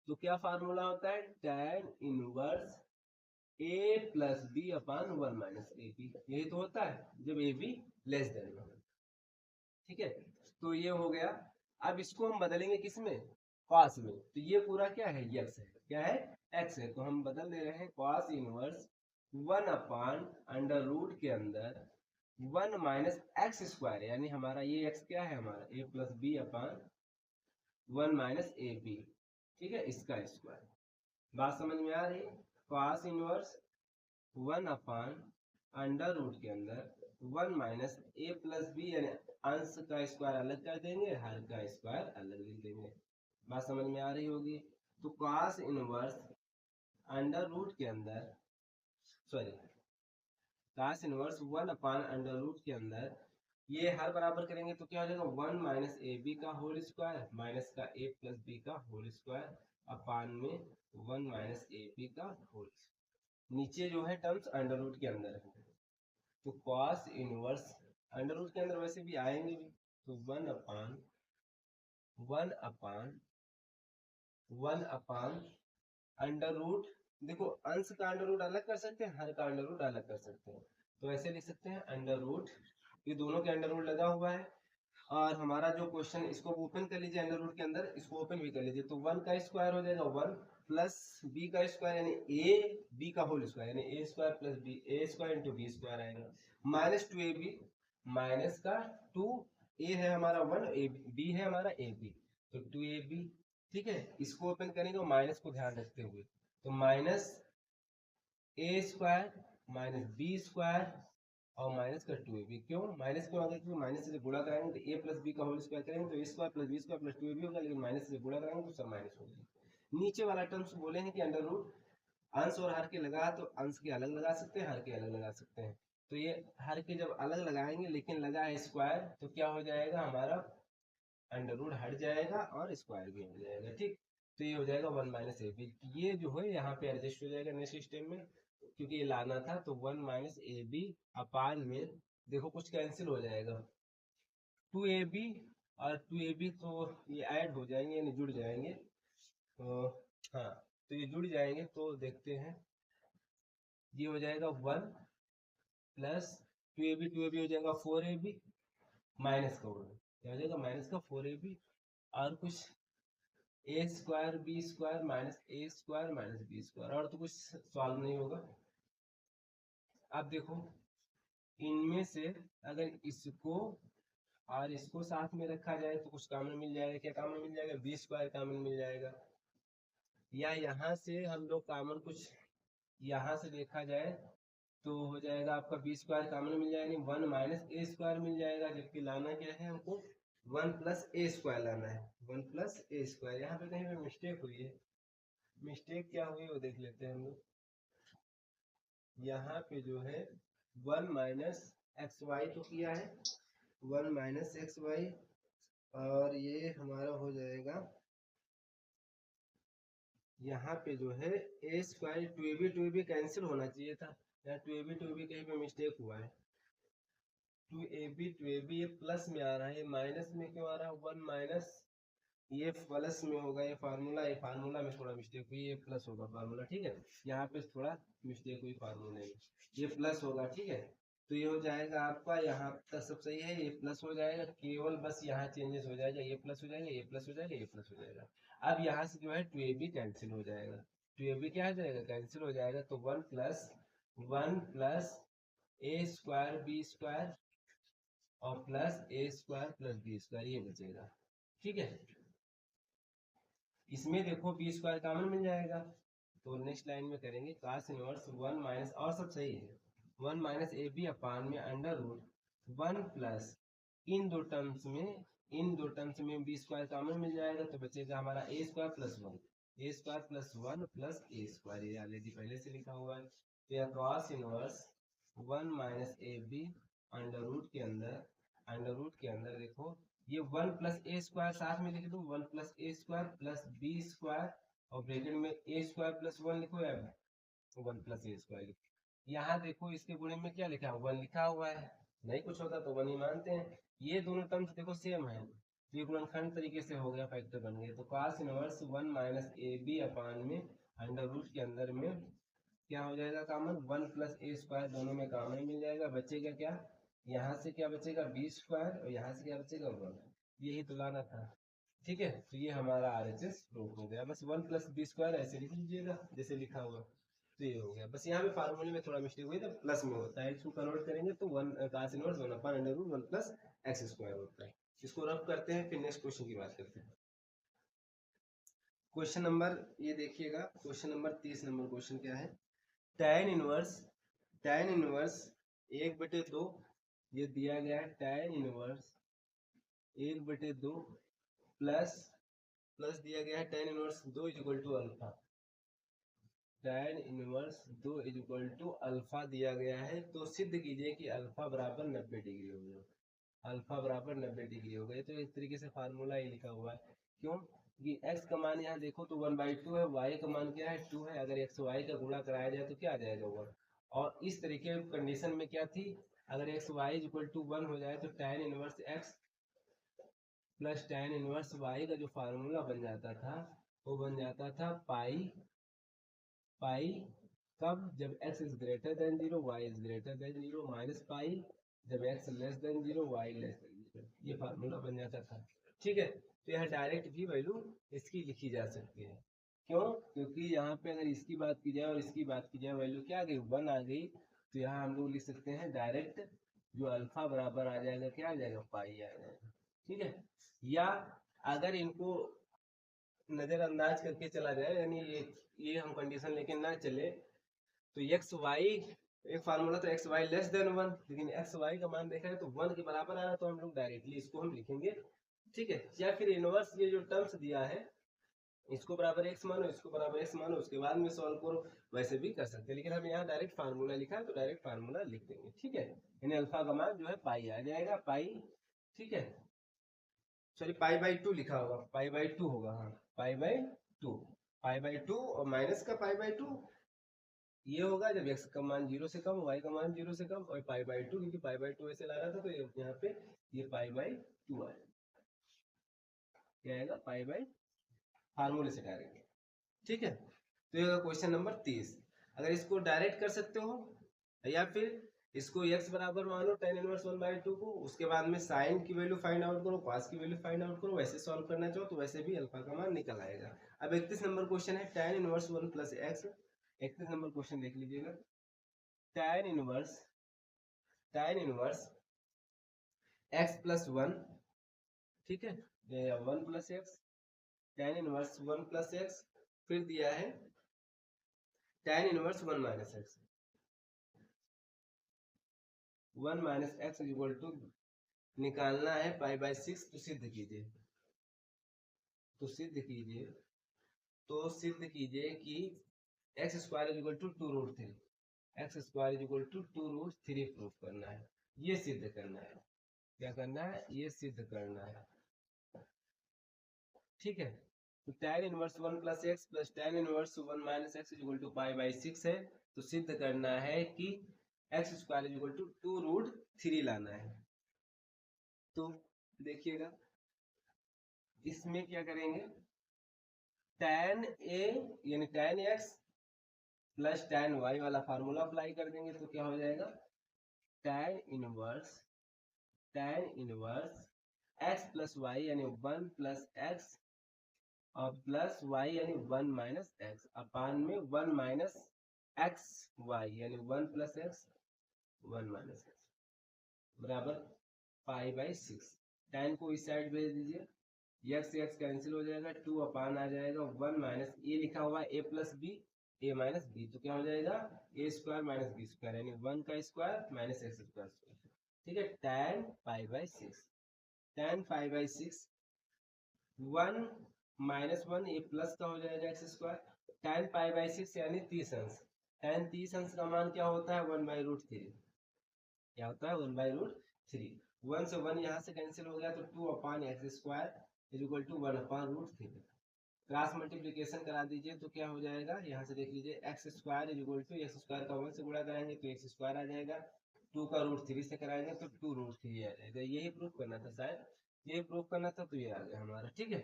तो क्या फार्मूला होता है, tan inverse a + b/1 - ab, यही तो होता है जब ab << 1। ठीक है, तो ये हो गया। अब इसको हम बदलेंगे किसमें, cos में। तो ये पूरा क्या है, x है, क्या है, x है। तो हम बदल दे रहे हैं cos इनवर्स 1/√, के अंदर 1 - x², यानी हमारा ये x क्या है, हमारा a + b/1 - ab, ठीक है, इसका स्क्वायर। बात समझ में आ रही है। cos इनवर्स 1/√, के अंदर 1 - a + b, यानी अंश का स्क्वायर अलग कर देंगे, हर का स्क्वायर अलग लिख देंगे। बात समझ में आ रही होगी। तो cos इनवर्स √, के अंदर, सॉरी, cos इनवर्स 1/√, के अंदर ये हर बराबर करेंगे तो क्या हो जाएगा, 1 - ab का होल स्क्वायर माइनस का a + b का होल स्क्वायर अपान में 1 - ab का होल। नीचे जो है टर्म्स √ के अंदर है। तो cos इनवर्स √ के अंदर वैसे भी आएंगे भी, तो 1/√, देखो अंश का √ अलग कर सकते हैं, हर का √ अलग कर सकते हैं। तो ऐसे लिख सकते हैं √ ये दोनों के √ लगा हुआ है। और हमारा जो क्वेश्चन, इसको ओपन कर लीजिए √ के अंदर, इसको ओपन भी कर लीजिए। तो 1 का स्क्वायर हो जाएगा 1 + b का स्क्वायर, यानी a b का होल स्क्वायर, यानी a² + b, a² × b² आएगा, -2ab, माइनस का 2a है हमारा 1, b है हमारा ab, तो 2ab, ठीक है। इसको ओपन करेंगे और माइनस को ध्यान रखते हुए, तो -a² - b² और माइनस का 2ab। क्यों माइनस क्यों आ गया, क्योंकि माइनस से गुणा कराएंगे तो a + b का होल स्क्वायर करेंगे तो a² + b² + 2ab होगा, लेकिन माइनस से गुणा कराएंगे तो सब माइनस हो जाएगा। नीचे वाला टर्म्स बोले हैं कि √ अंश और हर के लगा, तो अंश के अलग लगा सकते हैं, हर के अलग लगा सकते हैं। तो ये हर के जब अलग लगाएंगे, लेकिन लगा है स्क्वायर, तो क्या हो जाएगा, हमारा √ हट जाएगा और स्क्वायर भी हट जाएगा, ठीक। तो ये हो जाएगा 1 - ab। ये जो है यहाँ पे एडजस्ट हो जाएगा नेक्स्ट स्टेप में, क्योंकि ये लाना था। तो 1 - ab अपान में, देखो कुछ कैंसिल हो जाएगा, 2ab और 2ab, तो ये ऐड हो जाएंगे, यानी जुड़ जाएंगे। तो हाँ, तो ये जुड़ जाएंगे, तो देखते हैं। ये हो जाएगा 1 + 2ab हो जाएगा 4ab, माइनस का 1 क्या हो जाएगा, माइनस का 4ab, और कुछ a² b² - a² - b², और तो कुछ सॉल्व नहीं होगा। अब देखो इनमें से अगर इसको और इसको साथ में रखा जाए तो कुछ कॉमन मिल जाएगा। क्या कॉमन मिल जाएगा, b² कॉमन मिल जाएगा। या यहाँ से हम लोग कॉमन कुछ यहाँ से देखा जाए तो हो जाएगा आपका b² कॉमन मिल जाएगा, 1 - a² मिल जाएगा। जबकि लाना क्या है हमको, 1 + a² लाना है, 1 + a²। यहाँ पे कहीं पे मिस्टेक हुई है, मिस्टेक क्या हुई वो देख लेते हैं हम लोग। यहाँ पे जो है 1 - xy तो किया है, 1 - xy, और ये हमारा हो जाएगा यहाँ पे जो है a², 2ab कैंसिल होना चाहिए था, यहाँ 2ab कहीं पे मिस्टेक हुआ है। 2ab ये प्लस में आ रहा है, माइनस में क्यों आ रहा है, 1 - ये प्लस में होगा, ये फार्मूला में थोड़ा मिस्टेक हुई, ये प्लस होगा फार्मूला, ठीक है। यहाँ पे थोड़ा मिस्टेक हुई फार्मूले में, ये प्लस होगा, ठीक है। तो ये हो जाएगा आपका, यहाँ तक सब सही है, ये प्लस हो जाएगा, केवल बस यहाँ चेंजेस हो जाएगा, ये प्लस हो जाएगा, ये प्लस हो जाएगा, ये प्लस हो जाएगा। अब यहाँ से जो है 2ab कैंसिल हो जाएगा, 2ab क्या हो जाएगा, कैंसिल हो जाएगा। तो 1 + a² b² और प्लस a² + b², ये बचेगा, ठीक है। इसमें देखो b² कॉमन मिल जाएगा, तो नेक्स्ट लाइन में करेंगे cos इनवर्स 1 - और सब सही है, 1 - ab अपान में √ 1 + इन दो टर्म्स में बी स्क्वायर कॉमन मिल जाएगा तो बचेगा हमारा a square plus one plus A square, ये ऑलरेडी पहले से लिखा हुआ है। तो यह कॉस इनवर्स 1 माइनस ए बी अंडर रूट के अंदर देखो ये 1 प्लस ए स्क्वायर साथ में लिख दो, 1 प्लस ए स्क्वायर प्लस बी स्क्वायर और ब्रैकेट में ए स्क्वायर प्लस 1 लिखो या 1 प्लस ए स्क्वायर लिखो। यहाँ देखो इसके गुणे में क्या लिखा है, 1 लिखा हुआ है, नहीं कुछ होता तो 1 ही मानते हैं। ये दोनों टर्म्स देखो सेम है, तो ये गुणनखंड तरीके से हो गया, फैक्टर बन गए। तो cos इनवर्स 1 माइनस ए बी अपान में अंडर रूट के अंदर में क्या हो जाएगा कॉमन, 1 प्लस ए स्क्वायर दोनों में कॉमन मिल जाएगा, बचेगा क्या, यहाँ से क्या बचेगा बी स्क्वायर और यहाँ से क्या बचेगा 1, यही तो लाना था। ठीक है, तो ये हमारा RHS प्रूफ हो गया। बस 1 प्लस बी स्क्वायर ऐसे लिख लीजिएगा जैसे लिखा हुआ, तो ये हो गया। बस यहाँ पे फार्मूले में थोड़ा मिस्टेक हुई, तो प्लस में होता है, इसको कन्वर्ट करेंगे तो 1 cos inverse 1 upon under root 1 plus x square होता है। इसको रब करते हैं, फिर नेक्स्ट क्वेश्चन की बात करते हैं। क्वेश्चन नंबर ये देखिएगा, क्वेश्चन नंबर 30 नंबर क्वेश्चन क्या है, tan इनवर्स 1/2 ये दिया गया है, tan इनवर्स 1/2 प्लस दिया गया है tan inverse 2 equal to alpha, tan inverse 2 equal to alpha दिया गया है। तो सिद्ध कीजिए कि अल्फा बराबर 90 डिग्री हो गया, अल्फा बराबर 90 डिग्री हो गए। तो इस तरीके से फार्मूला ये लिखा हुआ है, क्यों कि x का मान यहाँ देखो तो 1/2 है, y का मान क्या है 2 है, अगर x y का गुणा कराया जाए तो क्या आ जाएगा 1। और इस तरीके कंडीशन में क्या थी, अगर x y इक्वल टू 1 हो जाए तो tan inverse x plus tan inverse y का जो फार्मूला बन जाता था वो बन जाता था पाई कब, जब x is greater than 0 y is greater than 0, minus pi जब x less than 0 y less than 0, ये फार्मूला बन जाता था। ठीक है, तो यहाँ डायरेक्ट भी वैल्यू इसकी लिखी जा सकती है, क्यों, क्योंकि यहाँ पे अगर इसकी बात की जाए और इसकी बात की जाए वैल्यू क्या आ गई 1 आ गई, तो यहाँ हम लोग लिख सकते हैं डायरेक्ट जो अल्फा बराबर आ जाएगा क्या आ जाएगा पाई आ जाएगा। ठीक है, या अगर इनको नजरअंदाज करके चला जाए, यानी ये हम कंडीशन लेके ना चले तो एक्स वाई एक फार्मूला तो एक्स वाई लेस देन 1, लेकिन एक्स वाई का मान देखा है तो 1 के बराबर आ रहा है, तो हम लोग डायरेक्टली इसको हम लिखेंगे। ठीक है, या फिर इनवर्स ये जो टर्म्स दिया है इसको बराबर एक्स मानो, इसको बराबर एक्स मानो, उसके बाद में सॉल्व करो, वैसे भी कर सकते हैं, लेकिन हम यहाँ डायरेक्ट फार्मूला लिखा है तो डायरेक्ट फार्मूला लिख देंगे। ठीक है, यानी अल्फा का मान जो है पाई आ जाएगा, पाई, ठीक है, सॉरी π/2 लिखा होगा, π/2 होगा, हाँ π/2 और माइनस का π/2 ये होगा जब x का मान 0 से कम, y का मान 0 से कम, और π/2 क्योंकि π/2 ऐसे ला रहा था तो यहाँ पे ये π/2 आएगा, क्या आएगा π/, फार्मूले से डायरेक्ट। ठीक है, तो ये क्वेश्चन नंबर 30। अगर इसको डायरेक्ट कर सकते हो या फिर इसको x बराबर मानो tan इनवर्स 1/2 को, उसके बाद में साइन की वैल्यू फाइंड आउट करो, cos की वैल्यू फाइंड आउट करो, वैसे सॉल्व करना चाहो तो वैसे भी अल्फा का मान निकल आएगा। अब 31 नंबर क्वेश्चन है tan inverse 1 plus x। 31 number question देख लीजिएगा, tan इनवर्स x प्लस 1, ठीक है, 1 plus x, tan inverse 1 plus x, फिर दिया है tan inverse 1 minus x, 1 minus x equal to निकालना है π/6, तो सिद्ध कीजिए, कि x square equal to 2√3, x square equal to 2√3 proof करना है, ये सिद्ध करना है, क्या करना है, ये सिद्ध करना है। ठीक है, तो tan inverse 1 plus X plus tan inverse 1 minus x equal to π/6 है, तो सिद्ध करना है कि एक्स स्क्वायर इक्वल टू 2√3 लाना है। तो देखिएगा इसमें क्या करेंगे, tan a यानी tan x plus tan y वाला फार्मूला अप्लाई कर देंगे, तो क्या हो जाएगा tan inverse x plus y यानी 1 प्लस x और प्लस y यानी 1 माइनस x अपान में 1 माइनस एक्स वाई यानी 1 प्लस एक्स 1 माइनस एक्स बराबर π/6। tan को इस साइड भेज दीजिए, x से x कैंसिल हो जाएगा, 2 अपान आ जाएगा 1 माइनस ए लिखा हुआ है a plus b, a minus b, तो क्या हो जाएगा a square minus b square यानी 1 का स्क्वायर माइनस एक्स स्क्वायर। ठीक है, tan π/6 tan pi by 6 1 minus 1 ये प्लस का हो जाएगा x square tan pi by 6 यानी 30 अंश। tan 30 अंश का मान क्या होता है 1/√3। क्या होता है 1/√3। 1 से 1 यहाँ से कैंसिल हो गया तो 2/x² is equal to 1/√3। Cross multiplication करा दीजिए तो क्या हो जाएगा यहाँ से देख लीजिए x² is equal to x² का 1 से गुणा कराएंगे तो x² आ जाएगा, 2 का √3 से कराएंगे तो 2√3 आ जाएगा। यही प्रूफ करना था, शायद यही प्रूफ करना था, तो ये आ गया हमारा। ठीक है,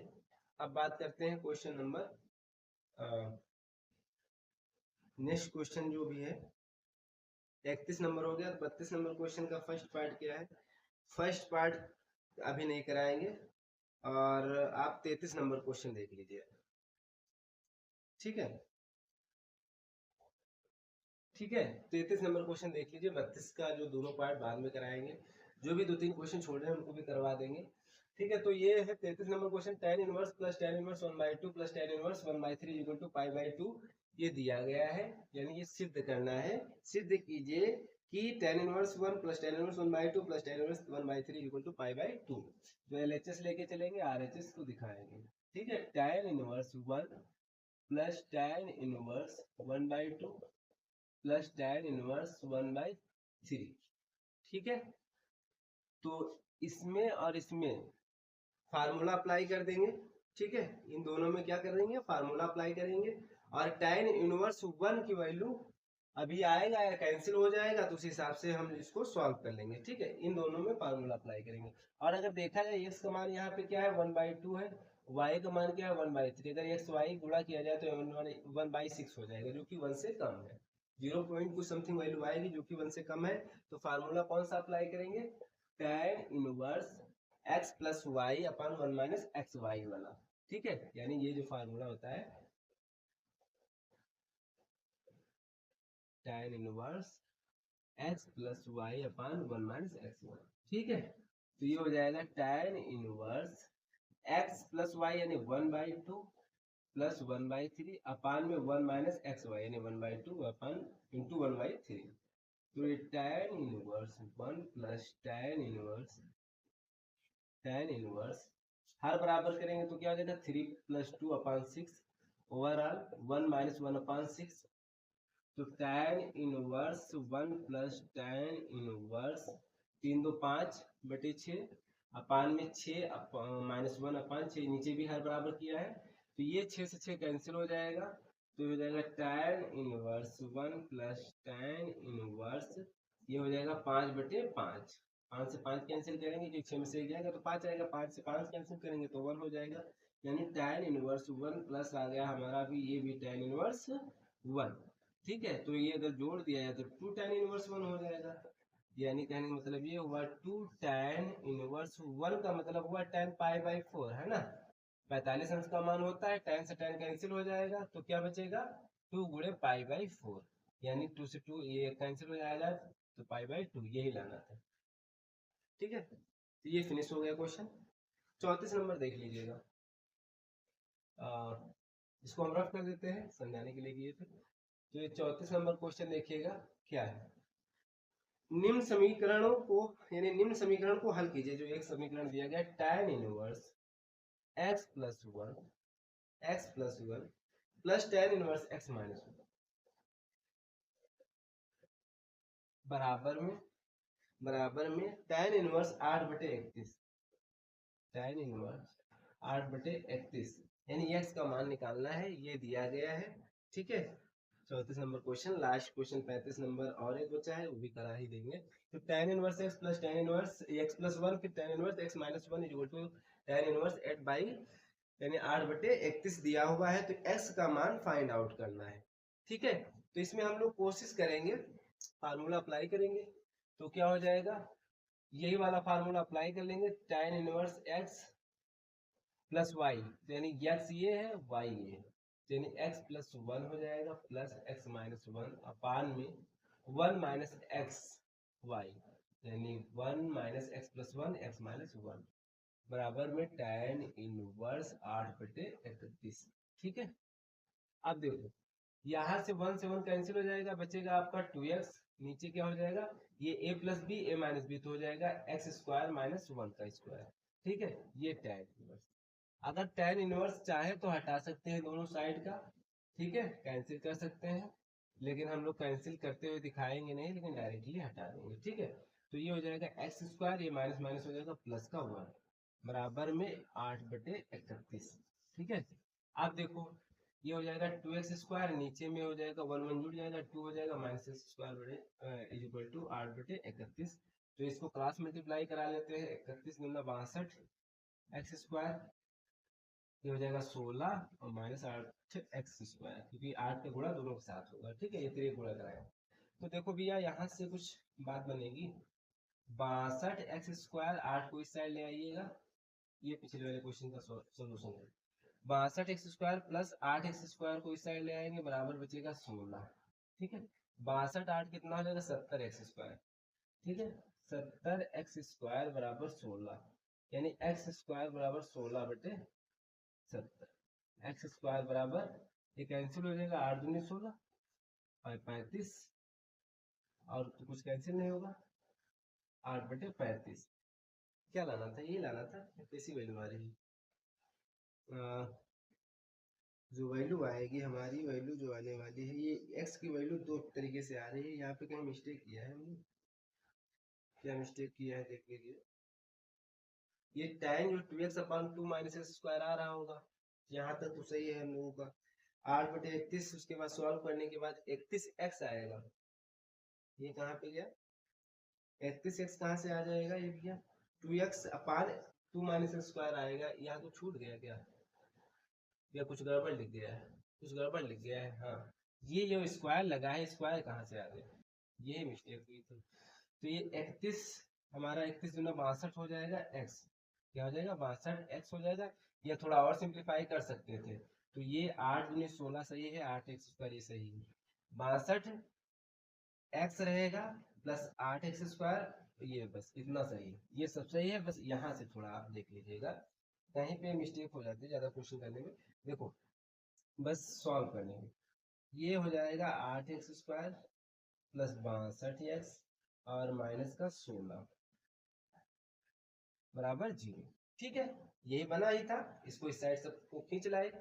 अब बात करते हैं क्वेश्चन नंबर नेक्स्ट क्वेश्चन जो भी है 31 नंबर हो गया। 32 नंबर क्वेश्चन का फर्स्ट पार्ट क्या है, फर्स्ट पार्ट अभी नहीं कराएंगे और आप 33 नंबर क्वेश्चन देख लीजिए। ठीक है, ठीक है, 33 नंबर क्वेश्चन देख लीजिए। 32 का जो दोनों पार्ट बाद में कराएंगे, जो भी 2-3 क्वेश्चन छोड़ रहे हैं उनको भी करवा देंगे। ठीक है, तो ये है 33 number question. tan inverse plus tan inverse 1/2 plus tan inverse 1/3 equal to पाई/2 ये दिया गया है, यानी ये सिद्ध करना है। सिद्ध कीजिए कि tan inverse 1 plus tan inverse 1/2 plus tan inverse 1/3 equal to पाई/2। जो LHS लेके चलेंगे RHS को दिखाएंगे। ठीक है, tan inverse 1 plus tan inverse 1/2 plus tan inverse 1/3। ठीक है, तो इसमें और इसमें फार्मूला अप्लाई कर देंगे। ठीक है, इन दोनों में क्या कर देंगे, फार्मूला अप्लाई करेंगे और tan इनवर्स 1 की वैल्यू अभी आएगा या कैंसिल हो जाएगा तो उस हिसाब से हम इसको सॉल्व कर लेंगे। ठीक है, इन दोनों में फार्मूला अप्लाई करेंगे। और अगर देखा जाए x का मान यहाँ पे क्या है 1/2 है, y का मान क्या है 1/3। अगर x y गुणा किया जाए तो 1/6 हो जाएगा, जो कि 1 से कम है। 0 पॉइंट कुछ समथिंग वैल्यू आएगी जो कि 1 से कम है। तो फार्मूला कौन सा अप्लाई करेंगे, tan inverse x plus Y upon 1 minus x Y वाला। ठीक है, यानी ये जो फार्मूला होता है tan inverse x plus Y upon 1 minus x Y. ठीक है, तो ये हो जाएगा tan inverse x plus Y यानी 1/2 प्लस 1/3 अपान में 1 माइनस एक्स वाई यानी 1/2 अपान इंटू 1/3। तो ये tan inverse 1 plus tan inverse हर बराबर करेंगे तो क्या हो जाएगा 3 प्लस 2 अपान 6 ओवरऑल 1 माइनस 1 अपान 6। तो tan inverse 1 plus tan inverse 3 2 5 बटे 6 अपान में 6 माइनस 1 अपान 6, नीचे भी हर बराबर किया है तो ये 6 से 6 कैंसिल हो जाएगा। तो हो जाएगा tan inverse 1 plus tan inverse ये हो जाएगा 5 बटे 5। 5 से 5 कैंसिल करेंगे जो 6 में से 1 जाएगा तो 5 आएगा, 5 से 5 कैंसिल करेंगे तो 1 हो जाएगा। यानी tan इनवर्स 1 प्लस आ गया हमारा भी, ये भी tan इनवर्स 1। ठीक है, तो ये अगर जोड़ दिया जाए तो 2 tan इनवर्स 1 हो जाएगा। यानी कहने का मतलब ये हुआ 2 tan इनवर्स 1 का मतलब हुआ tan पाई/4 है ना। 45 अंश का मान होता है, tan से tan कैंसिल हो जाएगा तो क्या बचेगा 2 गुणे पाई/4, यानी 2 से 2 ये कैंसिल हो जाएगा तो पाई/2 यही लाना था। ठीक है, तो ये फिनिश हो गया क्वेश्चन। 34 नंबर देख लीजिएगा, इसको हम रफ कर देते हैं समझाने के लिए किए थे। तो ये 34 नंबर क्वेश्चन देखिएगा क्या है, निम्न समीकरणों को यानी निम्न समीकरण को हल कीजिए। जो एक समीकरण दिया गया tan inverse x plus 1 plus tan inverse x minus 1 बराबर में tan इनवर्स 8/31, tan इनवर्स 8/31 यानी x का मान निकालना है, ये दिया गया है। ठीक है, 34 number question. Last question 35 number और एक बचा है, वो भी करा ही देंगे। तो tan inverse x plus tan inverse x plus 1 फिर tan inverse x minus 1 equal to tan inverse 8 यानी 8/31 दिया हुआ है, तो x का मान फाइंड आउट करना है। ठीक है, तो इसमें हम लोग कोशिश करेंगे, फार्मूला अप्लाई करेंगे तो क्या हो जाएगा, यही वाला फार्मूला अप्लाई कर लेंगे tan inverse x plus Y, यानी x ये है y ये है, यानी x प्लस 1 हो जाएगा प्लस x माइनस 1 अपान में 1 माइनस एक्स वाई, यानी 1 minus x plus 1 x minus 1 बराबर में tan इनवर्स 8/31। ठीक है, अब देखो यहाँ से 1 से 1 कैंसिल हो जाएगा, बचेगा आपका 2x, नीचे क्या हो जाएगा ये a plus b a minus b तो हो जाएगा x² माइनस 1 का स्क्वायर। ठीक है, ये tan इनवर्स। अगर tan इनवर्स चाहे तो हटा सकते हैं दोनों साइड का, ठीक है, कैंसिल कर सकते हैं, लेकिन हम लोग कैंसिल करते हुए दिखाएंगे नहीं, लेकिन डायरेक्टली हटा देंगे, ठीक है। तो ये हो जाएगा एक्स स्क्वायर, ये माइनस माइनस हो जाएगा प्लस का 1 बराबर में 8/31, ठीक है। आप देखो ये हो जाएगा 2x स्क्वायर, नीचे में हो जाएगा 1 1 जुड़ जाएगा, 2 हो जाएगा माइनस एक्स स्क्वायर बटे इज इक्वल टू 8/31। तो इसको क्रॉस मल्टीप्लाई करा लेते हैं, 31 दूना 62 एक्स स्क्वायर, ये हो जाएगा 16 और माइनस 8 एक्स स्क्वायर, क्योंकि 8 का गुणा दोनों के साथ होगा, ठीक है, ये तेरे गुणा कराएगा। तो देखो भैया यहाँ से कुछ बात बनेगी, 62 एक्स स्क्वायर, 8 को इस साइड ले आइएगा, ये पिछले वाले क्वेश्चन का सोल्यूशन है। 62 x square plus 8 x square को इस साइड ले आएंगे, बराबर बचेगा 16, ठीक है। 62 8 कितना हो जाएगा 70 एक्स स्क्वायर, ठीक है। 70 एक्स स्क्वायर बराबर 16, यानी एक्स स्क्वायर बराबर 16/70, एक्स स्क्वायर बराबर, ये कैंसिल हो जाएगा, 8 दूनी 16 और 35, और तो कुछ कैंसिल नहीं होगा, 8/35। क्या लाना था, ये लाना था, कैसी वैल्यू आ रही है, जो वैल्यू आएगी हमारी, वैल्यू जो आने वाली है, ये x की वैल्यू दो तरीके से आ रही है, यहाँ पे कहीं मिस्टेक किया है हमने, क्या मिस्टेक किया है देख लीजिए। ये tan जो 2x/2 माइनस एक्स स्क्वायर आ रहा होगा, यहाँ तक तो सही है हम लोगों का। 8/31, उसके बाद सॉल्व करने के बाद 31x आएगा, ये कहाँ पे गया, 31x कहाँ से आ जाएगा ये भैया, 2x/2 माइनस एक्स स्क्वायर आएगा, यहाँ तो छूट गया क्या, या कुछ गड़बड़ लिख गया है, कुछ गड़बड़ लिख गया है, हाँ, ये जो स्क्वायर लगा है, स्क्वायर कहाँ से आ गया, ये मिस्टेक हुई थी। तो ये 31, हमारा 31 दूना 62 हो जाएगा, x क्या हो जाएगा, 62 x हो जाएगा, या थोड़ा और सिंप्लीफाई कर सकते थे, तो ये 8 दूनी 16 सही है, 8 एक्स स्क्वायर ये सही है, 62 x रहेगा प्लस 8 एक्स स्क्वायर, ये बस इतना सही है, ये सब सही है, बस यहाँ से थोड़ा आप देख लीजिएगा, कहीं पे मिस्टेक हो जाती है ज्यादा क्वेश्चन करने में। देखो बस सॉल्व करने में, ये हो जाएगा 8 एक्स स्क्वायर प्लस 62x और माइनस का 16 बराबर 0, ठीक है, यही बना ही था, इसको इस साइड सबको खींच लाए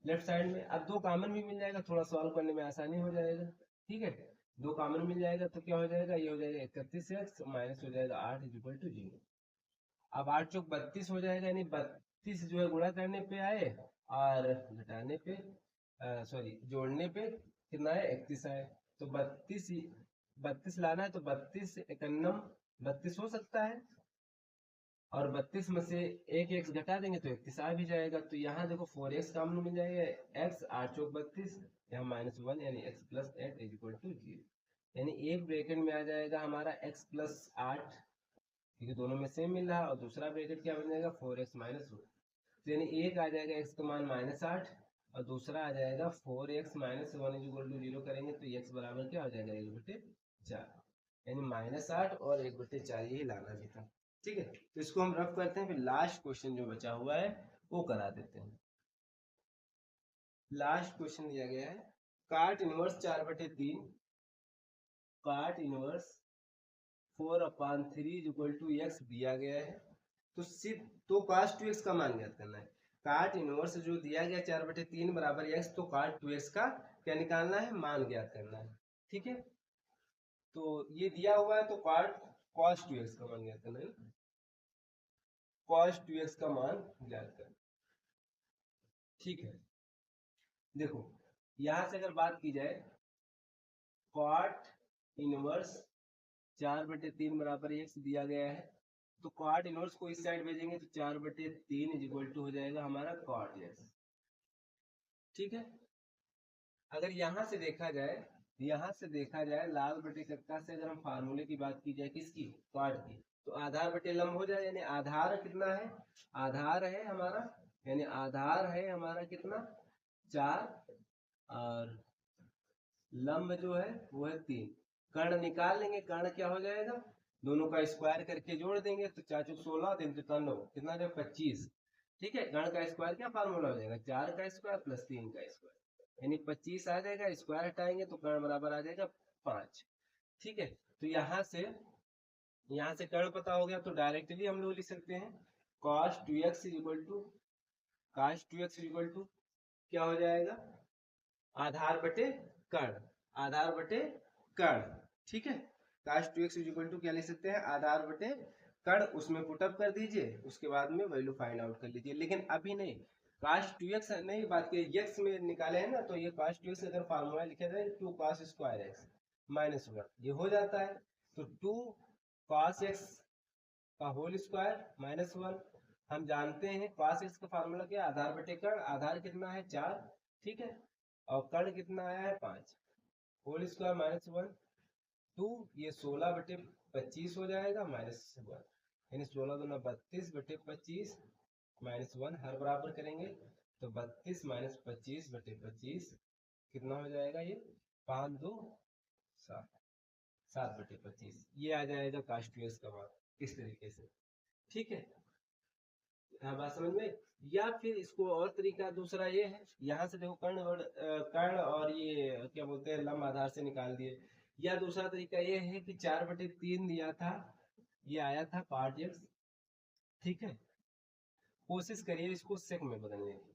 लेफ्ट साइड में, अब दो कॉमन भी मिल जाएगा, थोड़ा सॉल्व करने में आसानी हो जाएगा, ठीक है। दो कॉमन मिल जाएगा तो क्या हो जाएगा, ये हो जाएगा 31x माइनस हो जाएगा 8 इज इक्वल टू 0। अब 8 चौक 32 हो जाएगा, यानी 32 जो है गुणा करने पे आए और घटाने पे, सॉरी जोड़ने पे कितना है 31 आए, तो 32 लाना है, तो 32 एकन्नम 32 हो सकता है, और 32 में से एक एक्स घटा देंगे तो 31 आ भी जाएगा, तो यहाँ देखो 4x का मिल जाएगा, x 8 चौक 32, यहाँ -1 यानी x plus 8 is equal to 0, यानी एक ब्रैकेट में आ जाएगा हमारा x प्लस 8, क्योंकि दोनों में सेम मिल रहा है, और दूसरा ब्रैकेट क्या बन जाएगा 4x माइनस 1, तो यानी एक आ जाएगा x का मान -8 और दूसरा आ जाएगा 4x minus 1 is equal to 0 करेंगे तो x बराबर क्या हो जाएगा 1/4, यानी -8 और 1/4 यही लाना भी था, ठीक है। तो इसको हम रफ करते हैं, फिर लास्ट क्वेश्चन जो बचा हुआ है वो करा देते हैं। लास्ट क्वेश्चन दिया गया है, काट इनवर्स 4/3, काट इनवर्स 4/3 इक्वल टू x दिया गया है, तो सिर्फ तो cos 2x का मान ज्ञात करना है, काट इनवर्स जो दिया गया 4/3 बराबर x, तो cos 2x का क्या निकालना है, मान ज्ञात करना है, ठीक है। तो ये दिया हुआ है, तो cos 2x का मान ज्ञात करना है, cos 2x का मान ज्ञात करना, ठीक है। देखो यहां से अगर बात की जाए, cot इनवर्स 4/3 बराबर x दिया गया है, तो cot इनवर्स को इस साइड भेजेंगे तो 4/3 इज इक्वल टू हो जाएगा हमारा cot x, ठीक है। अगर यहाँ से देखा जाए, यहाँ से देखा जाए लाल बटे कक्का से अगर हम फार्मूले की बात की जाए किसकी, cot की, तो आधार बटे लंब हो जाए, यानी आधार कितना है, आधार है हमारा, यानी आधार है हमारा कितना 4 और लंब जो है वो है 3, कर्ण निकाल लेंगे, कर्ण क्या हो जाएगा, दोनों का स्क्वायर करके जोड़ देंगे, तो 4 चौक 16 3 9 कितना जो 25, ठीक है। कर्ण का स्क्वायर क्या फार्मूला हो जाएगा, 4 का स्क्वायर प्लस 3 का स्क्वायर, यानी 25 आ जाएगा, स्क्वायर हटाएंगे तो कर्ण बराबर आ जाएगा 5, ठीक है। तो यहाँ से कर्ण पता हो गया, तो डायरेक्टली हम लोग लिख सकते हैं cos 2x is equal to क्या हो जाएगा, आधार बटे कर्ण, आधार बटे कर्ण, ठीक है। cos 2x is equal to क्या लिख सकते हैं, आधार बटे कर्ण, उसमें पुटअप कर दीजिए, उसके बाद में वैल्यू फाइंड आउट कर लीजिए। लेकिन अभी नहीं, cos 2x नहीं बात की, x में निकाले हैं ना, तो ये cos 2x अगर फार्मूला लिखा जाए 2 cos स्क्वायर x माइनस 1, ये हो जाता है। तो 2 cos x का होल स्क्वायर माइनस 1, हम जानते हैं cos x का फार्मूला क्या, आधार बटे कर्ण, आधार कितना है 4, ठीक है, और कर्ण कितना आया है 5, होल स्क्वायर माइनस 1, 2 ये 16 बटे 25 हो जाएगा माइनस 1, यानी 16 दूना 32 बटे 25 माइनस 1, हर बराबर करेंगे तो 32 माइनस 25 बटे 25 कितना हो जाएगा, ये 5 2 7, 7 बटे 25, ये आ जाएगा cos 2x का मान, इस तरीके से, ठीक है। बात समझ में। या फिर इसको और तरीका दूसरा ये है, यहाँ से देखो कर्ण और ये क्या बोलते हैं लंब आधार से निकाल दिए। या दूसरा तरीका ये है कि 4/3 दिया था, ये आया था पार्ट एक्स, ठीक है, कोशिश करिए इसको सेक में बदलने की।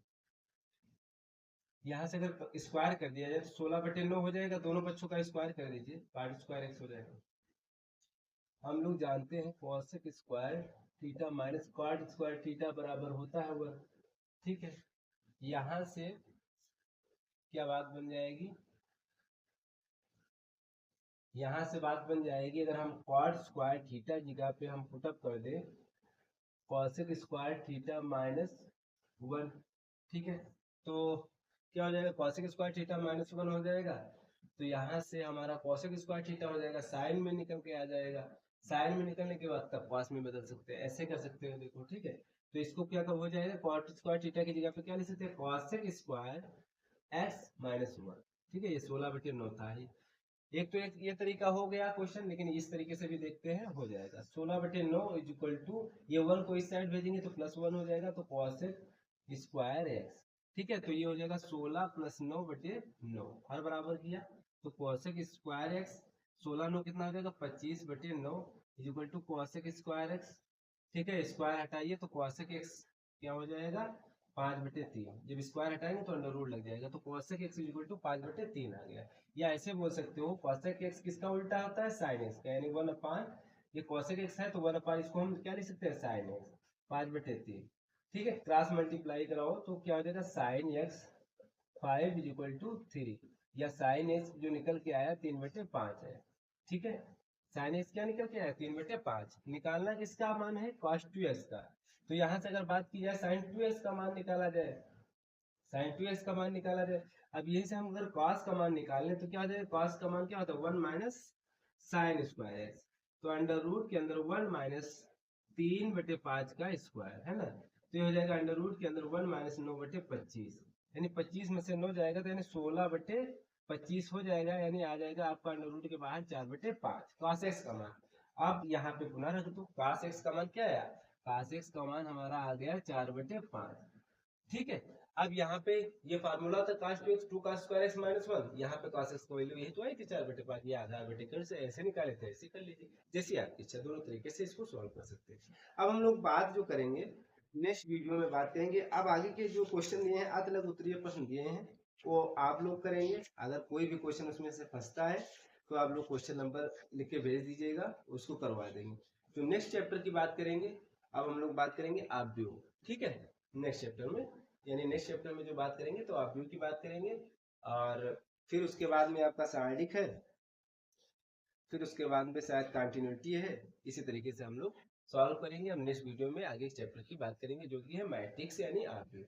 यहाँ से अगर स्क्वायर कर दिया जाए तो 16/9 हो जाएगा, दोनों बच्चों का स्क्वायर कर दीजिए, पार्ट स्क्वायर एक्स हो जाएगा। हम लोग जानते हैं cosec square theta minus cot square theta बराबर होता है 1, ठीक है। यहाँ से क्या बात बन जाएगी, यहाँ से बात बन जाएगी, अगर हम कॉट स्क्वायर थीटा जगह पे हम पुटअप कर दें कोसेक स्क्वायर थीटा माइनस 1, ठीक है, तो क्या हो जाएगा, कोसेक स्क्वायर थीटा माइनस 1 हो जाएगा। तो यहाँ से हमारा कोसेक स्क्वायर थीटा हो जाएगा, साइन में निकल के आ जाएगा, साइन में निकलने के बाद तब कॉस में बदल सकते हैं, ऐसे कर सकते हो, देखो, ठीक है। तो इसको क्या हो जाएगा, कॉट स्क्वायर थीटा की जगह पे क्या लिख सकते हैं, कोसेक स्क्वायर एक्स माइनस 1, ठीक है, ये 16/9 था ही। एक तो एक ये तरीका हो गया क्वेश्चन, लेकिन इस तरीके से भी देखते हैं, हो जाएगा 16/9 इज इक्वल टू, ये 1 को इस साइड भेजेंगे तो +1 हो जाएगा, तो कोसेक स्क्वायर एक्स, ठीक है, तो ये हो जाएगा 16 + 9/9, हर बराबर किया तो कोसेक स्क्वायर एक्स, 16 9 कितना हो जाएगा 25/9 is equal to cosec square x, ठीक है, स्क्वायर हटाइए तो कोसेक एक्स क्या हो जाएगा 5/3, जब स्क्वायर हटाएंगे तो अंडर रूट लग जाएगा, तो cosec x is equal to 5/3 आ गया। या ऐसे बोल सकते हो कोसेक एक्स किसका उल्टा होता है, साइन एक्स का, यानी 1/, ये कोसेक एक्स है तो 1/, इसको हम क्या लिख सकते हैं, साइन एक्स 5/3, ठीक है, क्रॉस मल्टीप्लाई कराओ तो क्या हो जाएगा sine x 5 is equal to 3, या साइन एक्स जो निकल के आया 3/5 है, ठीक है, साइन एक्स क्या निकल के आया 3/5, निकालना किसका मान है, cos 2x का। तो यहाँ से अगर बात की जाए sin 2x का मान निकाला जाए, sin 2x का मान निकाला जाए, अब यही से हम अगर cos का मान निकाल लें तो क्या हो जाएगा, cos का मान क्या होता है 1 माइनस साइन स्क्वायर एक्स, तो अंडर रूट के अंदर 1 माइनस 3/5 का स्क्वायर है ना, तो ये हो जाएगा अंडर रूट के अंदर 1 माइनस 9/25, यानी 25 में से 9 जाएगा तो यानी 16/25 हो जाएगा, यानी आ जाएगा आपका अंडर रूट के बाहर 4/5 cos x का मान। अब यहाँ पे पुनः रख दो, cos x का मान क्या है, cos x का मान हमारा आ गया 4/5, ठीक है। अब यहाँ पे ये फार्मूला था cos 2x 2 cos square x minus 1, यहाँ पे cos x का वैल्यू यही तो आई थी 4/5, ये आधार बटे कर्ण से ऐसे निकाले थे, ऐसे कर लीजिए, जैसी आपकी इच्छा, दोनों तरीके से इसको सॉल्व कर सकते हैं। अब हम लोग बात जो करेंगे नेक्स्ट वीडियो में बात करेंगे, अब आगे के जो क्वेश्चन दिए हैं अतलग उत्तरीय प्रश्न दिए हैं वो आप लोग करेंगे, अगर कोई भी क्वेश्चन उसमें से फंसता है तो आप लोग क्वेश्चन नंबर लिख के भेज दीजिएगा, उसको करवा देंगे। तो नेक्स्ट चैप्टर की बात करेंगे, अब हम लोग बात करेंगे आव्यूह, ठीक है, नेक्स्ट चैप्टर में, यानी नेक्स्ट चैप्टर में जो बात करेंगे तो आव्यूह की बात करेंगे, और फिर उसके बाद में आपका सारणिक है, फिर उसके बाद में शायद कंटिन्यूटी है, इसी तरीके से हम लोग सॉल्व करेंगे। हम नेक्स्ट वीडियो में आगे चैप्टर की बात करेंगे जो कि है मैट्रिक्स यानी आव्यूह।